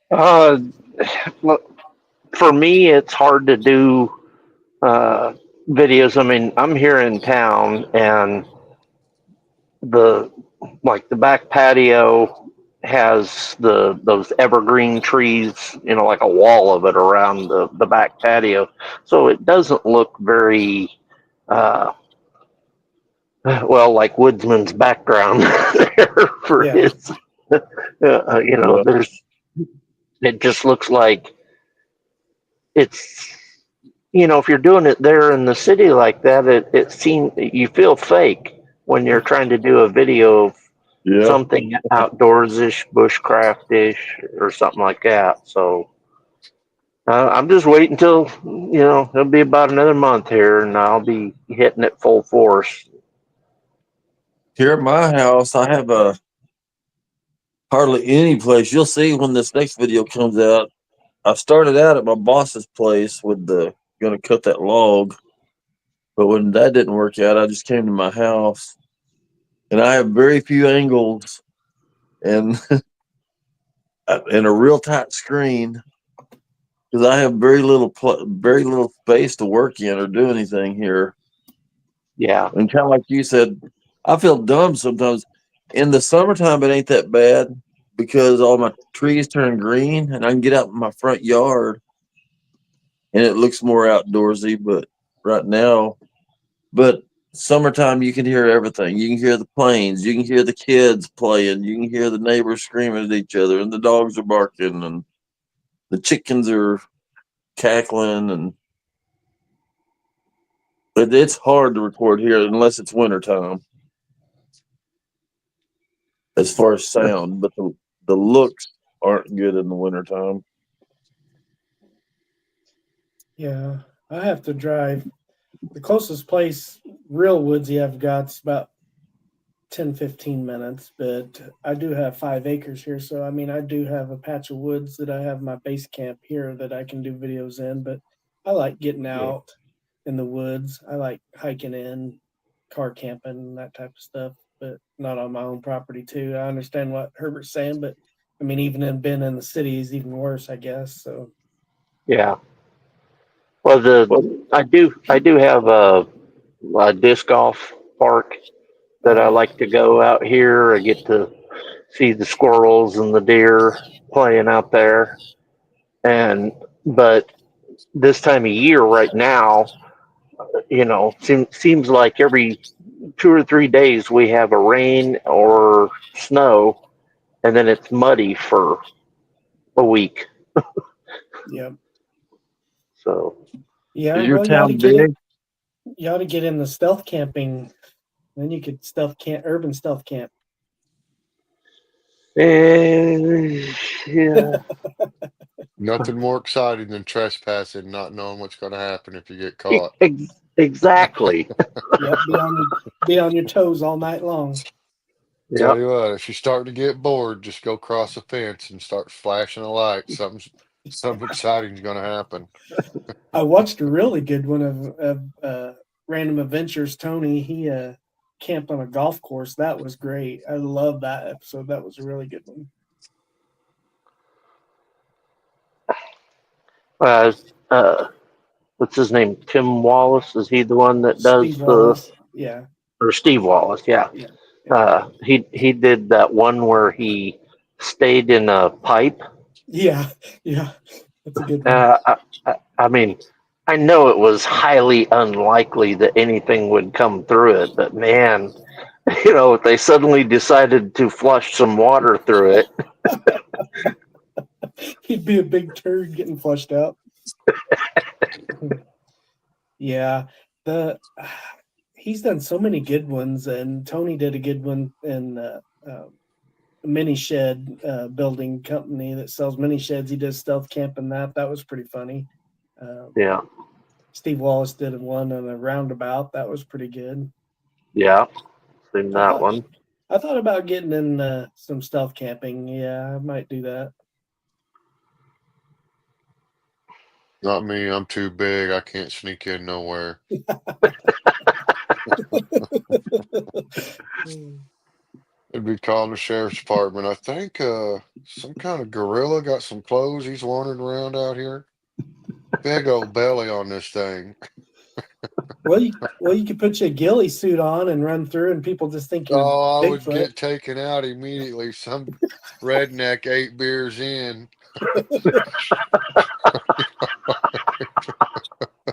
Uh, look, for me, it's hard to do uh, videos. I mean, I'm here in town, and the the back patio has those evergreen trees, like a wall of it around the back patio. So it doesn't look very uh, well like Woodsman's background there for Yeah. his. Yeah. There's it just looks like it's if you're doing it there in the city like that, it seems you feel fake when you're trying to do a video of Yeah. something outdoorsish, bushcraftish, or something like that. So I'm just waiting until it'll be about another month here, and I'll be hitting it full force. Here at my house, I have a hardly any place. You'll see when this next video comes out. I started out at my boss's place with the gonna cut that log, but when that didn't work out, I just came to my house, and I have very few angles and and a real tight screen because I have very little space to work in or do anything here. Yeah, And kind of like you said, I feel dumb sometimes. In the summertime, it ain't that bad because all my trees turn green and I can get out in my front yard and it looks more outdoorsy. But right now, but summertime, you can hear everything. You can hear the planes, you can hear the kids playing, you can hear the neighbors screaming at each other, and the dogs are barking, and the chickens are cackling. And but it's hard to record here unless it's wintertime as far as sound, but the looks aren't good in the wintertime. Yeah. I have to drive. The closest place, real woodsy, I've got is about 10, 15 minutes, but I do have 5 acres here. So, I mean, I do have a patch of woods that I have my base camp here that I can do videos in, but I like getting Yeah. out in the woods. I like hiking in, car camping, that type of stuff, but not on my own property too. I understand what Herbert's saying, but I mean, even in being in the city is even worse, I guess. So Yeah. Well, I do have a disc golf park that I like to go out here. I get to see the squirrels and the deer playing out there. And but this time of year, right now, seems like every 2 or 3 days we have a rain or snow, and then it's muddy for a week. yeah, So yeah. Is your Well, you ought to town get it. big? You ought to get in the stealth camping. Then you could urban stealth camp. yeah, Nothing more exciting than trespassing, not knowing what's going to happen if you get e- caught. exactly. Yep, be on your toes all night long. Tell Yep. you what, if you start to get bored, just go cross a fence and start flashing a light. Something exciting's going to happen. I watched a really good one of Random Adventures. Tony, he camped on a golf course. That was great. I love that episode. That was a really good one. Uh, uh, what's his name? Tim Wallace. Is he the one that does Steve Wallace. Yeah, or Steve Wallace? Yeah. yeah, yeah, He did that one where he stayed in a pipe. yeah, yeah. That's a good one. I mean, I know it was highly unlikely that anything would come through it, but man, if they suddenly decided to flush some water through it. He'd be a big turd getting flushed out. Yeah, the he's done so many good ones, and Tony did a good one in mini shed building company that sells mini sheds. He did stealth camp in that was pretty funny. Yeah, Steve Wallace did one on a roundabout. That was pretty good. yeah, seen I that thought one. I thought about getting in some stealth camping. Yeah, I might do that. Not me. I'm too big. I can't sneak in nowhere. It'd be calling the sheriff's department. I think some kind of gorilla got some clothes. He's wandering around out here. Big old belly on this thing. Well, you could put your ghillie suit on and run through, and people just think you're Oh, I would Bigfoot. get taken out immediately. Some redneck 8 beers in.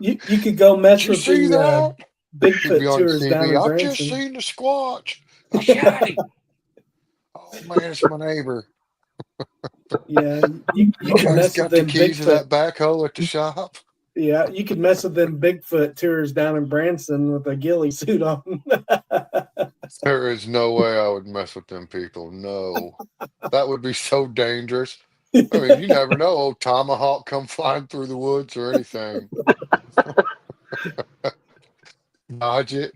You could go Did mess you with see the that? He'd be Bigfoot on tours down TV. in I've just Branson. seen the Squatch. I shot him. Oh man, it's my neighbor. Yeah, you You could guys mess with got the them keys to Bigfoot. that backhoe at the shop? Yeah, you could mess with them Bigfoot tours down in Branson with a ghillie suit on. There is no way I would mess with them people. No. That would be so dangerous. I mean, you never know. Old tomahawk come flying through the woods or anything. Dodge it.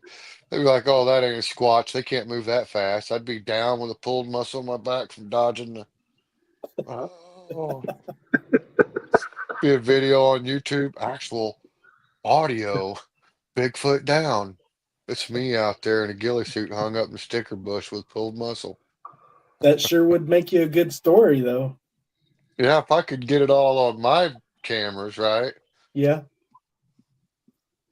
They'd be like, oh, that ain't a squatch. They can't move that fast. I'd be down with a pulled muscle in my back from dodging the. Oh, be a video on YouTube. Actual audio. Bigfoot down. It's me out there in a ghillie suit hung up in a sticker bush with pulled muscle. That sure would make you a good story, though. Yeah, if I could get it all on my cameras, right? Yeah.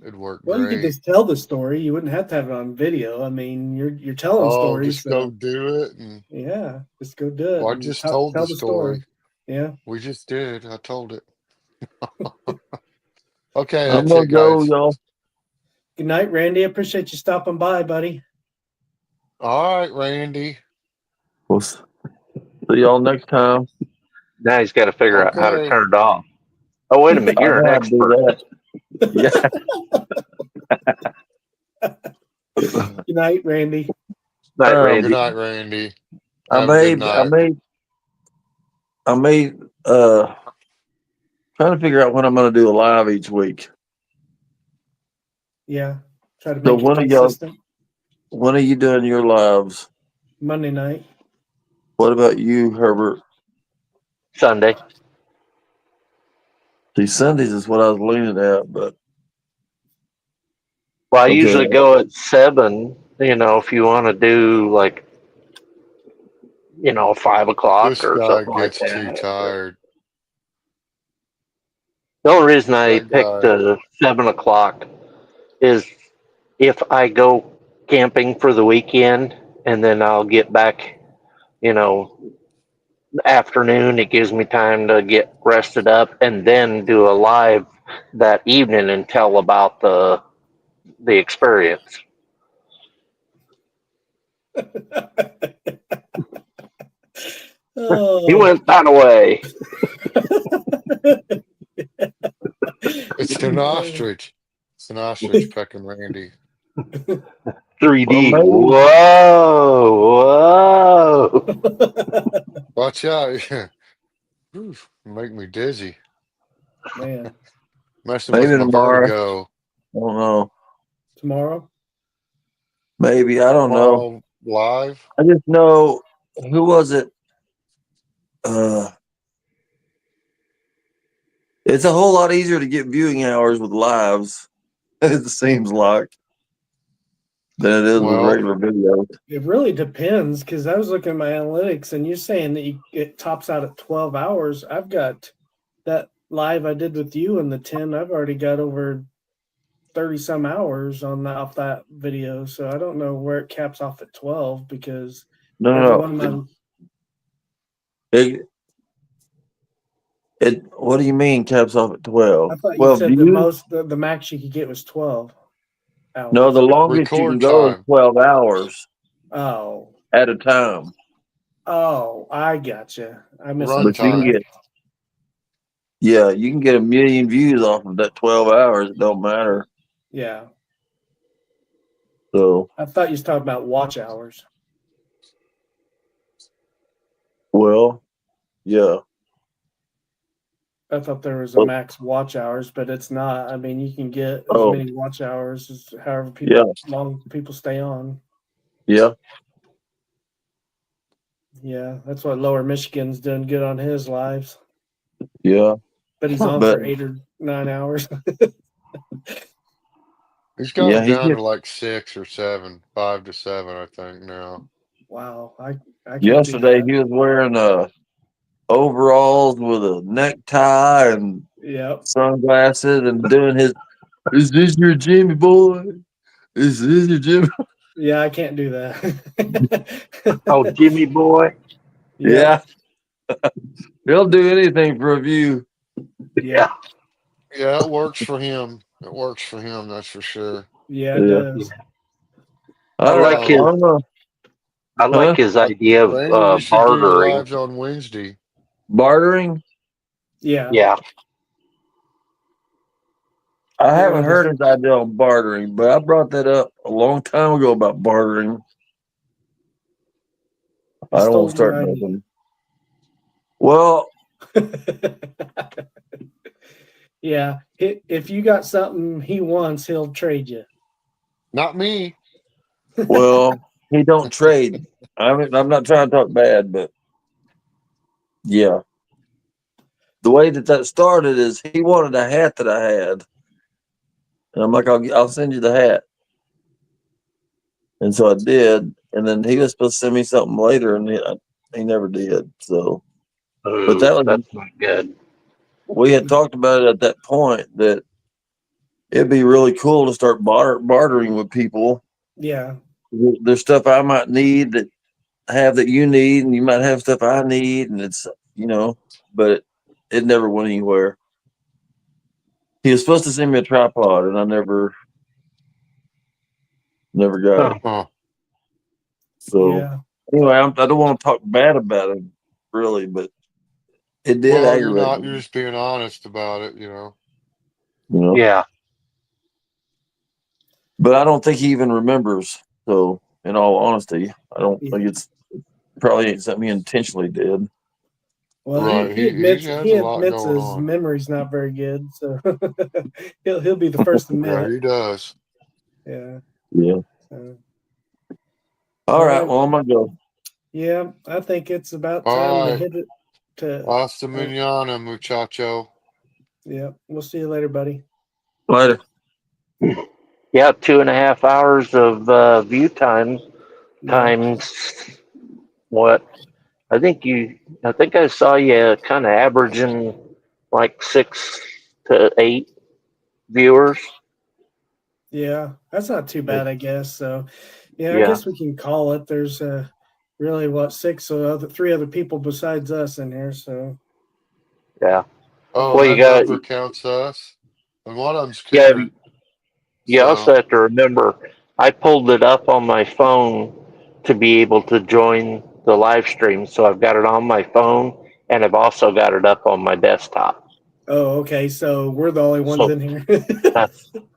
It'd work Well, you could great. just tell the story. You wouldn't have to have it on video. I mean, you're telling Oh, stories, just go so do it. And yeah, just go do it well, I and just told tell the the story. story. Yeah. We just did. I told it. Okay, I'm that's gonna it, go, guys. y'all. Good night, Randy. I appreciate you stopping by, buddy. All right, Randy. We'll see y'all next time. Now he's got to figure out how to Okay. turn it off. Oh, wait a minute, I you're an know how to do expert. that. Yeah. Good night, Randy. Night, Good Randy. night, Randy. I Have a good may, I night. may, I may, trying to figure out when I'm going to do a live each week. Yeah. Try to So make it consistent. when are you doing your lives? Monday night. What about you, Herbert? Sunday. See, Sundays is what I was leaning at, but Well, I Okay. usually go at 7. If you want to do like 5 o'clock This or guy something like gets too that. But tired. the only reason I That picked guy. 7 o'clock is if I go camping for the weekend and then I'll get back, afternoon. It gives me time to get rested up and then do a live that evening and tell about the experience. He Oh. went that way. It's an ostrich. It's an ostrich pecking Randy. 3D. Well, maybe. Whoa, whoa. Watch out. Oof, make me dizzy. Man, Messing with Maybe my tomorrow. vertigo. I don't know. tomorrow? Maybe. I don't know. Tomorrow live. I just know, who was it? Uh, it's a whole lot easier to get viewing hours with lives. It seems like than it is with Well, regular videos. It really depends because I was looking at my analytics and you're saying that it tops out at 12 hours. I've got that live I did with you in the 10. I've already got over 30 some hours off that video. So I don't know where it caps off at 12 because No, every no, one of my no. It. What do you mean caps off at 12? I thought you 12 said views? the max you could get was 12 No, the hours. longest you can record go is time. 12 hours Oh, at a time. I gotcha. I Run But you can misunderstood. time. get, yeah, you can get 1,000,000 views off of that 12 hours. It don't matter. Yeah. So, I thought you was talking about watch hours. well, yeah. I thought there was a Oh, max watch hours, but it's not. I mean, you can get as oh, many watch hours as however yeah, long people stay on. yeah, Yeah, that's what Lower Michigan's doing good on his lives. yeah. But he's on But for 8 or 9 hours. He's got yeah, him he down to gets, like 6 or 7, 5 to 7, I think now. Wow, I can't do yesterday that. he was wearing overalls with a necktie and Yep. sunglasses and doing his, is this your Jimmy boy? Is this your Jimmy? Yeah, I can't do that. Oh, Jimmy boy. Yep. Yeah, he'll do anything for a view. Yep. Yeah, it works for him. It works for him, that's for sure. Yeah, it Yeah. does. I All right. like his. Well, I'm gonna, I like huh? his idea of Randy, you should do the bartering. lives on Wednesday. Bartering? Yeah. Yeah. I Yeah, haven't we heard just his idea on bartering, but I brought that up a long time ago about bartering. he I don't want stole to your start idea. nothing. Well, Yeah, if you got something he wants, he'll trade you. Not me. well, he don't trade. I mean, I'm not trying to talk bad, but yeah, the way that started is he wanted a hat that I had, and I'm like, I'll send you the hat, and so I did, and then he was supposed to send me something later, and he never did. So, but Ooh, that was, that's not good. we had talked about it at that point that it'd be really cool to start bartering with people. Yeah, There's stuff I might need that you need, and you might have stuff I need, and it's, but it never went anywhere. He was supposed to send me a tripod, and I never got Huh. it. Huh. So yeah, anyway, I don't want to talk bad about him, really, but it did Well, you're aggravate not. me. You're just being honest about it, you know. You know. Yeah. But I don't think he even remembers. So, in all honesty, I don't think it's probably ain't something he intentionally did. Well, Right. he He admits has a lot going his on. memory's not very good, so he'll be the first to admit Yeah, it. he does. Yeah. Yeah. So, All all right. right. Well, I'm gonna go. Yeah, I think it's about time All to right. hit it. Hasta Uh, mañana, muchacho. yeah, we'll see you later, buddy. Later. Yeah, 2.5 hours of view time Yeah. times what? I think I saw you kind of averaging like 6 to 8 viewers. Yeah, that's not too bad, I guess. So, yeah, I Yeah, guess we can call it. There's really what three other people besides us in here. So, yeah. Oh, Well, you that got, number counts us. And one of them's yeah, Kennard. you also So, have to remember, I pulled it up on my phone to be able to join the live stream. So I've got it on my phone and I've also got it up on my desktop. oh, okay. So we're the only ones So in here.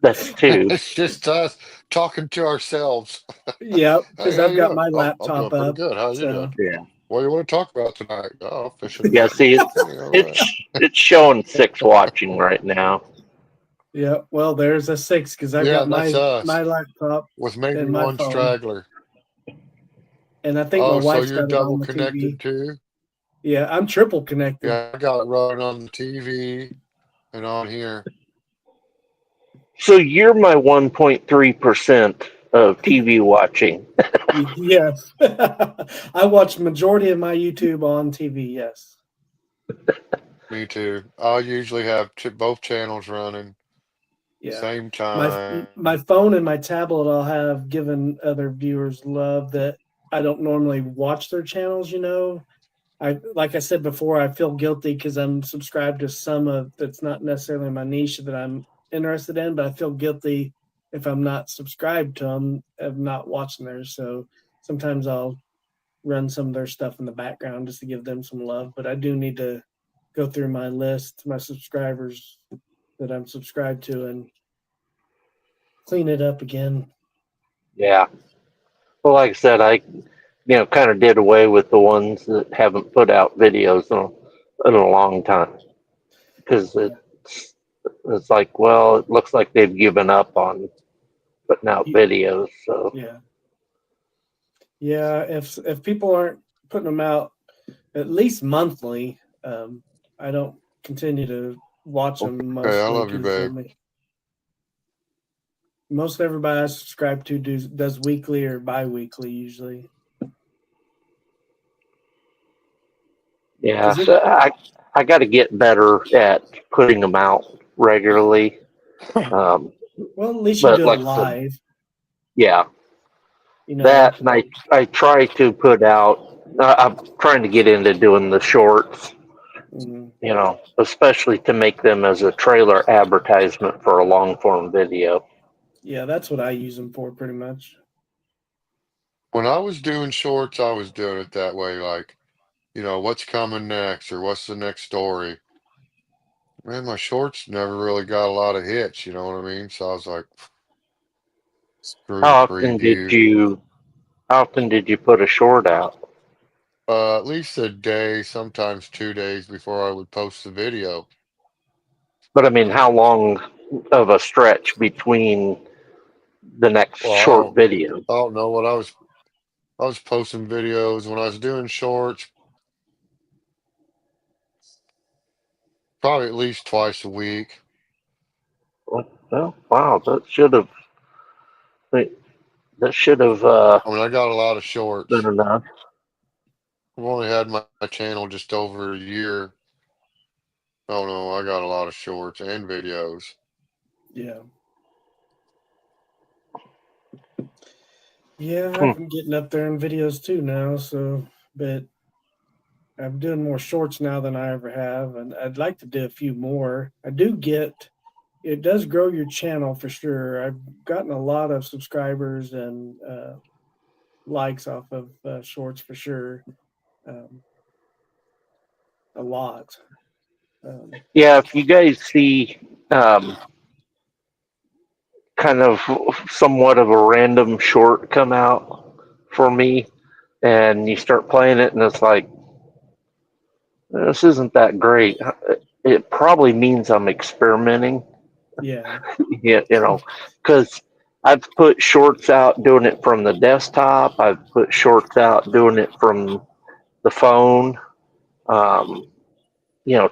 that's two. it's just us talking to ourselves. Yep, Hey, because how I've you got doing? my Oh, I'm laptop doing pretty up. good. How you doing? So, Yeah. What do you want to talk about tonight? Oh, fishing and Yeah, hunting. see, Hey, all right. it's showing 6 watching right now. yeah. Well, there's a 6 because I've Yeah, got and that's my us laptop with maybe and my one phone, straggler. and I think my Oh, so wife's you're got it on double the TV. connected too? Yeah, I'm triple connected. Yeah, I got it running on the TV and on here. So you're my 1.3% of TV watching. Yes, I watch majority of my YouTube on TV. Yes. Me too. I usually have both channels running Yeah. same My time. my phone and my tablet I'll have given other viewers love that I don't normally watch their channels, you know. I like I said before, I feel guilty because I'm subscribed to some of that's not necessarily my niche that I'm interested in, but I feel guilty if I'm not subscribed to them of not watching theirs. So sometimes I'll run some of their stuff in the background just to give them some love. But I do need to go through my list, my subscribers that I'm subscribed to, and clean it up again. Yeah. Well, like I said, I kind of did away with the ones that haven't put out videos in a long time because Yeah. it's like, well, it looks like they've given up on putting out videos. So Yeah. Yeah. If people aren't putting them out at least monthly, I don't continue to watch them Okay, I mostly love you, because babe. most everybody I subscribe to does weekly or bi-weekly usually. yeah, 'Cause so I got to get better at putting them out regularly. Um, well, at least you but do it like I said, live, yeah, you know. that and I try to put out. I'm trying to get into doing the shorts, Mhm. especially to make them as a trailer advertisement for a long form video. Yeah, that's what I use them for pretty much. When I was doing shorts, I was doing it that way, like, what's coming next or what's the next story. Man, my shorts never really got a lot of hits, you know what I mean? So I was like, screw the How often did preview. you how often did you put a short out? At least a day, sometimes 2 days before I would post the video. But I mean, how long of a stretch between the next Well, short video? I don't know what I was posting videos when I was doing shorts, probably at least twice a week. Well, wow, that should have I mean, I got a lot of been shorts. enough. I've only had my channel just over a year. Oh no, I got a lot of shorts and videos. Yeah. Yeah, Hmm. I'm getting up there in videos too now, so but I'm doing more shorts now than I ever have, and I'd like to do a few more. It does grow your channel for sure. I've gotten a lot of subscribers and likes off of shorts for sure. Um, a lot. Um, Yeah, if you guys see um, kind of somewhat of a random short come out for me, and you start playing it, and it's like, this isn't that great. It probably means I'm experimenting, yeah, because I've put shorts out doing it from the desktop. I've put shorts out doing it from the phone. Um,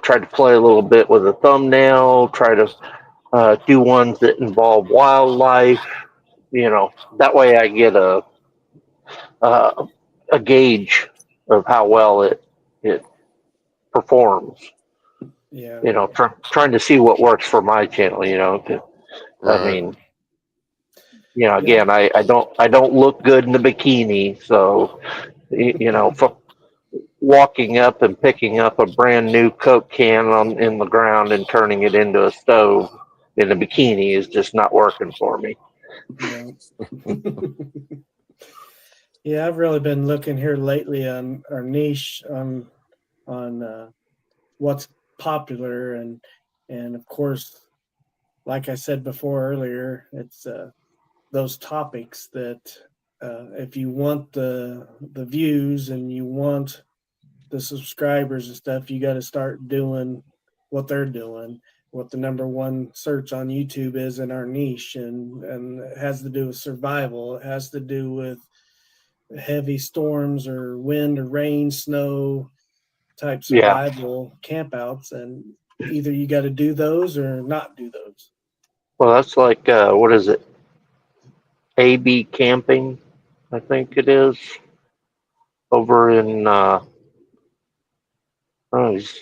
tried to play a little bit with a thumbnail, try to do ones that involve wildlife. That way I get uh, a gauge of how well it performs. Yeah. Trying to see what works for my channel. I Right. mean, Yeah. again, I don't look good in a bikini, so for walking up and picking up a brand new Coke can in the ground and turning it into a stove in a bikini is just not working for me. No. Yeah, I've really been looking here lately on our niche on what's popular, and of course, like I said before earlier, it's those topics that if you want the views and you want the subscribers and stuff, you got to start doing what they're doing, what the number one search on YouTube is in our niche, and it has to do with survival. It has to do with heavy storms or wind or rain, snow type Yeah. survival campouts, and either you got to do those or not do those. Well, that's like what is it? AB camping, I think it is, over in oh,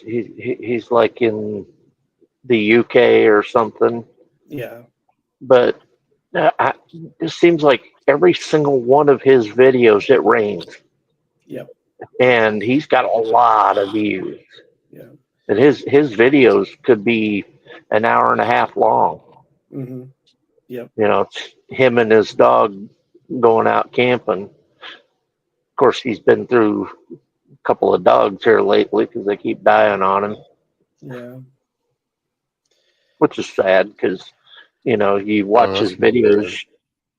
he's like in the UK or something. Yeah. But it seems like every single one of his videos it rains, Yep. and he's got a lot of views. Yeah. And his videos could be an hour and a half long. Mm-hmm. Yep. It's him and his dog going out camping. Of course, he's been through a couple of dogs here lately because they keep dying on him, Yeah. which is sad because you Oh, watch his that's bullshit. videos,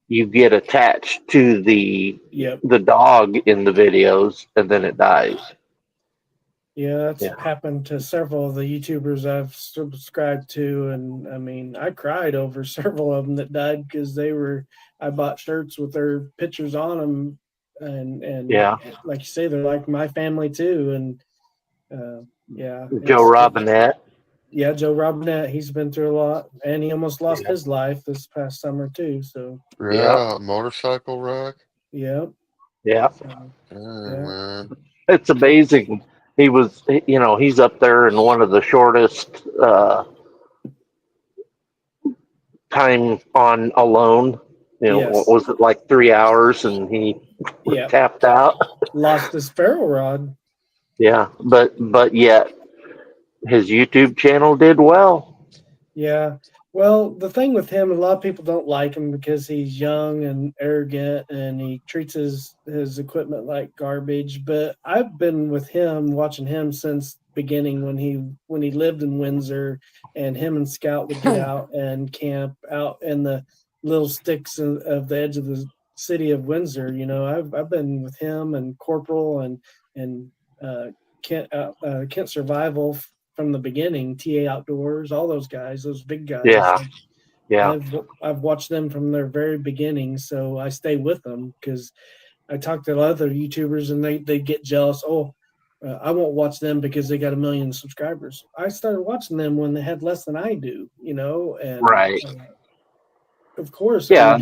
you get attached to the Yep. the dog in the videos, and then it dies. Yeah, that's Yeah, happened to several of the YouTubers I've subscribed to, and I mean, I cried over several of them that died because I bought shirts with their pictures on them, and yeah. like you say, they're like my family too, and yeah, Joe Robinette. yeah, Joe Robinette, he's been through a lot, and he almost lost Yeah, his life this past summer too. So yeah, Yeah, motorcycle wreck. yeah, yeah. so Dang, yeah, man. It's amazing. He's up there in one of the shortest time on alone. What yes, was it, like 3 hours, and he yeah, tapped out. lost his ferro rod. Yeah, but yet his YouTube channel did well. Yeah. Well, the thing with him, a lot of people don't like him because he's young and arrogant and he treats his equipment like garbage. But I've been with him, watching him since beginning when he lived in Windsor, and him and Scout would get out and camp out in the little sticks of the edge of the city of Windsor. I've been with him and Corporal and uh, Kent Survival from the beginning, TA Outdoors, all those guys, those big guys. Yeah, yeah, I've watched them from their very beginning, so I stay with them because I talk to other YouTubers and they get jealous. Oh, I won't watch them because they got 1 million subscribers. I started watching them when they had less than I do, and right. of course, Yeah,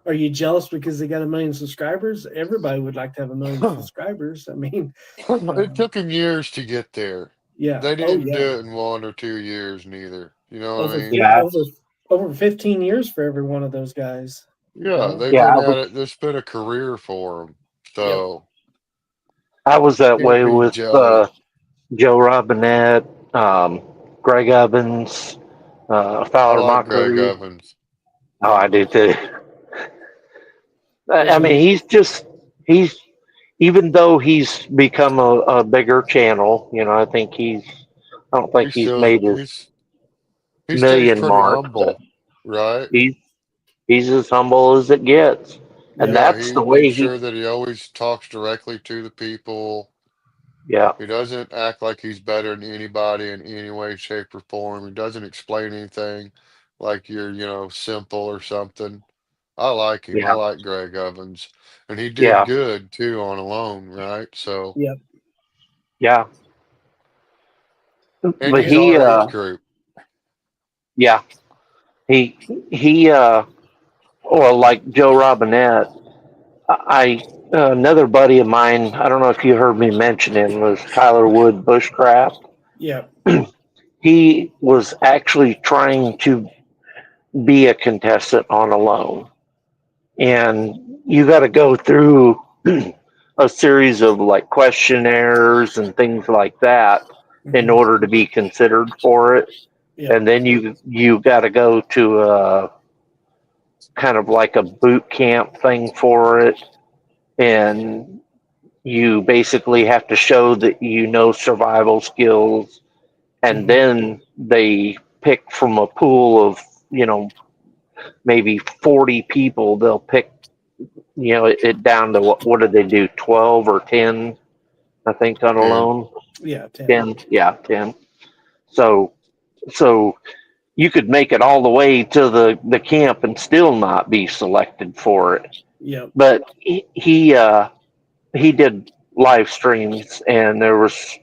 are you jealous because they got 1 million subscribers? Everybody would like to have 1 million subscribers. I mean, It uh, took him years to get there. yeah. They Oh didn't yeah. do it in 1 or 2 years, neither. You know what I over mean? fif- yeah, over over 15 years for every one of those guys. Yeah, they've yeah. been I at was it. It's been a career for them. Yep. So I was that can't way be with jealous. Joe Robinette, Greg Evans, I Fowler like Greg Mockery. Evans. Oh, I do too. I Yeah. mean, he's even though he's become a bigger channel, I don't think He's he's still made his he stays million pretty mark, but humble, right? he's he's as humble as it gets, and Yep. Yeah, that's he the makes way he. sure that he always talks directly to the people. Yeah, He doesn't act like he's better than anybody in any way, shape, or form. He doesn't explain anything like you're simple or something. I like him. I yeah, like Greg Evans. And he did yeah, good too on Alone, right? So, Yep. yeah. and But he's he, our age group. yeah, he well, like Joe Robinette, I another buddy of mine, I don't know if you heard me mention him, was Tyler Wood Bushcraft. Yeah. He was actually trying to be a contestant on Alone, and you got to go through a series of like questionnaires and things like that in Mhm. order to be considered for it. Yeah. And then you got to go to a kind of like a boot camp thing for it, and you basically have to show that you know survival skills, and Mhm. then they pick from a pool of, you know, maybe 40 people. They'll pick, you know, it down to what do they do, 12 or 10, I think, on And Alone. Yeah. 10. 10, yeah, 10. So so you could make it all the way to the camp and still not be selected for it. Yep. But he did live streams, and there was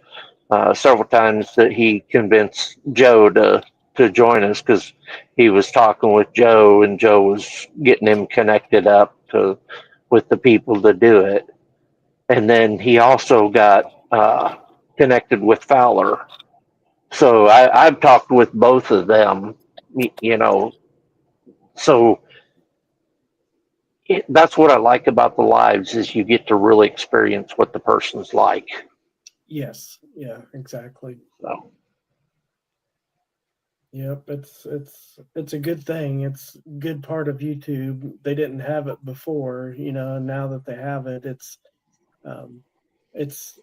several times that he convinced Joe to join us, because he was talking with Joe, and Joe was getting him connected up to with the people to do it. And then he also got connected with Fowler. So I've talked with both of them, you know. So that's what I like about the lives, is you get to really experience what the person's like. Yes. Yeah. Exactly. So Yep. It's a good thing. It's a good part of YouTube. They didn't have it before, you know. And now that they have it, um, it's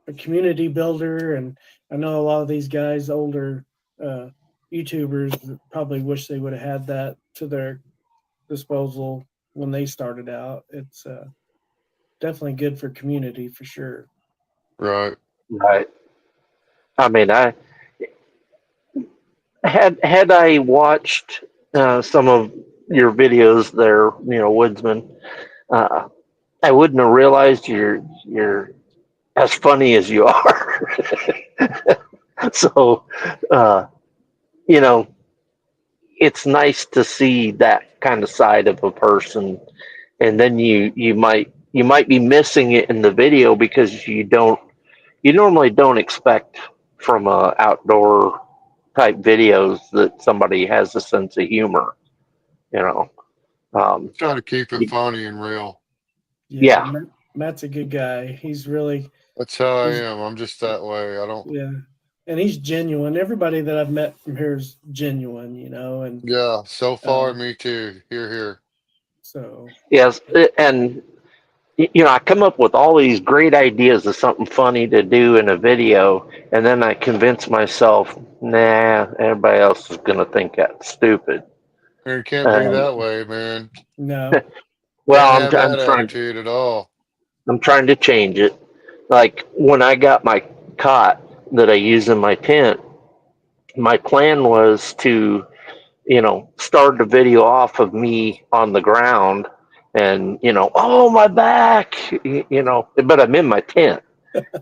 a community builder. And I know a lot of these guys, older uh, YouTubers, probably wish they would have had that to their disposal when they started out. It's definitely good for community for sure. right. right. I mean, I had I watched some of your videos there, you know, Woodsman, uh, I wouldn't have realized you're as funny as you are. So, uh, you know, it's nice to see that kind of side of a person, and then you might be missing it in the video because you normally don't expect from outdoor type videos that somebody has a sense of humor, you know. Um, Try to keep it funny and real. Yeah, yeah, Matt's a good guy. He's really That's how I he's am. I'm just that way. I don't. yeah, and he's genuine. Everybody that I've met from here is genuine, you know, and Yeah. So far, uh, me too. Here. so yes, it's and you know, I come up with all these great ideas of something funny to do in a video, and then I convince myself, nah, everybody else is gonna think that's stupid. And it can't be Um, that way, man. no, Can't well, have I'm that trying. attitude at all. I'm trying to change it. Like when I got my cot that I use in my tent, my plan was to, you know, start the video off of me on the ground, and, you know, oh, my back, you know, but I'm in my tent,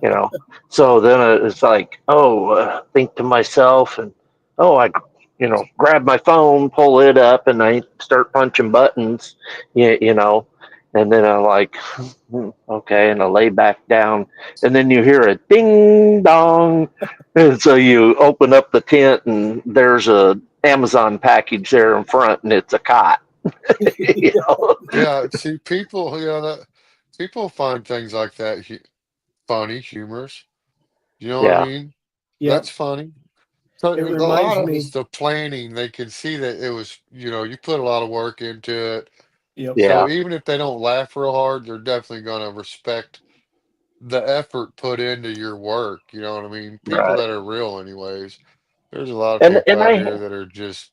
you know. So then it's like, oh, think to myself, and oh, you know, grab my phone, pull it up, and I start punching buttons, you know. And then I'm like, okay, and I lay back down, and then you hear a ding dong, and so you open up the tent, and there's a Amazon package there in front, and it's a cot, you know. Yeah. See, people, that people find things like that funny, humorous. You know what I Yeah, mean? That's yep. funny. So It a lot reminds of it's me. the planning. They can see that it was, you put a lot of work into it. Yep. So yeah, even if they don't laugh real hard, they're definitely going to respect the effort put into your work. You know what I mean? People right. that are real, anyways. There's a lot of And people out I here that are just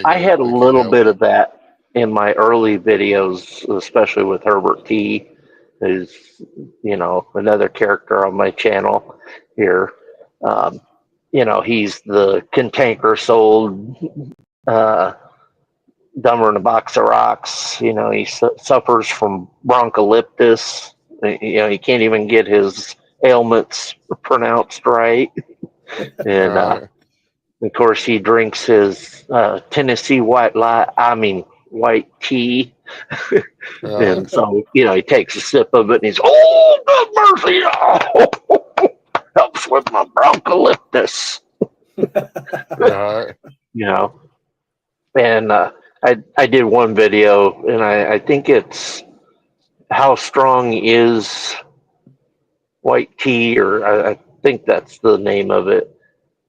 I negative. had a I can't little help bit it. of that in my early videos, especially with Herbert T, who's, you know, another character on my channel here. Um, you know, he's the cantankerous old uh, dumber in a box of rocks. You know, he suffers from broncholyptis. You know, he can't even get his ailments pronounced right. And Right. Of course, he drinks his Tennessee white tea. Right. And so, he takes a sip of it and he's, oh, good mercy. Oh, helps with my broncholyptus, Right. you know. And I did one video, and I think it's How Strong Is White Tea, or I think that's the name of it.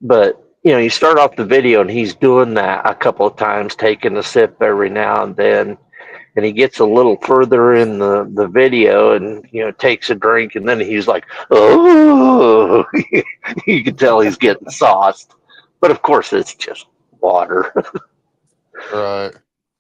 But, you start off the video and he's doing that a couple of times, taking a sip every now and then. And he gets a little further in the video and, takes a drink. And then he's like, oh, you can tell he's getting sauced. But of course, it's just water. Right.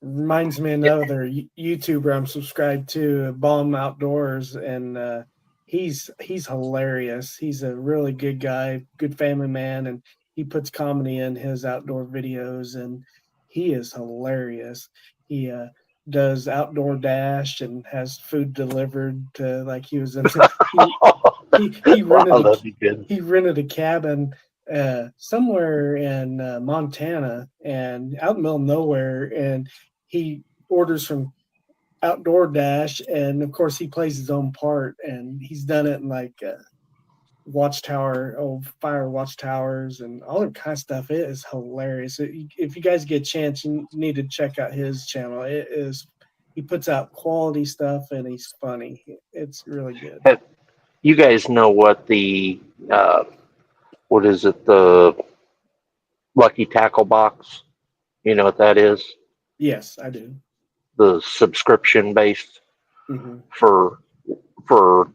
Reminds me of another YouTuber I'm subscribed to, Bomb Outdoors, and he's hilarious. He's a really good guy, good family man, and he puts comedy in his outdoor videos, and he is hilarious. He does outdoor dash and has food delivered to, like, he was in he rented Wow, that'd be good. he rented a cabin somewhere in Montana and out in the middle of nowhere, and he orders from Outdoor Dash, and of course he plays his own part, and he's done it in like fire watchtowers and all that kind of stuff. It is hilarious. If you guys get a chance, you need to check out his channel. He puts out quality stuff and he's funny. It's really good. You guys know what what is it, the Lucky Tackle Box? You know what that is? Yes, I do. The subscription based Mm-hmm. for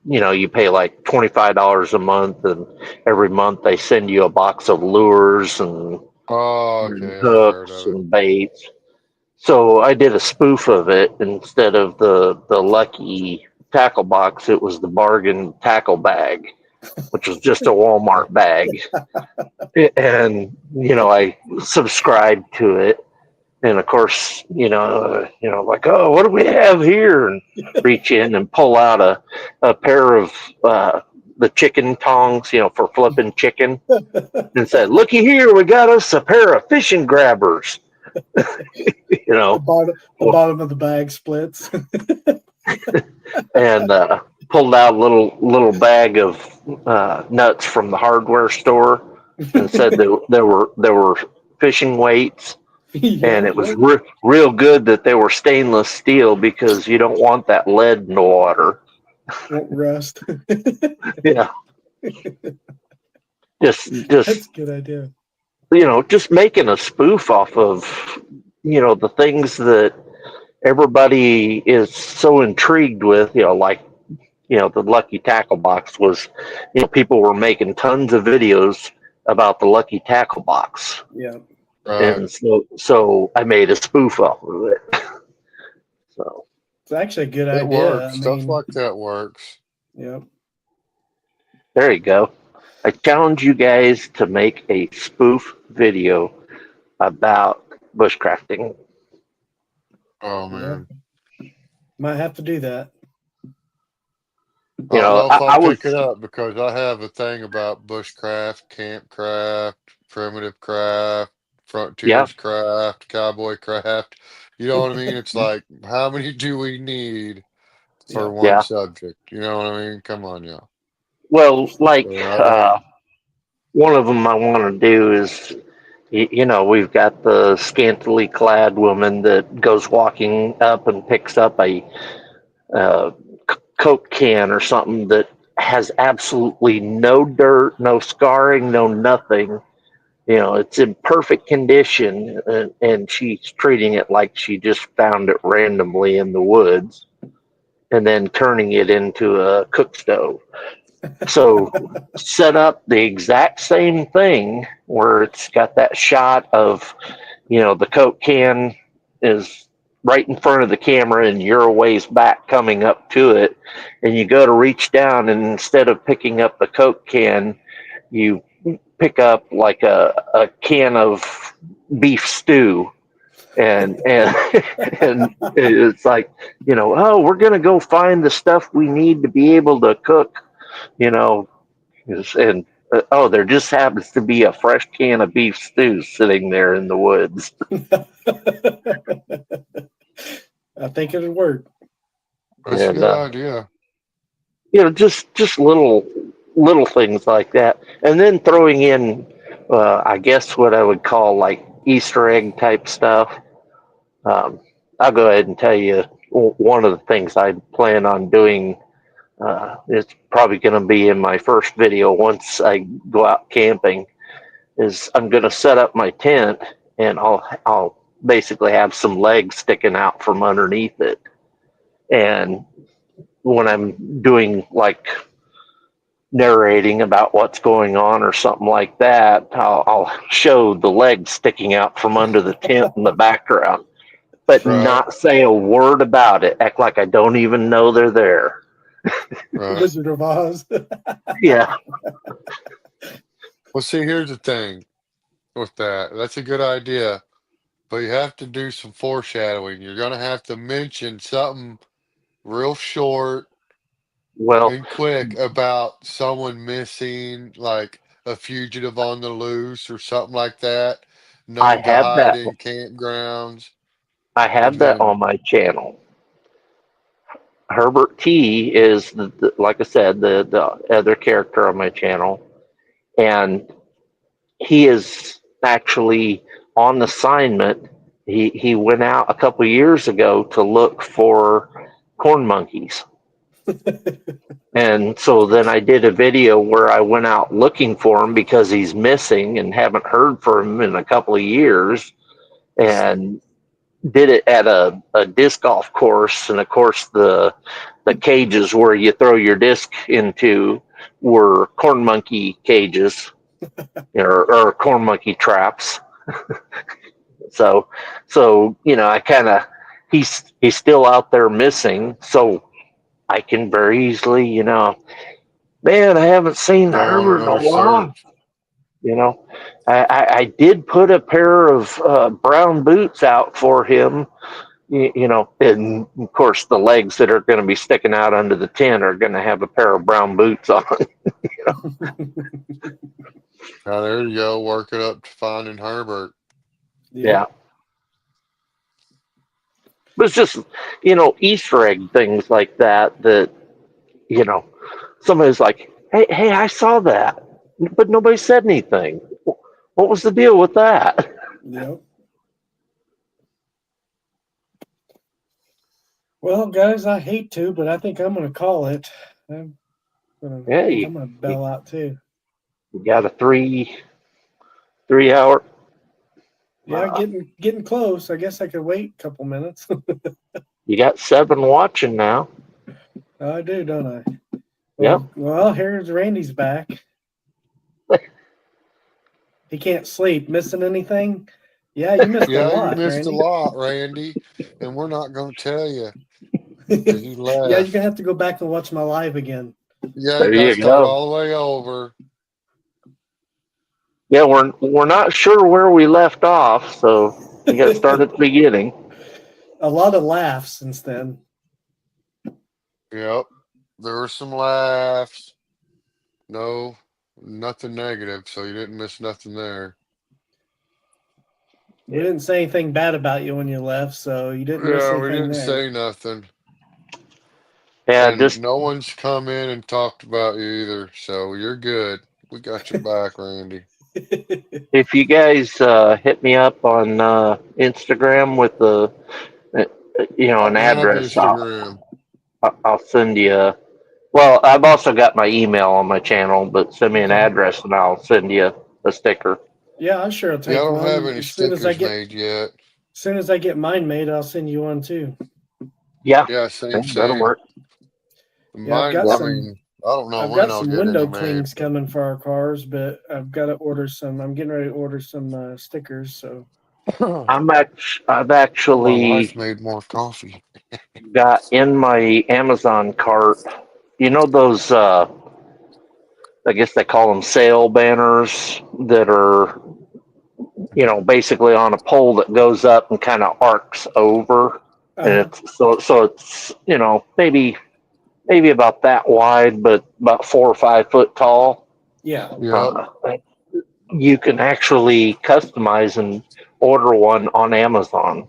you pay like $25 a month, and every month they send you a box of lures and Oh, okay. I've heard hooks of it. and baits. So I did a spoof of it. Instead of the Lucky Tackle Box, it was the Bargain Tackle Bag, which was just a Walmart bag. And I subscribed to it. And of course, like, oh, what do we have here? And reach in and pull out a pair of the chicken tongs, for flipping chicken, and said, "Looky here, we got us a pair of fishing grabbers." The bottom of the bag splits. And pulled out a little bag of nuts from the hardware store, and said there were fishing weights. And it was real good that they were stainless steel, because you don't want that lead in the water. Won't rust. Yeah. Just That's a good idea. just making a spoof off of the things that everybody is so intrigued with, like the Lucky Tackle Box was, people were making tons of videos about the Lucky Tackle Box. Yeah. Right. And so I made a spoof off of it. So It's actually a good It idea. works. Stuff like that works. Yeah. there you go. I challenge you guys to make a spoof video about bushcrafting. Oh man. Might have to do that. I don't know if I I'll was pick it up because I have a thing about bushcraft, campcraft, primitive craft, frontiers craft, cowboy craft. You know what I mean? It's like, how many do we need for one yeah. subject? You know what I mean? Come on, y'all. Well, like So I don't. one of them I want to do is, we've got the scantily clad woman that goes walking up and picks up a uh, Coke can or something that has absolutely no dirt, no scarring, no nothing. It's in perfect condition, and she's treating it like she just found it randomly in the woods, and then turning it into a cook stove. So set up the exact same thing where it's got that shot of, the Coke can is right in front of the camera and you're a ways back coming up to it, and you go to reach down, and instead of picking up the Coke can, you pick up like a can of beef stew, and and it's like, oh, we're gonna go find the stuff we need to be able to cook, and Oh, there just happens to be a fresh can of beef stew sitting there in the woods. I think it'd work. That's a And good idea. just little things like that, and then throwing in, I guess what I would call like Easter egg type stuff. Um, I'll go ahead and tell you one of the things I plan on doing. It's probably going to be in my first video once I go out camping. Is I'm going to set up my tent and I'll basically have some legs sticking out from underneath it, and when I'm doing like narrating about what's going on or something like that, I'll show the legs sticking out from under the tent in the background, but Right, not say a word about it. Act like I don't even know they're there. right. Wizard of Oz. Yeah, Well, see, here's the thing with that. That's a good idea, but you have to do some foreshadowing. You're gonna have to mention something real short well, and quick about someone missing, like a fugitive on the loose or something like that, I known to have hide that. in campgrounds, I have and that then on my channel. Herbert T is like I said, the other character on my channel, and he is actually on assignment. He went out a couple years ago to look for corn monkeys. And so then I did a video where I went out looking for him because he's missing and haven't heard from him in a couple of years, and did it at a disc golf course. And of course, the cages where you throw your disc into were corn monkey cages, or corn monkey traps. So, I kind of, he's still out there missing. So I can very easily, man, I haven't seen go on Herbert in a another while. search. You know, I did put a pair of brown boots out for him. And of course, the legs that are going to be sticking out under the tent are going to have a pair of brown boots on. Now there you go, work it up to finding Herbert. Yep. Yeah, but it's just Easter egg things like that. You know, somebody's like, hey, I saw that, but nobody said anything. What was the deal with that? Yep. Well, guys, I hate to, but I think I'm going to call it. I Yeah, think you, I'm going to you bail out too. got a 3 hour. Yeah, getting close. I guess I could wait a couple minutes. You got 7 watching now. I do, don't I? Yep. Well, here's Randy's back. He can't sleep. Missing anything? Yeah, you missed a Yeah, you lot, missed a Randy. lot, Randy, and we're not going to tell you because you Yeah, you're left. gonna have to go back and watch my live again. Yeah, you There got to you start go. all the way over. Yeah, we're not sure where we left off, so you got to start at the beginning. A lot of laughs since then. Yep, there were some laughs. No, nothing negative, so you didn't miss nothing there. We didn't say anything bad about you when you left, so you didn't miss Yeah, we anything didn't there. say nothing. Yeah, And just no one's come in and talked about you either, so you're good. We got your back, Randy. if you guys hit me up on Instagram with uh, I an don't have address, Instagram. I'll send you. Well, I've also got my email on my channel, but send me an Okay. address and I'll send you a sticker. Yeah, I'm sure I'll Yeah, I take don't have one any stickers made yet. as soon as I get mine made. I'll send you one too. Yeah, Yeah, yeah, same, that'll same. work. Yeah, Mine, I mean, I don't know I've when got I'll some get any window made. clings coming for our cars, but I've got to order some. I'm getting ready to order some stickers. So I've My wife actually made more coffee. got in my Amazon cart. You know those? I guess they call them sale banners that are basically on a pole that goes up and kind of arcs over, and uh-huh. it's it's maybe about that wide, but about 4 or 5 foot tall. Yeah. Yep. You can actually customize and order one on Amazon.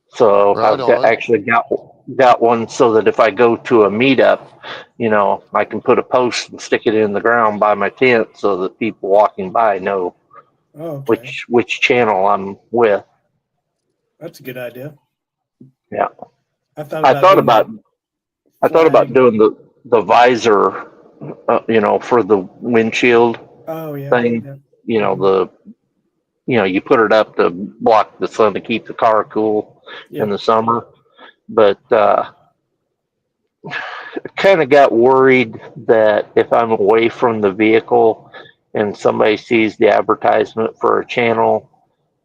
So Right on. actually got one so that if I go to a meetup, I can put a post and stick it in the ground by my tent so that people walking by know Oh, okay. which channel I'm with. That's a good idea. Yeah, I thought I about thought doing about like I thought about flag. doing the visor, for the windshield Oh, yeah. thing. Yeah. You know Mhm. the you put it up to block the sun to keep the car cool in Yep. the summer, but kind of got worried that if I'm away from the vehicle and somebody sees the advertisement for a channel,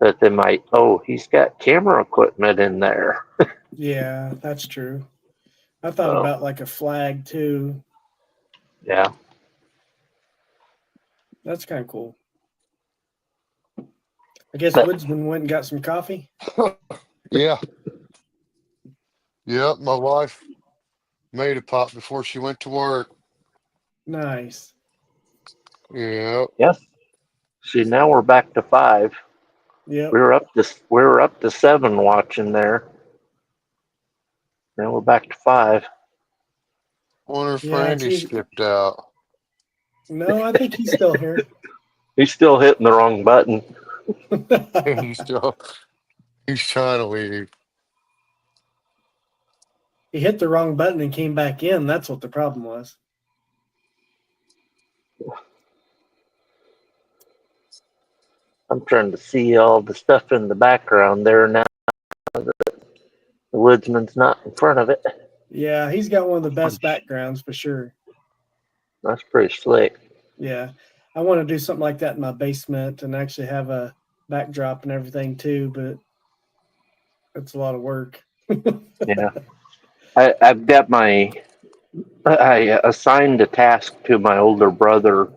that they might, oh, he's got camera equipment in there. Yeah, that's true. I thought So, about like a flag too. yeah. That's kind of cool. I guess But Woodsman went and got some coffee. Yeah. Yep. My wife made a pop before she went to work. Nice. Yep. yes, see, now we're back to 5. Yep. We were up to 7 watching there. Now we're back to 5. Wonder if Yeah. Randy skipped out. No, I think he's still here. He's still hitting the wrong button. He's trying to leave. He hit the wrong button and came back in. That's what the problem was. I'm trying to see all the stuff in the background there now. The woodsman's not in front of it. Yeah, he's got one of the best backgrounds for sure. That's pretty slick. Yeah. I want to do something like that in my basement and actually have a backdrop and everything too, but it's a lot of work. Yeah. I've got I assigned a task to my older brother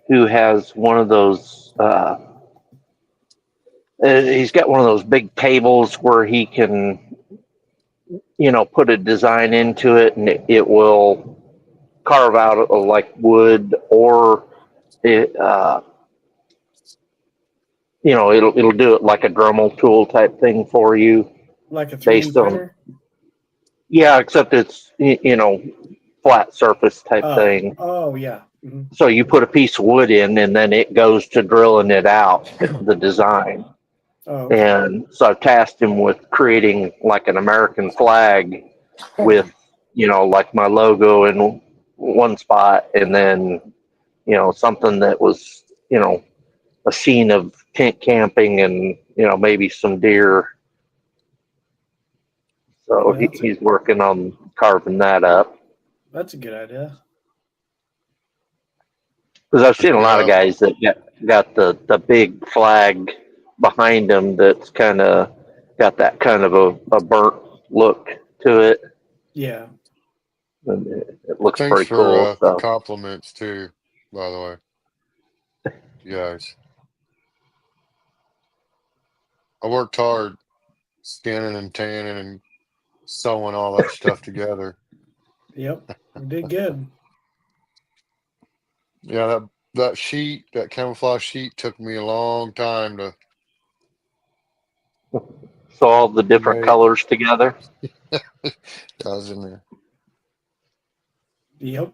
who has one of those, he's got one of those big tables where he can, put a design into it and it will carve out like wood or it, it'll do it like a Dremel tool type thing for you Like a 3D based on, printer. yeah, except it's, flat surface type thing. Oh yeah. Mhm. So you put a piece of wood in and then it goes to drilling it out, the design. Oh, okay. And so I've tasked him with creating like an American flag with, like my logo in one spot and then, something that was, a scene of tent camping and, maybe some deer. So Yeah, he's working on carving that up. that's a good idea. Because I've seen a lot of Yeah. guys that got the big flag behind them that's kind of got that kind of a burnt look to it. Yeah. And it looks Thanks pretty for cool. the So compliments too, by the way. You guys. I worked hard skinning and tanning and sewing all that stuff together. Yep. You did good. Yeah, that sheet, that camouflage sheet took me a long time to all the different make. colors together. I was in there. Yep.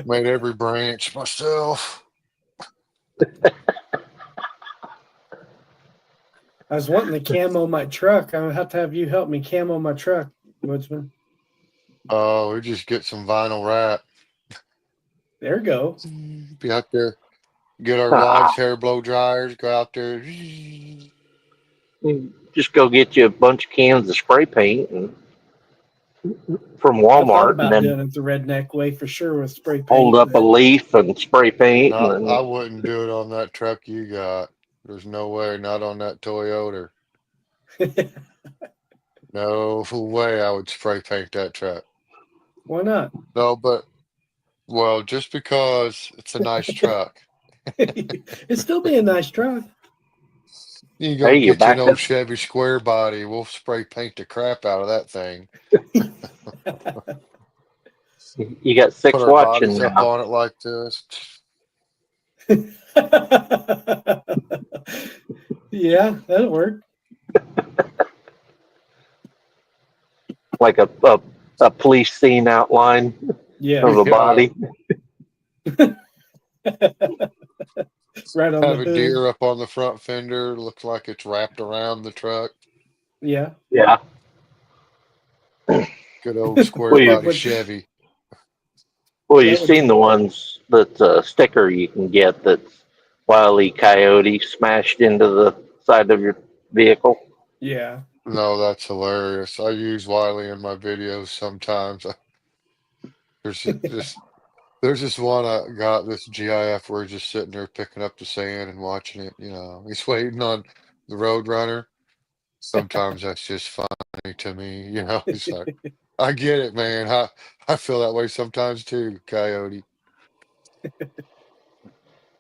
Made every branch myself. I was wanting to camo my truck. I would have to have you help me camo my truck, Woodsman. Oh, we just get some vinyl wrap. There you go. Be out there, get our wives' Ah, hair blow dryers, go out there. just go get you a bunch of cans of spray paint from I thought Walmart, and about then doing it the redneck way for sure with spray hold paint, up a but leaf and spray paint, and Not, I then wouldn't do it on that truck you got. There's no way, not on that Toyota. No way I would spray paint that truck. why not? No, but, well, just because it's a nice truck. It'd still be a nice truck. You hey, go you're get you an back old up. Chevy Square body. We'll spray paint the crap out of that thing. You got Put six our watching bodies up now. on it like this. Yeah, that'll work. Like a police scene outline Yeah. of a Yeah, body. Right on the have a hood. deer up on the front fender. Looks like it's wrapped around the truck. Yeah. Yeah. Good old square Well, you, body But Chevy. well, that you've would seen the ones that's a sticker you can get that's Wile E. Coyote smashed into the side of your vehicle. yeah. No, that's hilarious. I use Wiley in my videos sometimes. There's just there's this one I got this GIF where he's just sitting there picking up the sand and watching it. He's waiting on the road runner. Sometimes that's just funny to me. He's like, I get it, man. I feel that way sometimes too, Coyote.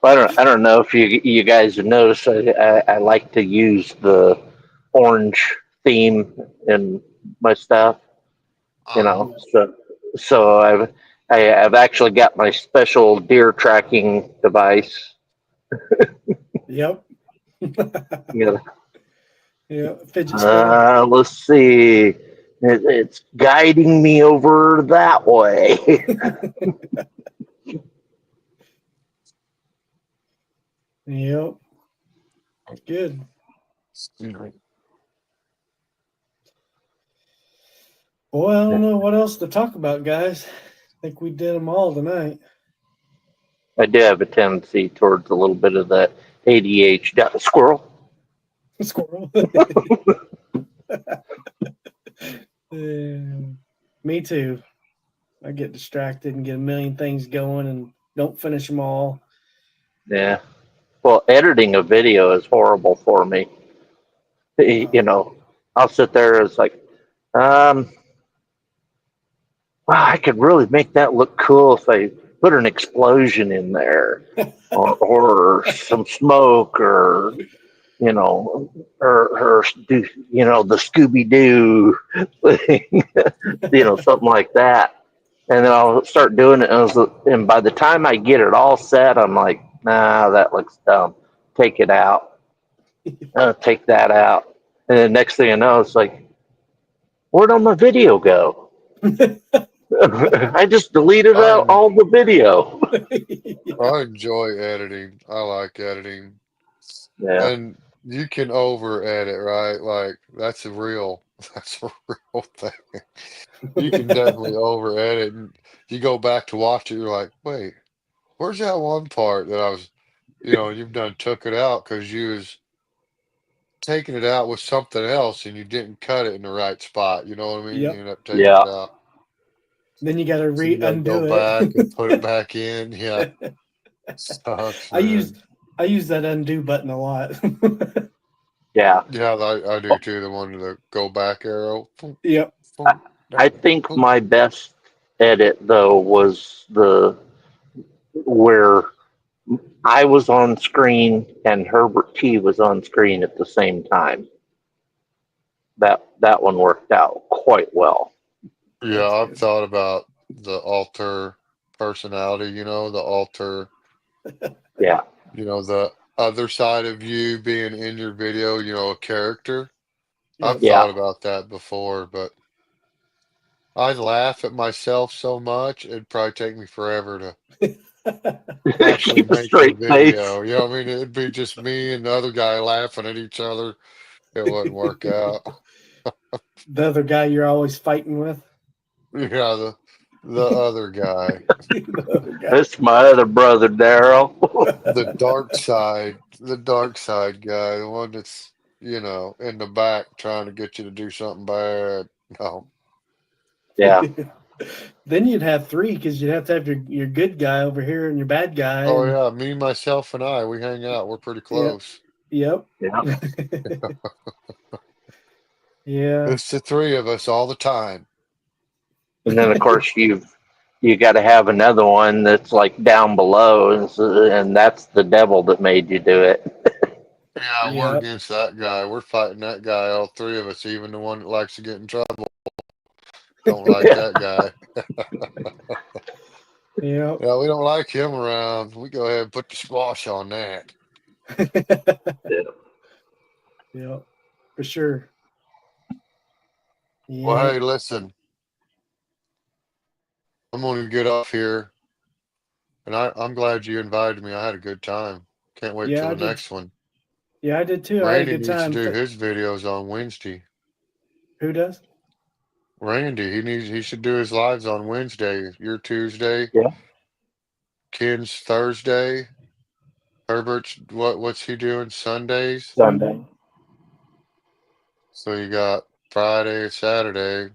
I don't know if you guys have noticed. I like to use the orange theme in my stuff. Uh-huh. So I've actually got my special deer tracking device. Yep. You know, Yeah. Fidget spinner. let's see. It's guiding me over that way. Yep. Good. Boy, I don't know what else to talk about, guys. I think we did them all tonight. I do have a tendency towards a little bit of that ADHD squirrel. Squirrel. Me too. I get distracted and get a million things going and don't finish them all. Yeah. Well, editing a video is horrible for me. I'll sit there. It's like, wow, I could really make that look cool if I put an explosion in there, or some smoke, or do the Scooby Doo thing, something like that. And then I'll start doing it, and by the time I get it all set, I'm like, nah, that looks dumb. Take it out. Take that out. And then next thing I know, it's like, where'd all my video go? I just deleted out I all the video. I enjoy editing. I like editing. Yeah, And you can over edit, right? Like that's that's a real thing. You can definitely over edit and you go back to watch it, you're like, wait, where's that one part that I was, you've done took it out because you was taking it out with something else and you didn't cut it in the right spot. You know what I mean? You Yep. end up taking yeah. it out. Then you got to So you gotta go undo back and put it it. back in. Yeah. Sucks, I use man. I use that undo button a lot. Yeah. Yeah, I do too. The one with the go back arrow. Boom, Yep. I, boom, I down, think boom. my best edit though was the where I was on screen and Herbert T was on screen at the same time. That one worked out quite well. Yeah, That's I've good. thought about the alter personality, the alter, Yeah. the other side of you being in your video, a character. I've Yep. Yeah. thought about that before, but I laugh at myself so much, it'd probably take me forever to actually Keep a make the straight face. video. You know what I mean? It'd be just me and the other guy laughing at each other. It wouldn't work out. The other guy you're always fighting with. Yeah, the other guy. The other guy. That's my other brother, Daryl. The dark side guy, the one that's, in the back trying to get you to do something bad. No. Yeah. Then you'd have three because you'd have to have your good guy over here and your bad guy. Oh And yeah, me, myself, and I, we hang out. We're pretty yep. close. Yep. Yeah. Yeah. It's the three of us all the time. And then of course you got to have another one that's like down below, and that's the devil that made you do it. Yeah, we're Yep. against that guy. We're fighting that guy, all three of us, even the one that likes to get in trouble. Don't like Yeah. that guy. Yep. Yeah, we don't like him around. We go ahead and put the squash on that. Yeah. Yep. For sure. Well, Yeah. hey, listen, I'm going to get off here, and I'm glad you invited me. I had a good time. Can't wait Yeah, till I the did. next one. Yeah, I did too. I had a Randy good needs to time. do his videos on Wednesday. Who does? Randy, he should do his lives on Wednesday. Your Tuesday, Yeah. Ken's Thursday, Herbert's what's he doing Sundays? Sunday. So you got Friday, Saturday,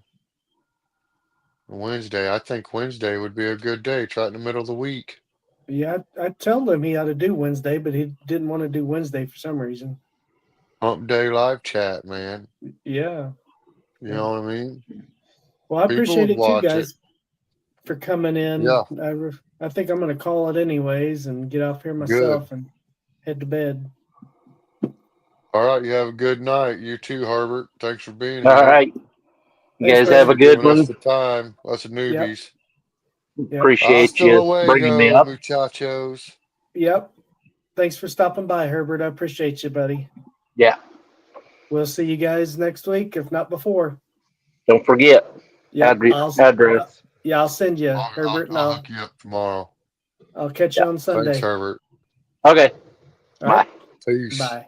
Wednesday. I think Wednesday would be a good day. Try it in the middle of the week. Yeah, I told him he ought to do Wednesday, but he didn't want to do Wednesday for some reason. Hump Day live chat, man. Yeah. You know what I mean? Well, I People appreciate would it too, watch it. guys, for coming in. Yeah, I think I'm going to call it anyways and get off here good. myself and head to bed. All right, you have a good night. You too, Herbert. Thanks for being All here. right. You Thanks, guys have brother. a good Giving us one. the time. Us Yep. newbies. Yep. Appreciate Hasta you bringing me luego, up. muchachos. Yep. Thanks for stopping by, Herbert. I appreciate you, buddy. Yeah. We'll see you guys next week, if not before. Don't forget Yep. address. Yeah, I'll send you, Herbert, and I'll hook you up tomorrow. I'll catch Yeah. you on Thanks, Sunday. Herbert. Okay. All Bye. right. Peace. Bye.